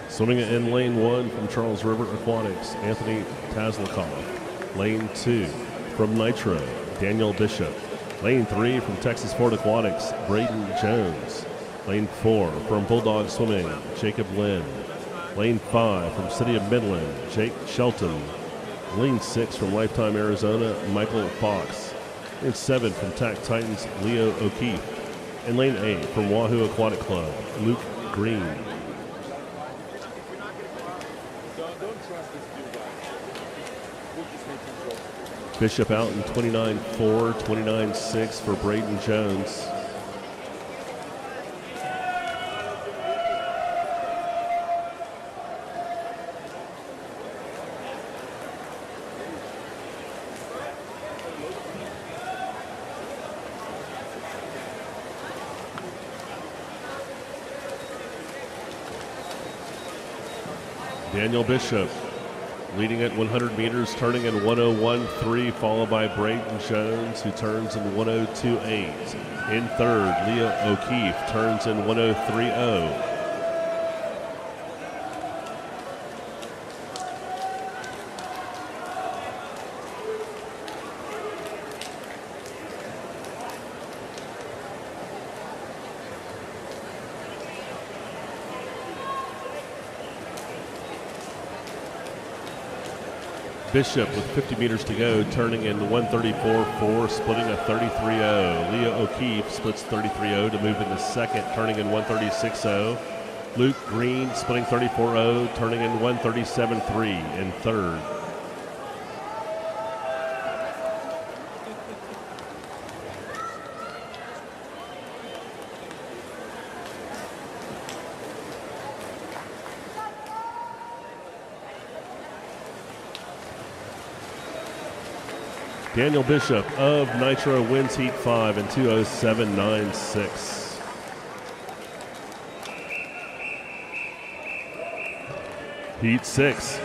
Swimming in lane 1 from Charles River Aquatics, Anthony Tazlikoff. Lane 2 from Nitro, Daniel Bishop. Lane 3 from Texas Ford Aquatics, Braden Jones. Lane 4 from Bulldog Swimming, Jacob Lynn. Lane 5 from City of Midland, Jake Shelton. Lane 6 from Lifetime Arizona, Michael Fox. Lane 7 from Tac Titans, Leo O'Keefe. And lane 8 from Wahoo Aquatic Club, Luke Green. Bishop out in 29.4, 29.6 for Braden Jones. Daniel Bishop leading at 100 meters, turning in 101.3, followed by Braden Jones, who turns in 102.8. In third, Leo O'Keefe turns in 103.0. Bishop with 50 meters to go, turning in 134.4, splitting a 33.0. Leo O'Keefe splits 33.0 to move into second, turning in 136.0. Luke Green splitting 34.0, turning in 137.3 in third. Daniel Bishop of Nitro wins Heat 5 in 2:07.96. Heat 6.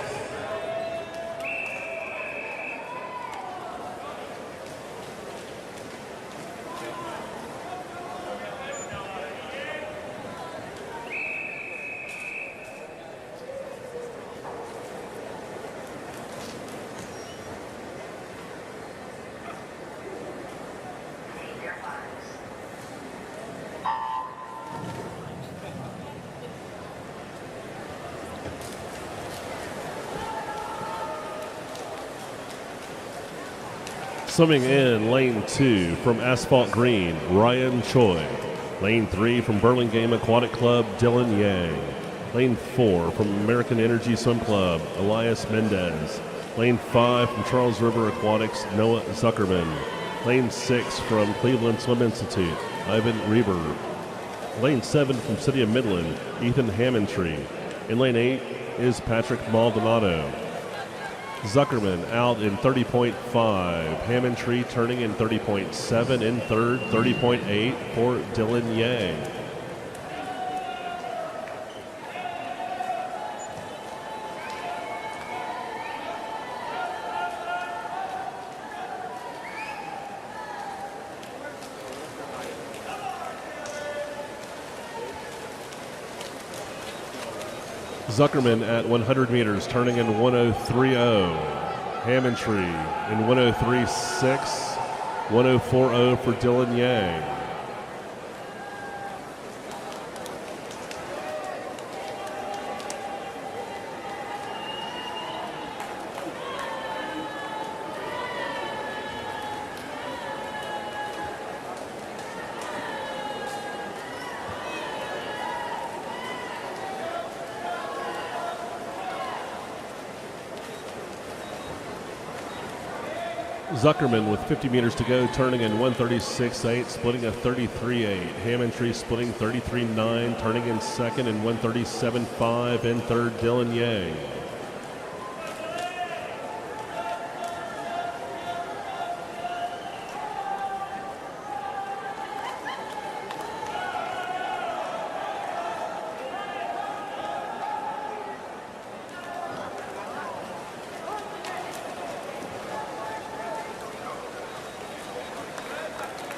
Swimming in lane 2 from Asphalt Green, Ryan Choi. Lane 3 from Burlingame Aquatic Club, Dylan Yang. Lane 4 from American Energy Swim Club, Elias Mendez. Lane 5 from Charles River Aquatics, Noah Zuckerman. Lane 6 from Cleveland Swim Institute, Ivan Reber. Lane 7 from City of Midland, Ethan Hammontree. In lane 8 is Patrick Maldonado. Zuckerman out in 30.5. Hammontree turning in 30.7. In third, 30.8 for Dylan Yang. Zuckerman at 100 meters, turning in 103.0. Hammontree in 103.6. 104.0 for Dylan Yang. Zuckerman with 50 meters to go, turning in 136.8, splitting a 33.8. Hammontree splitting 33.9, turning in second in 137.5. In third, Dylan Yang.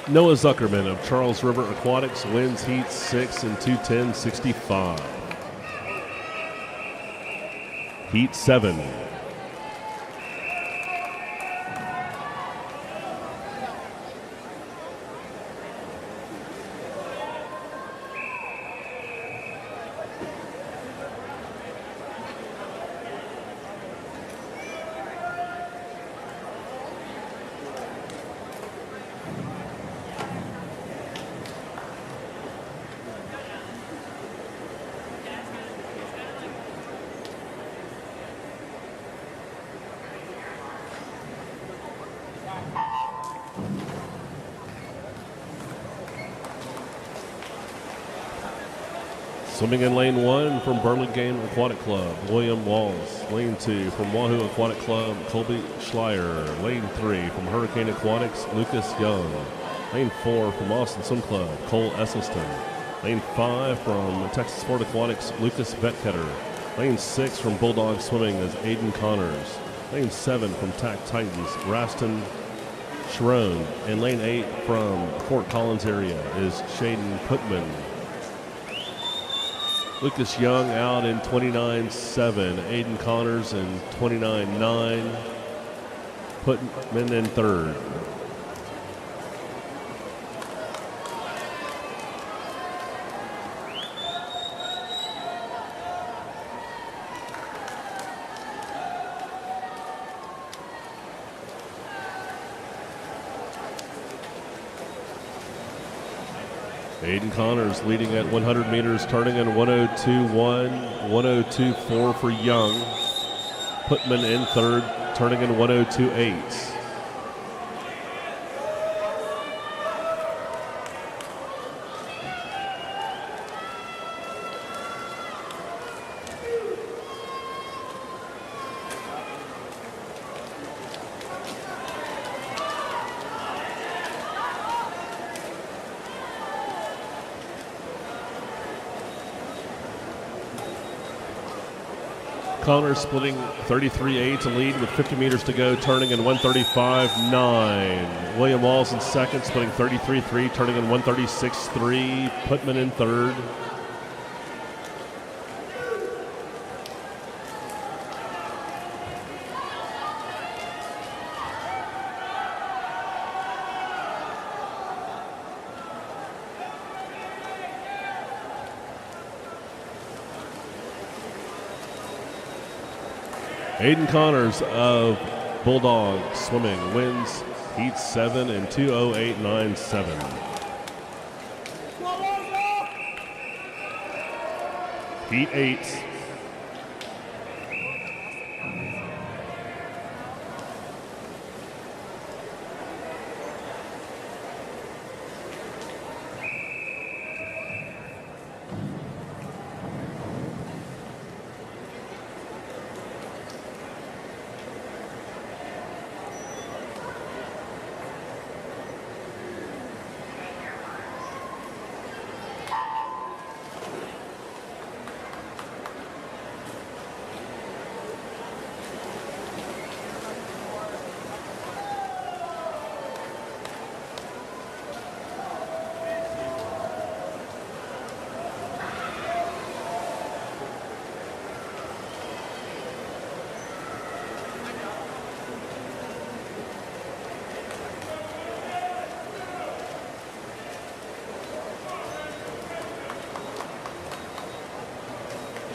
Noah Zuckerman of Charles River Aquatics wins heat 6 in 2:10.65. Heat 7. Swimming in lane 1 from Burlingame Aquatic Club, William Walls. Lane 2 from Wahoo Aquatic Club, Colby Schleier. Lane 3 from Hurricane Aquatics, Lucas Young. Lane 4 from Austin Swim Club, Cole Esselstyn. Lane 5 from Texas Sport Aquatics, Lucas Vetketter. Lane 6 from Bulldog Swimming is Aiden Connors. Lane 7 from TAC Titans, Raston Sharon. And lane 8 from Fort Collins area is Shaden Putman. Lucas Young out in 29.7. Aiden Connors in 29.9. Putman in third. Aiden Connors leading at 100 meters, turning in 102.1, 102.4 for Young. Putman in third, turning in 102.8. Connors splitting 33.8 to lead with 50 meters to go, turning in 135.9. William Walls in second, splitting 33.3, turning in 136.3. Putman in third. Aiden Connors of Bulldog Swimming wins heat 7 in 2:08.97. Heat 8.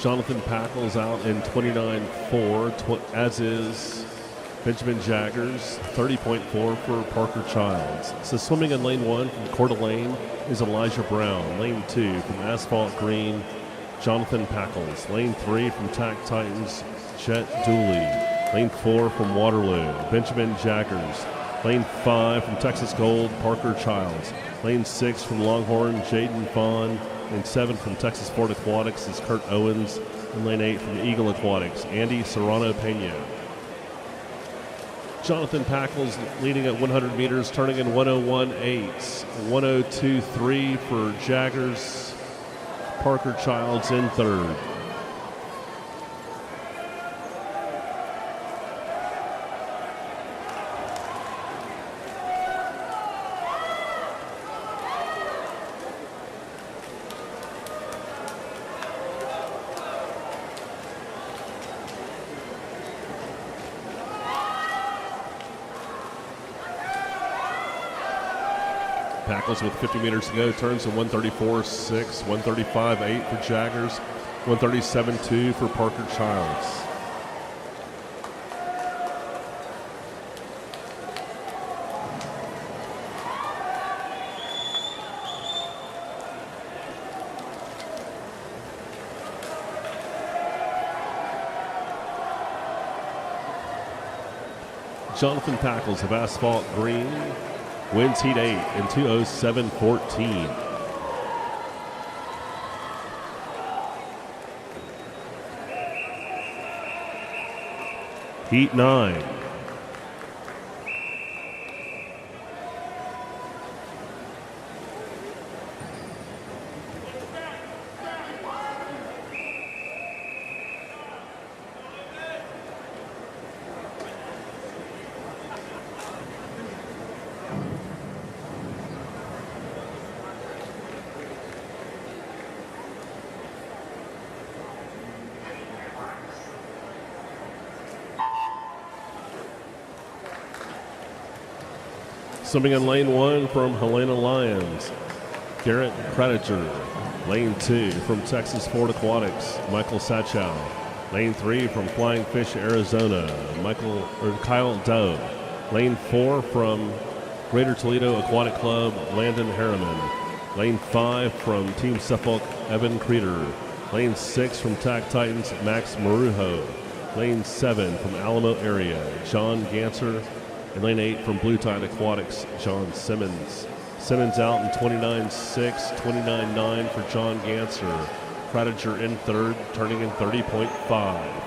Jonathan Packles out in 29.4, as is Benjamin Jaggers, 30.4 for Parker Childs. So swimming in lane 1 from Coeur d'Alene is Elijah Brown. Lane 2 from Asphalt Green, Jonathan Packles. Lane 3 from Tack Titans, Jet Dooley. Lane 4 from Waterloo, Benjamin Jaggers. Lane 5 from Texas Gold, Parker Childs. Lane 6 from Longhorn, Jaden Fawn. Lane 7 from Texas Ford Aquatics is Kurt Owens. And lane 8 from Eagle Aquatics, Andy Serrano Pena. Jonathan Packles leading at 100 meters, turning in 101.8. 102.3 for Jaggers. Parker Childs in third. Packles with 50 meters to go turns in 134.6, 135.8 for Jaggers, 137.2 for Parker Childs. Jonathan Packles of Asphalt Green wins Heat 8 in 2:07.14. Heat 9. Swimming in lane 1 from Helena Lyons, Garrett Kradiger. Lane 2 from Texas Ford Aquatics, Michael Sachow. Lane 3 from Flying Fish, Arizona, Kyle Doe. Lane 4 from Greater Toledo Aquatic Club, Landon Harriman. Lane 5 from Team Suffolk, Evan Creeder. Lane 6 from Tack Titans, Max Marujo. Lane 7 from Alamo area, John Ganser. And lane 8 from Blue Tide Aquatics, John Simmons. Simmons out in 29.6, 29.9 for John Ganser. Kradiger in third, turning in 30.5.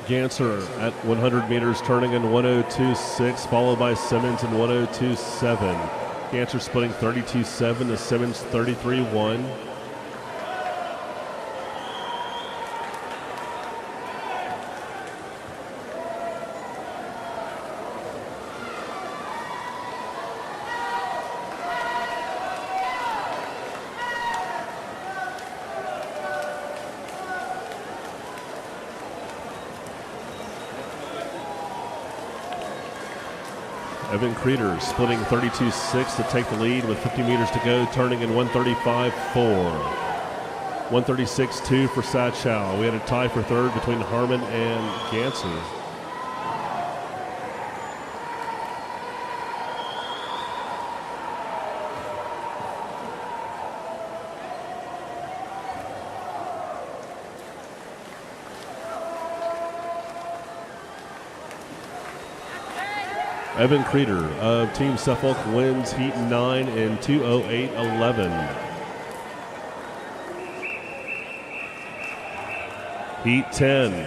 Ganser at 100 meters turning in 102.6, followed by Simmons in 102.7. Ganser splitting 32.7 to Simmons 33.1. Evan Creeder splitting 32.6 to take the lead with 50 meters to go, turning in 135.4. 136.2 for Sachow. We had a tie for third between Harmon and Ganser. Evan Creeder of Team Suffolk wins Heat 9 in 2:08.11. Heat 10.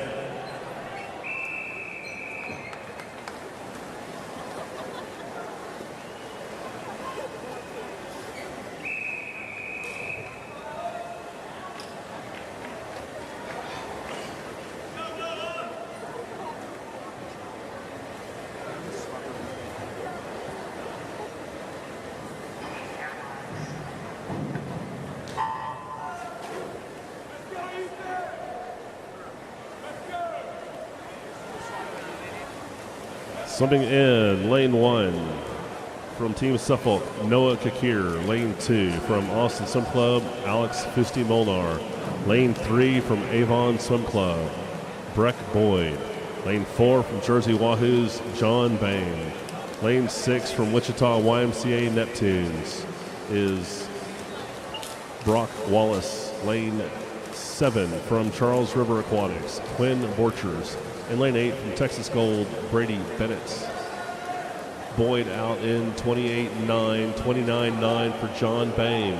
Swimming in lane 1 from Team Suffolk, Noah Kakir. Lane 2 from Austin Swim Club, Alex Fusti Molnar. Lane 3 from Avon Swim Club, Breck Boyd. Lane 4 from Jersey Wahoos, John Bain. Lane 6 from Wichita YMCA Neptunes is Brock Wallace. Lane 7 from Charles River Aquatics, Quinn Borchers. And lane 8 from Texas Gold, Brady Bennett. Boyd out in 28.9, 29.9 for John Bain.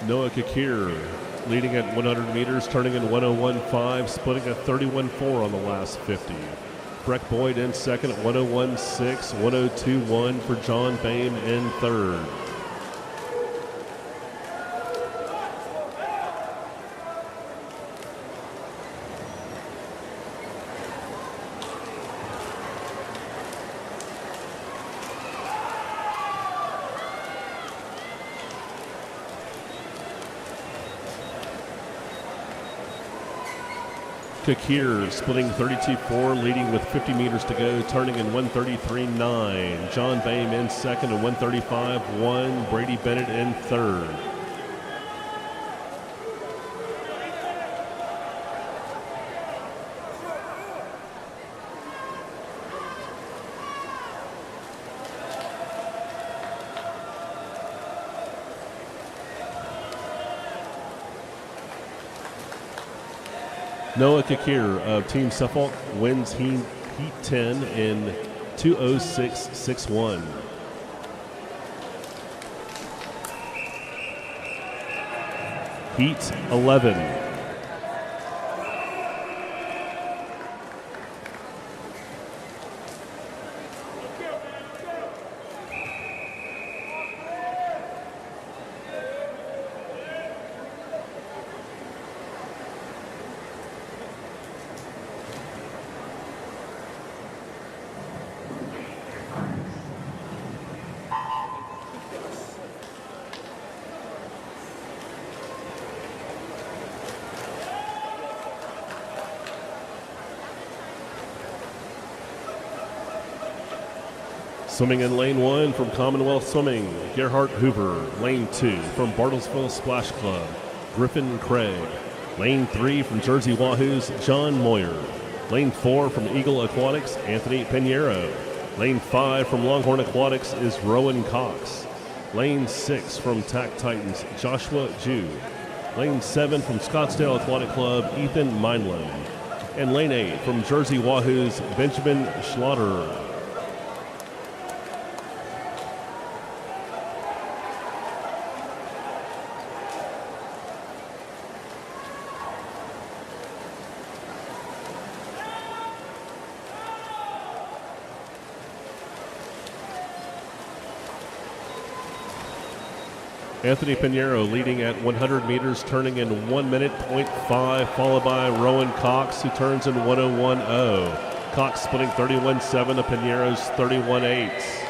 Noah Kakir leading at 100 meters, turning in 101.5, splitting a 31.4 on the last 50. Breck Boyd in second at 101.6, 102.1 for John Bain in third. Kakir splitting 32.4, leading with 50 meters to go, turning in 133.9. John Bain in second at 135.1. Brady Bennett in third. Noah Kakir of Team Suffolk wins Heat 10 in 2:06.61. Heat 11. Swimming in lane 1 from Commonwealth Swimming, Gerhard Hoover. Lane 2 from Bartlesville Splash Club, Griffin Craig. Lane 3 from Jersey Wahoos, John Moyer. Lane 4 from Eagle Aquatics, Anthony Pinheiro. Lane 5 from Longhorn Aquatics is Rowan Cox. Lane 6 from TAC Titans, Joshua Jew. Lane 7 from Scottsdale Aquatic Club, Ethan Meinlund. And lane 8 from Jersey Wahoos, Benjamin Schlotterer. Anthony Pinheiro leading at 100 meters, turning in 1 minute, 0.5, followed by Rowan Cox, who turns in 101.0. Cox splitting 31.7 of Pinheiro's 31.8.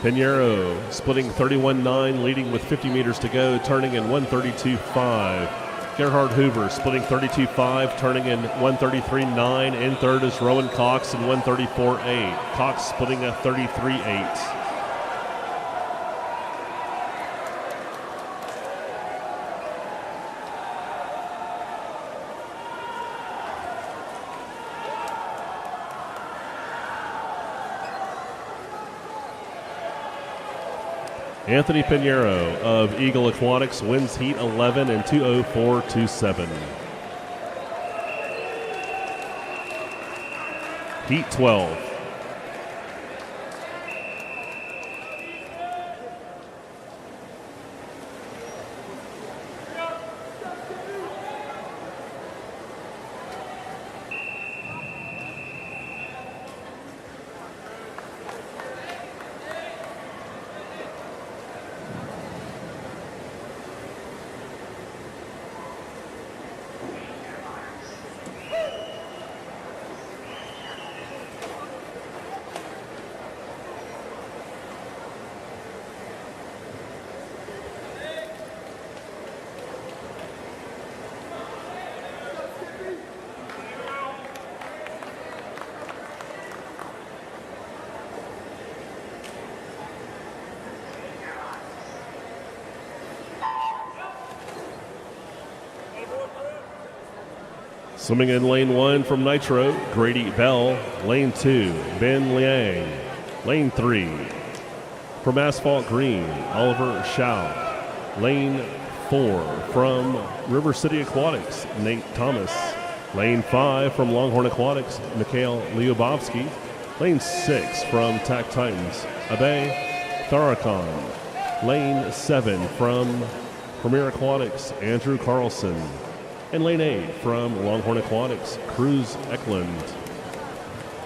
Pinheiro splitting 31.9, leading with 50 meters to go, turning in 132.5. Gerhard Hoover splitting 32.5, turning in 133.9. In third is Rowan Cox in 134.8. Cox splitting a 33.8. Anthony Pinheiro of Eagle Aquatics wins Heat 11 in 2:04.27. Heat 12. Swimming in lane 1 from Nitro, Grady Bell. Lane 2, Ben Liang. Lane 3, from Asphalt Green, Oliver Schau. Lane 4, from River City Aquatics, Nate Thomas. Lane 5, from Longhorn Aquatics, Mikhail Lyubovsky. Lane 6, from TAC Titans, Abe Tharakhan. Lane 7, from Premier Aquatics, Andrew Carlson. And lane 8 from Longhorn Aquatics, Cruz Eklund.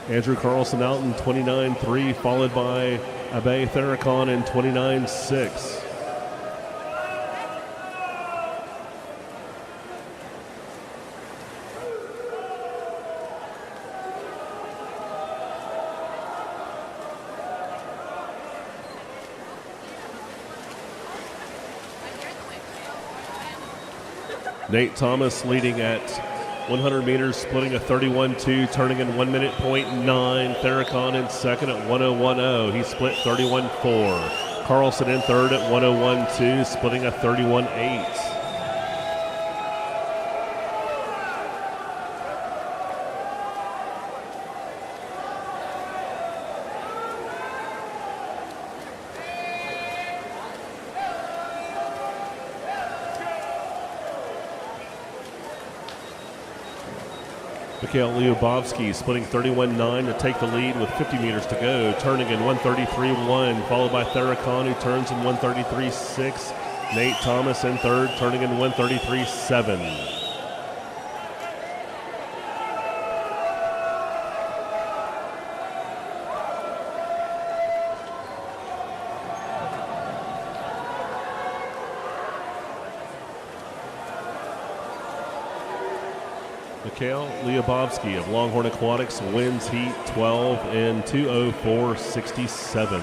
Andrew Carlson out in 29.3, followed by Abe Tharakhan in 29.6. Nate Thomas leading at 100 meters, splitting a 31.2, turning in 1 minute .9. Tharakhan in second at 1:01.0. He split 31.4. Carlson in third at 1:01.2, splitting a 31.8. Mikhail Lyubovsky splitting 31.9 to take the lead with 50 meters to go, turning in 1:33.1, followed by Tharakhan, who turns in 1:33.6. Nate Thomas in third, turning in 1:33.7. Mikhail Lyubovsky of Longhorn Aquatics wins heat 12 in 2:04.67.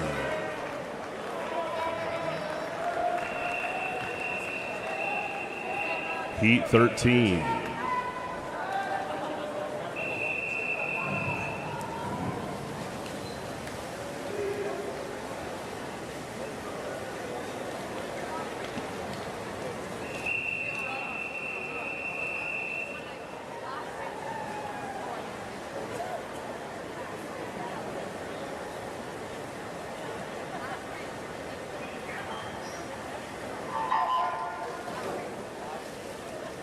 Heat 13.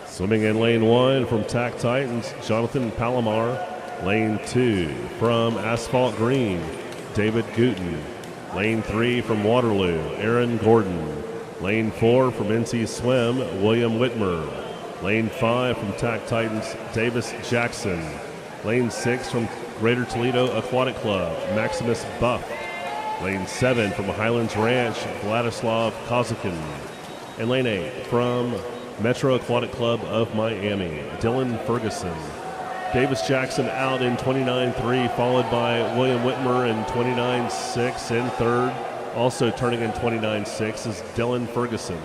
Swimming in lane 1 from TAC Titans, Jonathan Palomar. Lane 2 from Asphalt Green, David Gooten. Lane 3 from Waterloo, Aaron Gordon. Lane 4 from NC Swim, William Whitmer. Lane 5 from TAC Titans, Davis Jackson. Lane 6 from Greater Toledo Aquatic Club, Maximus Buff. Lane 7 from Highlands Ranch, Vladislav Kozakin. And lane 8 from Metro Aquatic Club of Miami, Dylan Ferguson. Davis Jackson out in 29.3, followed by William Whitmer in 29.6 in third. Also turning in 29.6 is Dylan Ferguson.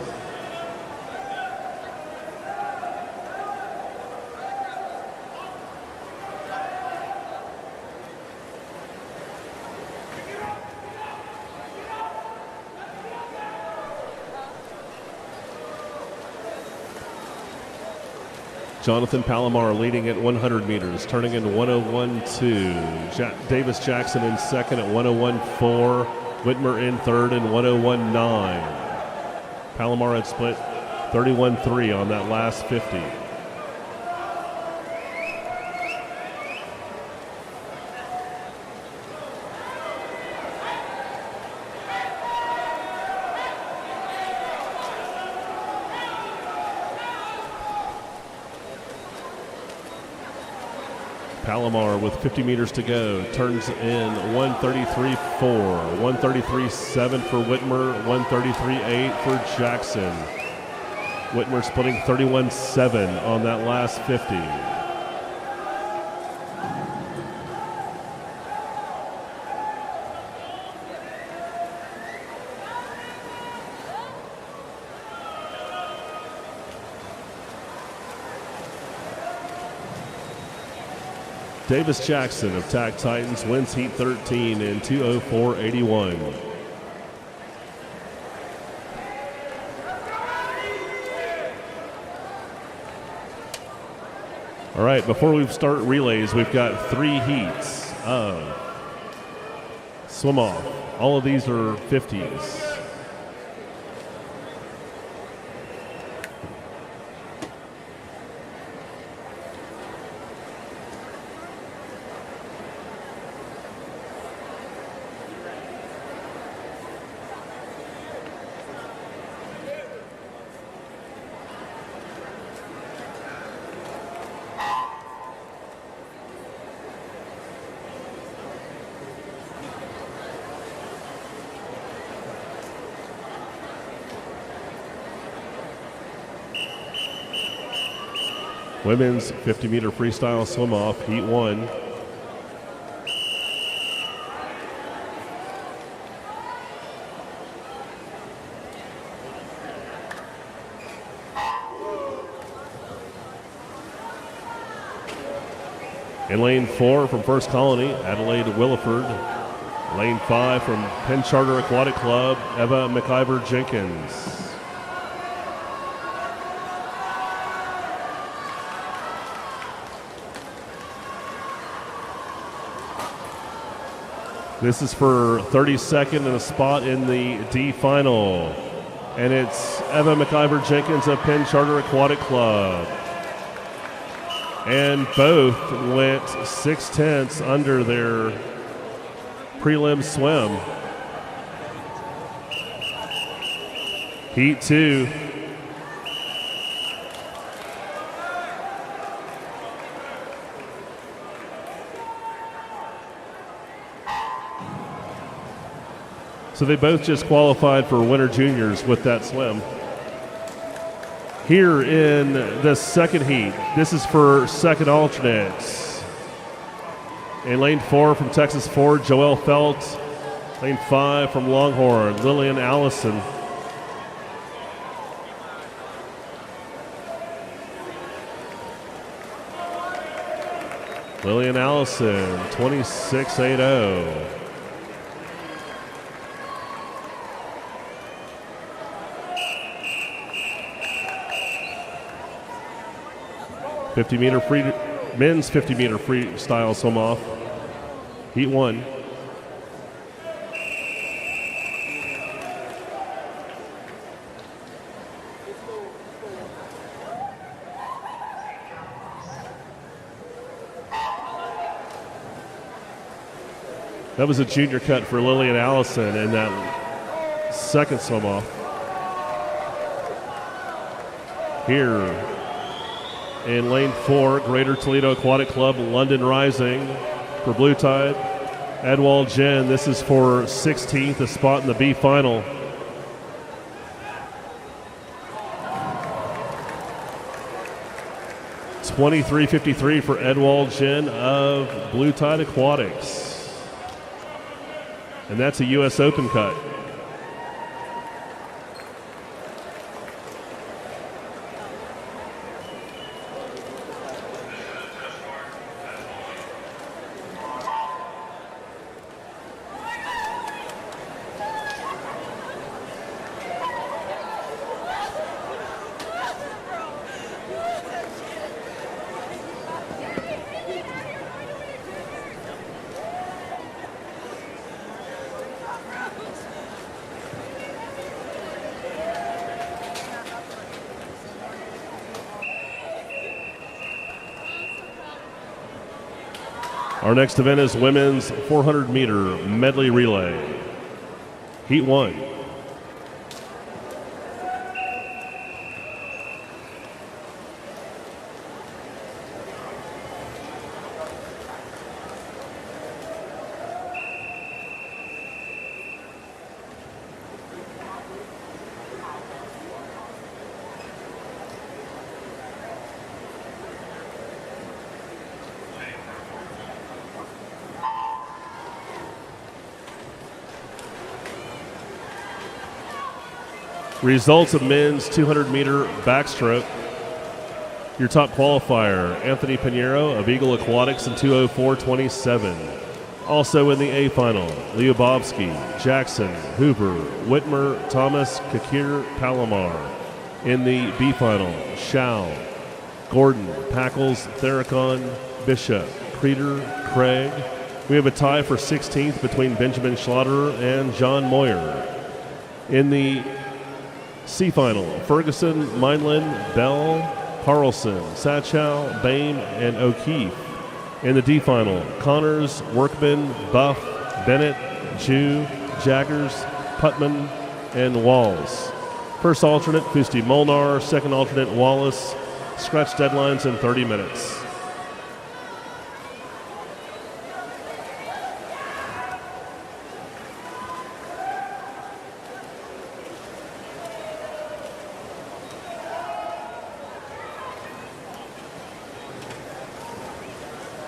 Jonathan Palomar leading at 100 meters, turning in 1:01.2. Davis Jackson in second at 1:01.4. Whitmer in third in 1:01.9. Palomar had split 31.3 on that last 50. Palomar with 50 meters to go turns in 1:33.4, 1:33.7 for Whitmer, 1:33.8 for Jackson. Whitmer splitting 31.7 on that last 50. Davis Jackson of TAC Titans wins heat 13 in 2:04.81. All right, before we start relays, we've got 3 heats of swim off. All of these are 50s. Women's 50-meter freestyle swim-off, Heat 1. In lane 4 from First Colony, Adelaide Williford. Lane 5 from Penn Charter Aquatic Club, Eva McIver Jenkins. This is for 32nd and a spot in the D final. And it's Eva McIver Jenkins of Penn Charter Aquatic Club. And both went 6/10 under their prelim swim. Heat 2. So they both just qualified for Winter Juniors with that swim. Here in the second heat, this is for second alternates. In lane 4 from Texas Ford, Joelle Felt. Lane 5 from Longhorn, Lillian Allison. Lillian Allison, 26.80. 50-meter free, men's 50-meter freestyle swim off, Heat 1. That was a junior cut for Lillian Allison in that second swim off. Here in lane 4, Greater Toledo Aquatic Club, London Rising for Blue Tide. Edwald Jen, this is for 16th, a spot in the B final. $23.53 for Edwald Jen of Blue Tide Aquatics. And that's a U.S. Open cut. Our next event is women's 400-meter medley relay, Heat 1. Results of men's 200-meter backstroke. Your top qualifier, Anthony Pinheiro of Eagle Aquatics in 2:04.27. Also in the A final, Lyubovsky, Jackson, Hoover, Whitmer, Thomas, Kakir, Palomar. In the B final, Shao, Gordon, Packles, Theracon, Bishop, Creeder, Craig. We have a tie for 16th between Benjamin Schlotterer and John Moyer. In the C final, Ferguson, Meinlin, Bell, Carlson, Satchow, Bain, and O'Keefe. In the D final, Connors, Workman, Buff, Bennett, Jew, Jaggers, Putman, and Walls. First alternate, Fusti Molnar. Second alternate, Wallace. Scratch deadlines in 30 minutes.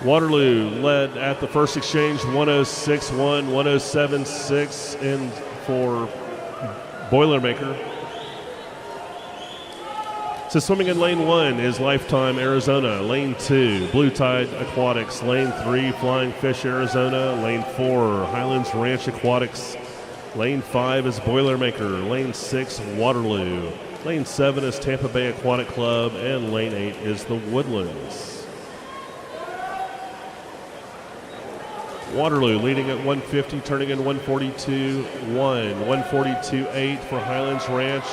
Waterloo led at the first exchange 106-1, 107-6 in for Boilermaker. So swimming in lane 1 is Lifetime Arizona. Lane 2, Blue Tide Aquatics. Lane 3, Flying Fish Arizona. Lane 4, Highlands Ranch Aquatics. Lane 5 is Boilermaker. Lane 6, Waterloo. Lane 7 is Tampa Bay Aquatic Club. And lane 8 is the Woodlands. Waterloo leading at 150, turning in 142-1, 142-8 for Highlands Ranch.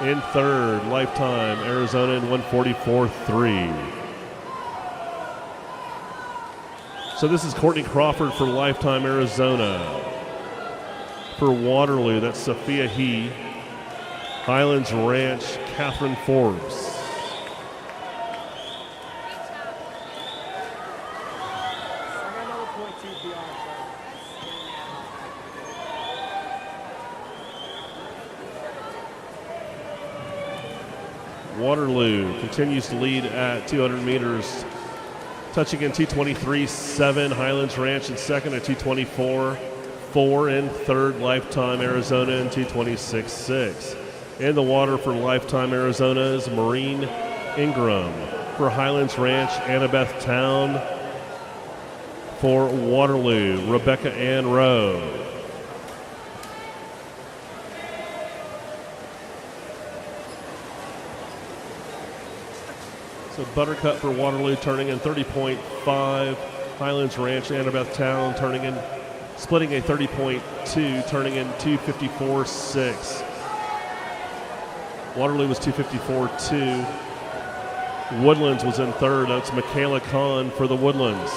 In third, Lifetime Arizona in 144-3. So this is Courtney Crawford for Lifetime Arizona. For Waterloo, that's Sophia He. Highlands Ranch, Catherine Forbes. Waterloo continues to lead at 200 meters, touching in 223.7. Highlands Ranch in second at 224.4. In third, Lifetime Arizona in 226.6. In the water for Lifetime Arizona is Maureen Ingram. For Highlands Ranch, Annabeth Town. For Waterloo, Rebecca Ann Rowe. So Buttercup for Waterloo turning in 30.5. Highlands Ranch, Annabeth Town splitting a 30.2, turning in 254.6. Waterloo was 254.2. Woodlands was in third. That's Michaela Kahn for the Woodlands.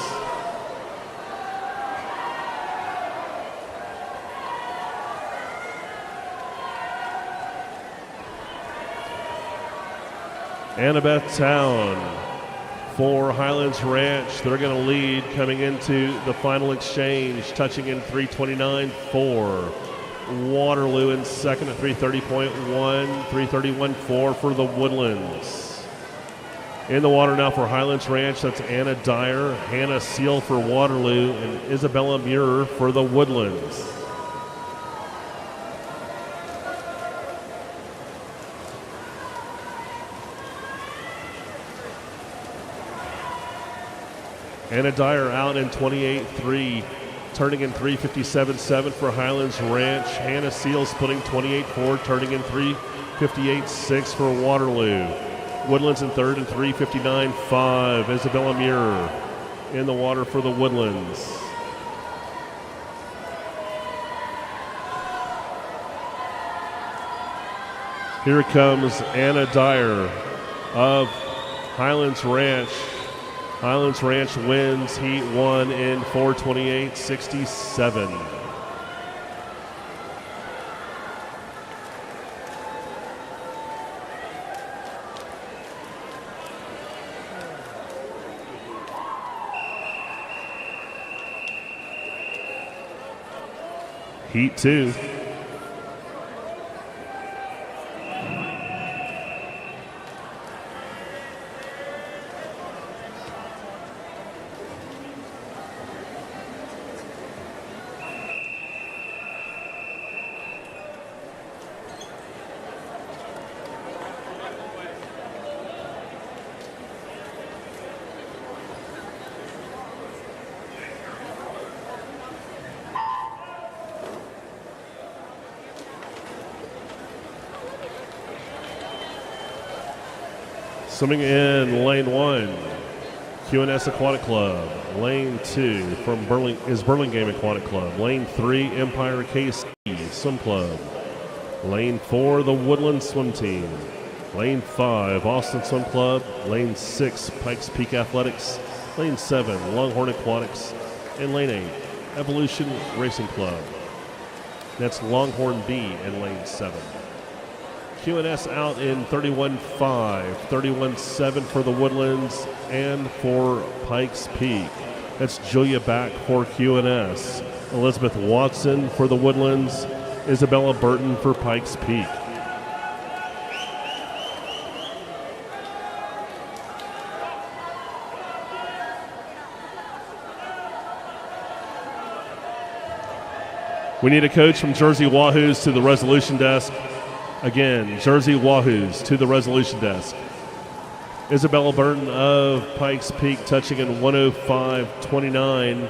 Annabeth Town for Highlands Ranch. They're going to lead coming into the final exchange, touching in 329.4. Waterloo in second at 330.1, 331.4 for the Woodlands. In the water now for Highlands Ranch, that's Anna Dyer, Hannah Seal for Waterloo, and Isabella Muir for the Woodlands. Anna Dyer out in 28.3, turning in 357.7 for Highlands Ranch. Hannah Seal splitting 28.4, turning in 358.6 for Waterloo. Woodlands in third and 359.5. Isabella Muir in the water for the Woodlands. Here comes Anna Dyer of Highlands Ranch. Highlands Ranch wins Heat 1 in 4:28.67. Heat 2. Swimming in lane 1, QNS Aquatic Club. Lane 2 from Burlingame Aquatic Club. Lane 3, Empire KC Swim Club. Lane 4, the Woodland Swim Team. Lane 5, Austin Swim Club. Lane 6, Pikes Peak Athletics. Lane 7, Longhorn Aquatics. And Lane 8, Evolution Racing Club. That's Longhorn B in lane 7. QNS out in 31.5, 31.7 for the Woodlands and for Pikes Peak. That's Julia Back for QNS. Elizabeth Watson for the Woodlands. Isabella Burton for Pikes Peak. We need a coach from Jersey Wahoos to the resolution desk. Again, Jersey Wahoos to the resolution desk. Isabella Burton of Pikes Peak touching in 105.29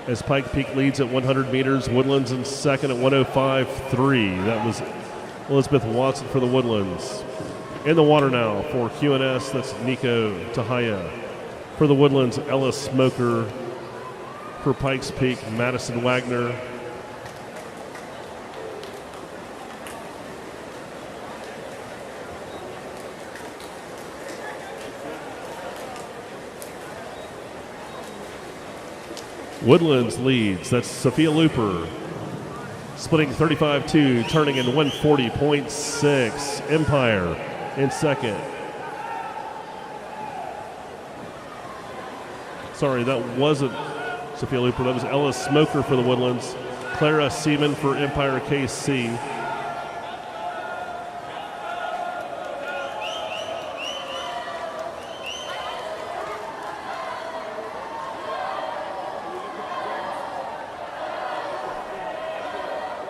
as Pikes Peak leads at 100 meters. Woodlands in second at 105.3. That was Elizabeth Watson for the Woodlands. In the water now for QNS, that's Nico Tahaya. For the Woodlands, Ella Smoker. For Pikes Peak, Madison Wagner. Woodlands leads. That's Sophia Looper. Splitting 35-2, turning in 140.6. Empire in second. Sorry, that wasn't Sophia Looper. That was Ella Smoker for the Woodlands. Clara Seaman for Empire KC.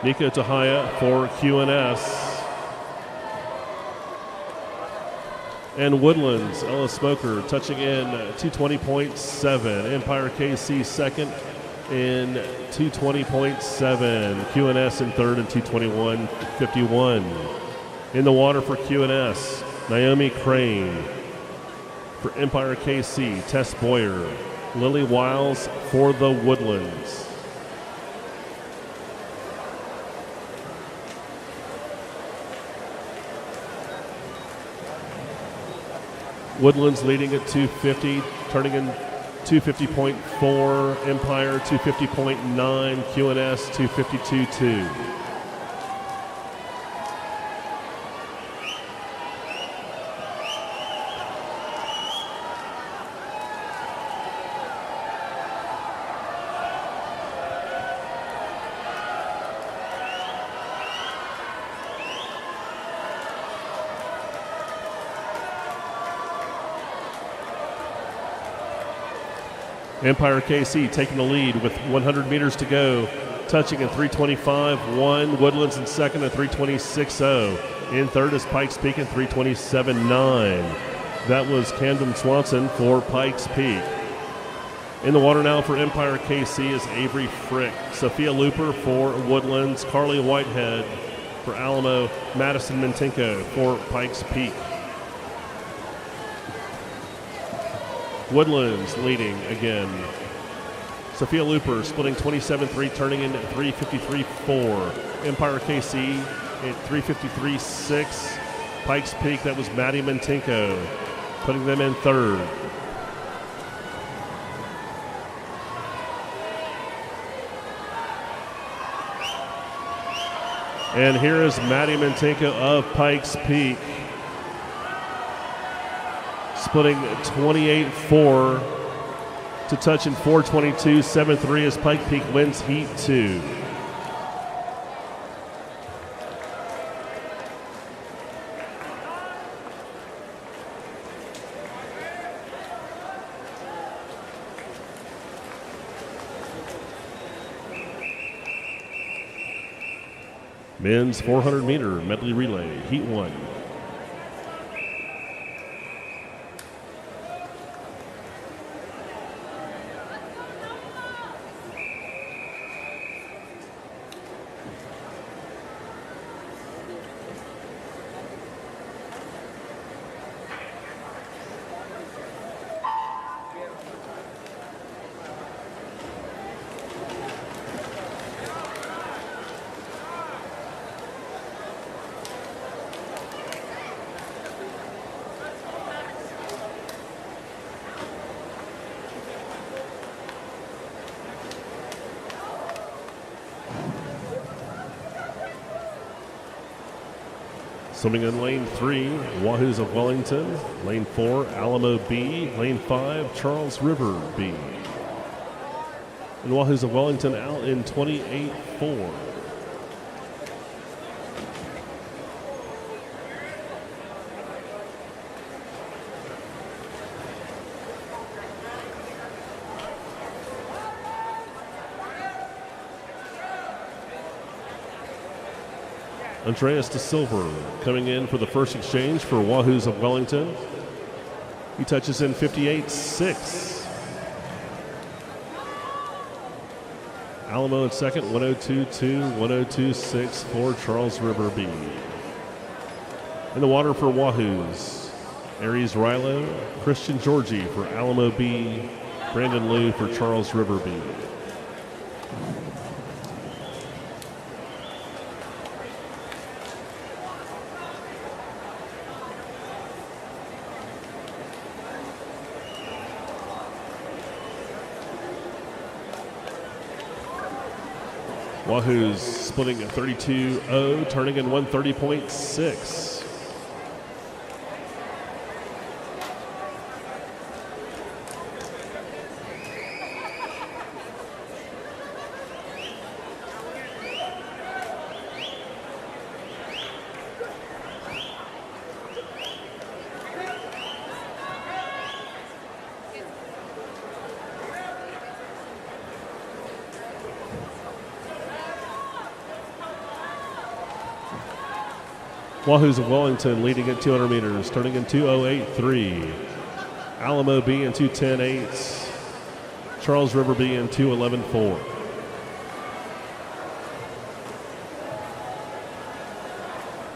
Nico Tahaya for QNS. And Woodlands, Ella Smoker touching in 220.7. Empire KC second in 220.7. QNS in third in 221.51. In the water for QNS, Naomi Crane. For Empire KC, Tess Boyer. Lily Wiles for the Woodlands. Woodlands leading at 250, turning in 250.4. Empire 250.9. QNS 252.2. Empire KC taking the lead with 100 meters to go, touching in 325.1. Woodlands in second at 326.0. In third is Pikes Peak at 327.9. That was Camden Swanson for Pikes Peak. In the water now for Empire KC is Avery Frick. Sophia Looper for Woodlands. Carly Whitehead for Alamo. Madison Mintinko for Pikes Peak. Woodlands leading again. Sophia Looper splitting 27.3, turning in 353.4. Empire KC at 353.6. Pikes Peak, that was Maddie Mintinko, putting them in third. And here is Maddie Mintinko of Pikes Peak, splitting 28.4 to touch in 4:22.73 as Pikes Peak wins Heat 2. Men's 400 meter medley relay, Heat 1. Swimming in lane 3, Wahoos of Wellington. Lane 4, Alamo B. Lane 5, Charles River B. And Wahoos of Wellington out in 28-4. Andreas De Silva coming in for the first exchange for Wahoos of Wellington. He touches in 58-6. Alamo in second, 102.2, 102.6 for Charles River B. In the water for Wahoos, Aries Rilo, Christian Georgie for Alamo B, Brandon Liu for Charles River B. Wahoos splitting at 32-0, turning in 130.6. Wahoos of Wellington leading at 200 meters, turning in 2:08.3. Alamo B in 2:10.8. Charles River B in 2:11.4.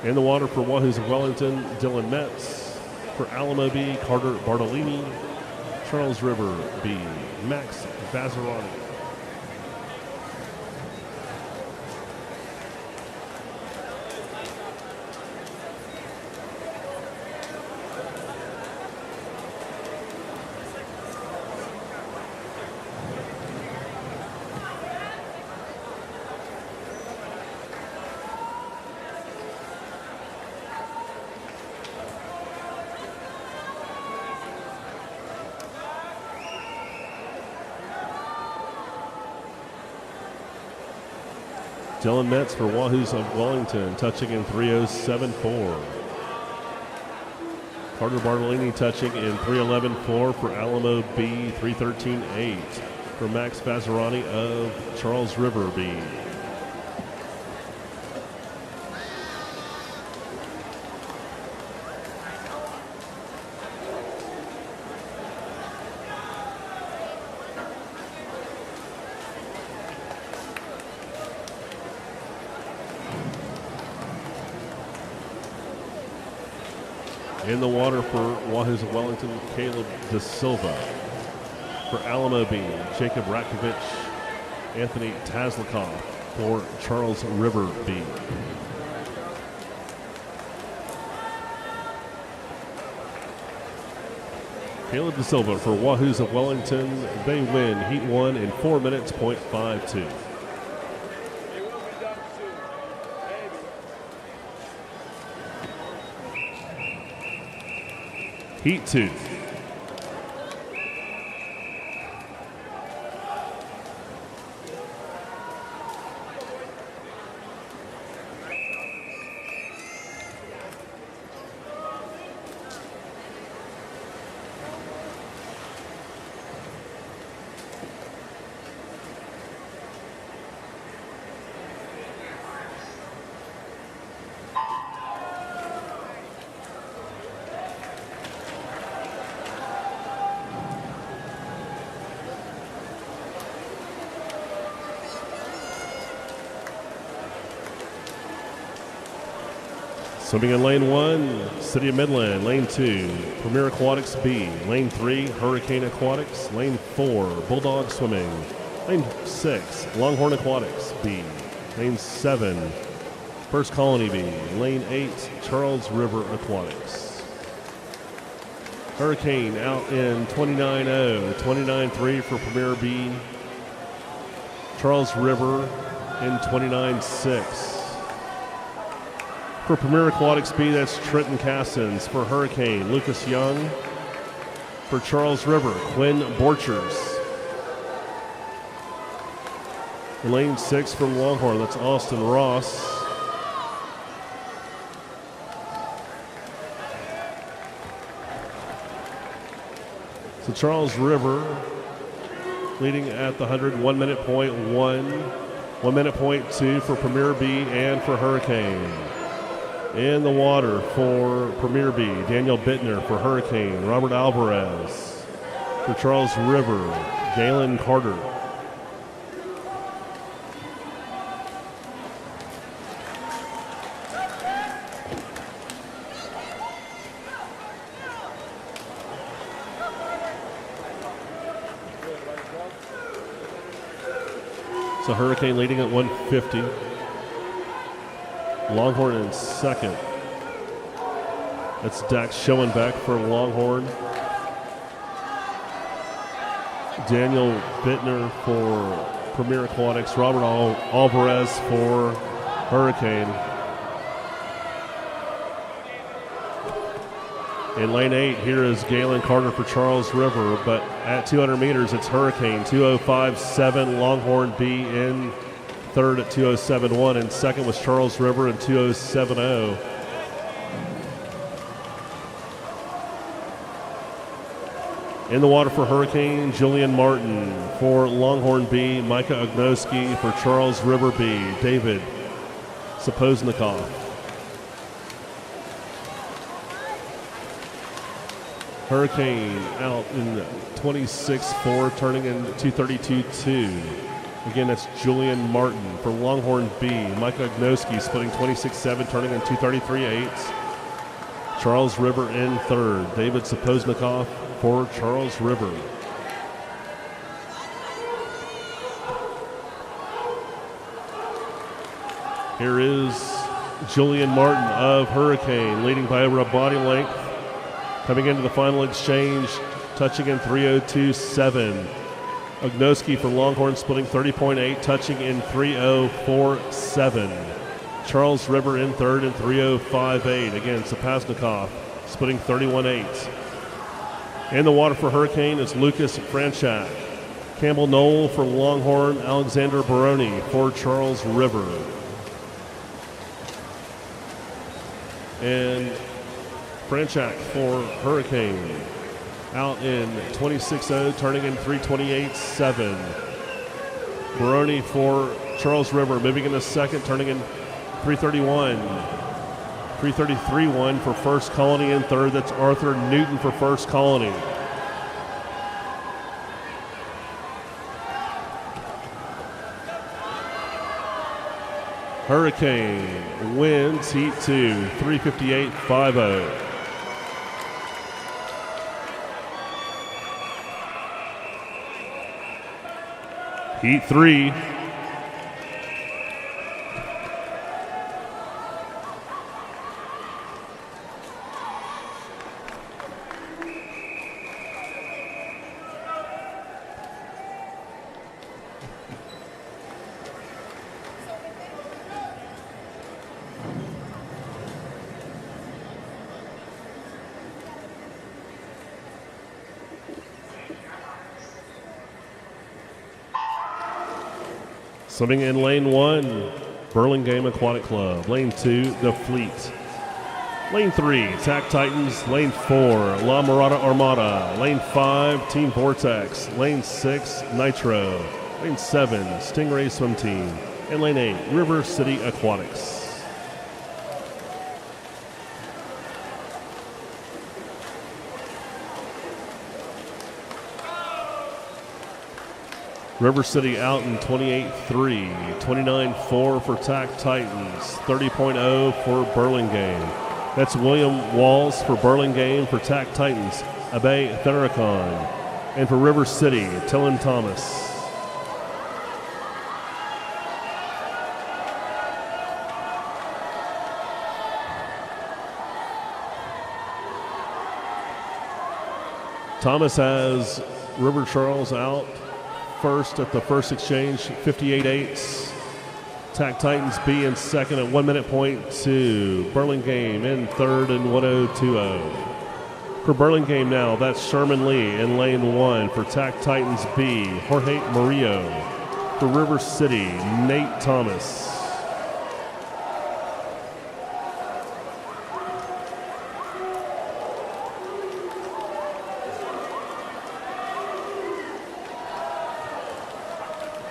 In the water for Wahoos of Wellington, Dylan Metz. For Alamo B, Carter Bartolini. Charles River B, Max Vazzarani. Dylan Metz for Wahoos of Wellington, touching in 3:07.4. Carter Bartolini touching in 3:11.4 for Alamo B, 3:13.8 for Max Vazzarani of Charles River B. In the water for Wahoos of Wellington, Caleb De Silva. For Alamo B, Jacob Ratkovich, Anthony Tazlikoff for Charles River B. Caleb De Silva for Wahoos of Wellington. They win Heat 1 in 4 minutes, .52. Heat 2. Swimming in lane 1, City of Midland. Lane 2, Premier Aquatics B. Lane 3, Hurricane Aquatics. Lane 4, Bulldog Swimming. Lane 6, Longhorn Aquatics B. Lane 7, First Colony B. Lane 8, Charles River Aquatics. Hurricane out in 29.0, 29.3 for Premier B. Charles River in 29.6. For Premier Aquatics B, that's Trenton Cassins. For Hurricane, Lucas Young. For Charles River, Quinn Borchers. Lane 6 from Longhorn, that's Austin Ross. So Charles River leading at the 100, 1 minute point 1, 1 minute point 2 for Premier B and for Hurricane. In the water for Premier B, Daniel Bittner. For Hurricane, Robert Alvarez. For Charles River, Galen Carter. So Hurricane leading at 150. Longhorn in second. That's Dax Schoenbeck for Longhorn. Daniel Bittner for Premier Aquatics. Robert Alvarez for Hurricane. In lane 8, here is Galen Carter for Charles River, but at 200 meters, it's Hurricane, 2:05.7. Longhorn B in third at 2:07.1, and second was Charles River in 2:07.0. In the water for Hurricane, Julian Martin. For Longhorn B, Micah Ognoski. For Charles River B, David Sapoznikov. Hurricane out in 26.4, turning in 2:32.2. Again, that's Julian Martin. For Longhorn B, Micah Ognoski splitting 26.7, turning in 2:33.8. Charles River in third. David Sapoznikov for Charles River. Here is Julian Martin of Hurricane, leading by over a body length. Coming into the final exchange, touching in 3:02.7. Ognoski for Longhorn splitting 30.8, touching in 3:04.7. Charles River in third in 3:05.8. Again, Sapoznikov splitting 31.8. In the water for Hurricane is Lucas Franchak. Campbell Knoll for Longhorn, Alexander Baroni for Charles River. And Franchak for Hurricane out in 26.0, turning in 3:28.7. Baroni for Charles River moving into second, turning in 3:31. 3:33.1 for First Colony in third. That's Arthur Newton for First Colony. Hurricane wins Heat 2, 3:58.50. Heat 3. Swimming in lane 1, Burlingame Aquatic Club. Lane 2, The Fleet. Lane 3, TAC Titans. Lane 4, La Mirada Armada. Lane 5, Team Vortex. Lane 6, Nitro. Lane 7, Stingray Swim Team. And lane 8, River City Aquatics. River City out in 28.3, 29.4 for TAC Titans, 30.0 for Burlingame. That's William Walls for Burlingame. For TAC Titans, Abe Theracon. And for River City, Tillin Thomas. Thomas has River Charles out first at the first exchange, 58.8. Tack Titans B in second at 1 minute point to Burlingame in third and 1:02.0. For Burlingame now, that's Sherman Lee in lane 1. For Tack Titans B, Jorge Murillo. For River City, Nate Thomas.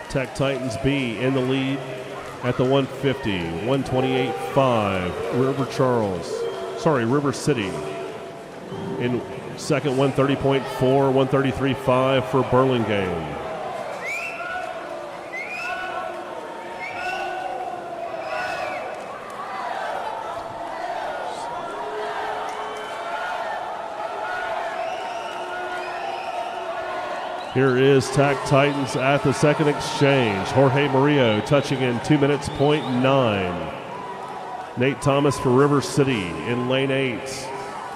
Tack Titans B in the lead at the 150, 128.5. River City in second, 130.4, 133.5 for Burlingame. Here is Tack Titans at the second exchange. Jorge Murillo touching in 2 minutes, .9. Nate Thomas for River City in lane 8.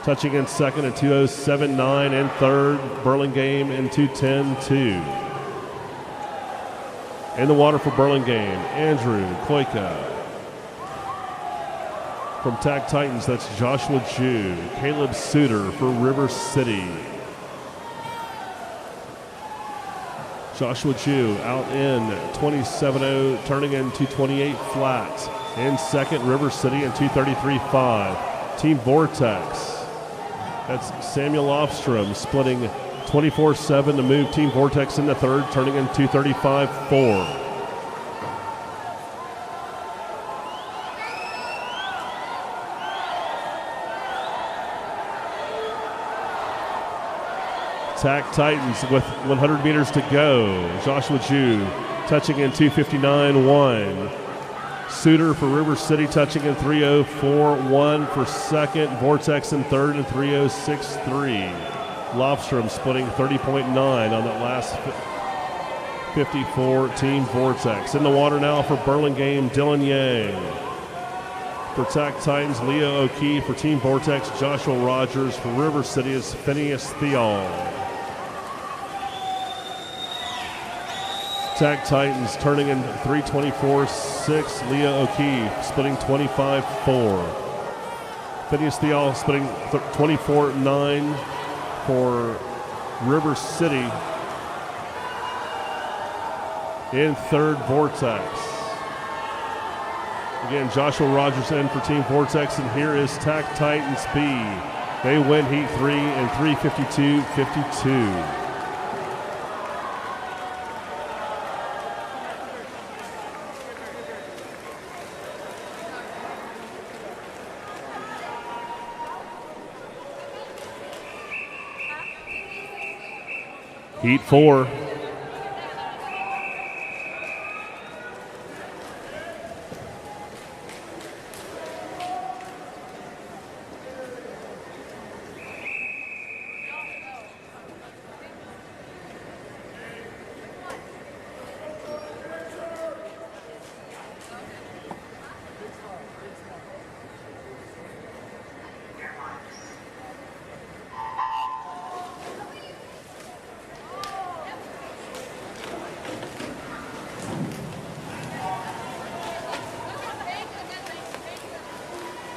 Touching in second at 2:07.9. In third, Burlingame in 2:10.2. In the water for Burlingame, Andrew Koika. From Tack Titans, that's Joshua Jew. Caleb Suter for River City. Joshua Jew out in 27.0, turning in 2:28 flat. In second, River City in 2:33.5. Team Vortex. That's Samuel Lofstrom splitting 24-7 to move Team Vortex in the third, turning in 2:35.4. Tack Titans with 100 meters to go. Joshua Jew touching in 2:59.1. Suter for River City touching in 3:04.1 for second. Vortex in third and 3:06.3. Lofstrom splitting 30.9 on that last 54 Team Vortex. In the water now for Burlingame, Dylan Yang. For Tack Titans, Leo O'Keefe. For Team Vortex, Joshua Rogers. For River City is Phineas Theall. Tack Titans turning in 3:24.6. Leah O'Keefe splitting 25.4. Phineas Theall splitting 24.9 for River City. In third, Vortex. Again, Joshua Rogers in for Team Vortex, and here is Tack Titans B. They win Heat 3 in 3:52.52. Heat 4.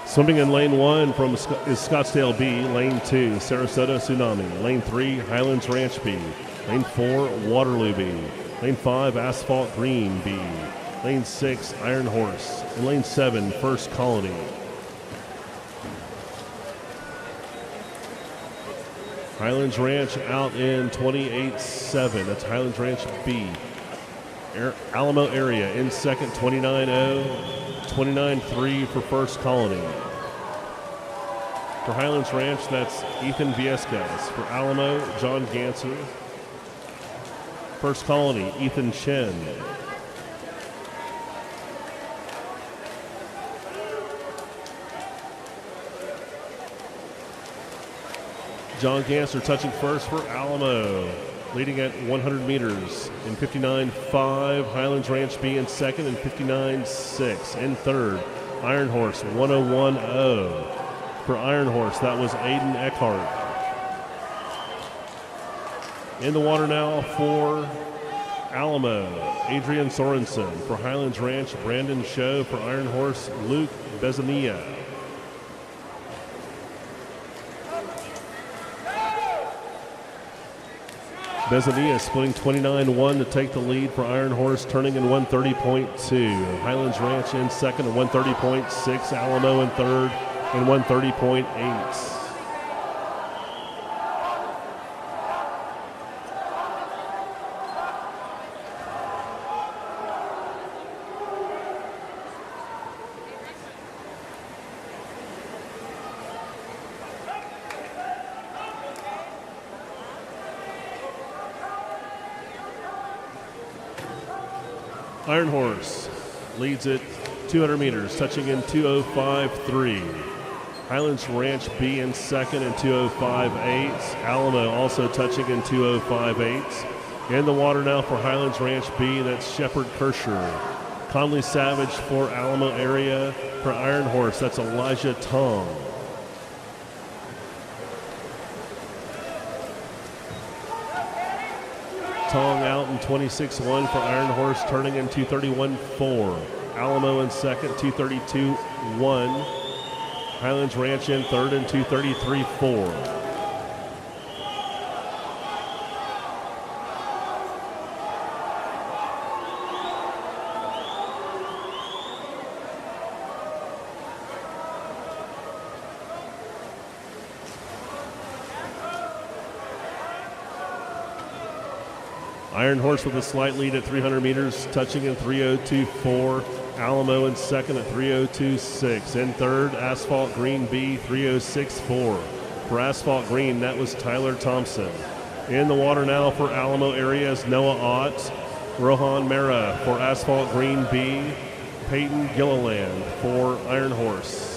Swimming in lane 1 is Scottsdale B. Lane 2, Sarasota Tsunami. Lane 3, Highlands Ranch B. Lane 4, Waterloo B. Lane 5, Asphalt Green B. Lane 6, Iron Horse. And lane 7, First Colony. Highlands Ranch out in 28.7. That's Highlands Ranch B. Alamo area in second, 29.0. 29.3 for First Colony. For Highlands Ranch, that's Ethan Viescas. For Alamo, John Ganser. First Colony, Ethan Chen. John Ganser touching first for Alamo. Leading at 100 meters in 59.5. Highlands Ranch B in second in 59.6. In third, Iron Horse 101.0. For Iron Horse, that was Aiden Eckhart. In the water now for Alamo, Adrian Sorensen. For Highlands Ranch, Brandon Show. For Iron Horse, Luke Bezania. Bezania splitting 29-1 to take the lead for Iron Horse, turning in 130.2. Highlands Ranch in second at 130.6. Alamo in third and 130.8. Iron Horse leads it 200 meters, touching in 2:05.3. Highlands Ranch B in second in 2:05.8. Alamo also touching in 2:05.8. In the water now for Highlands Ranch B, that's Shepard Kirscher. Conley Savage for Alamo area. For Iron Horse, that's Elijah Tong. Tong out in 26-1 for Iron Horse, turning in 2:31.4. Alamo in second, 2:32.1. Highlands Ranch in third and 2:33.4. Iron Horse with a slight lead at 300 meters, touching in 3:02.4. Alamo in second at 3:02.6. In third, Asphalt Green B, 3:06.4. For Asphalt Green, that was Tyler Thompson. In the water now for Alamo area is Noah Ott. Rohan Mera for Asphalt Green B. Peyton Gilliland for Iron Horse.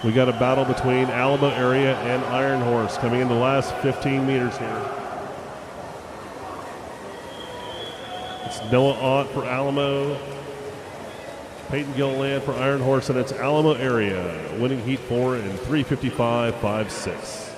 We got a battle between Alamo area and Iron Horse coming in the last 15 meters here. It's Noah Ott for Alamo, Peyton Gilliland for Iron Horse, and it's Alamo area winning heat 4 in 3:55.56.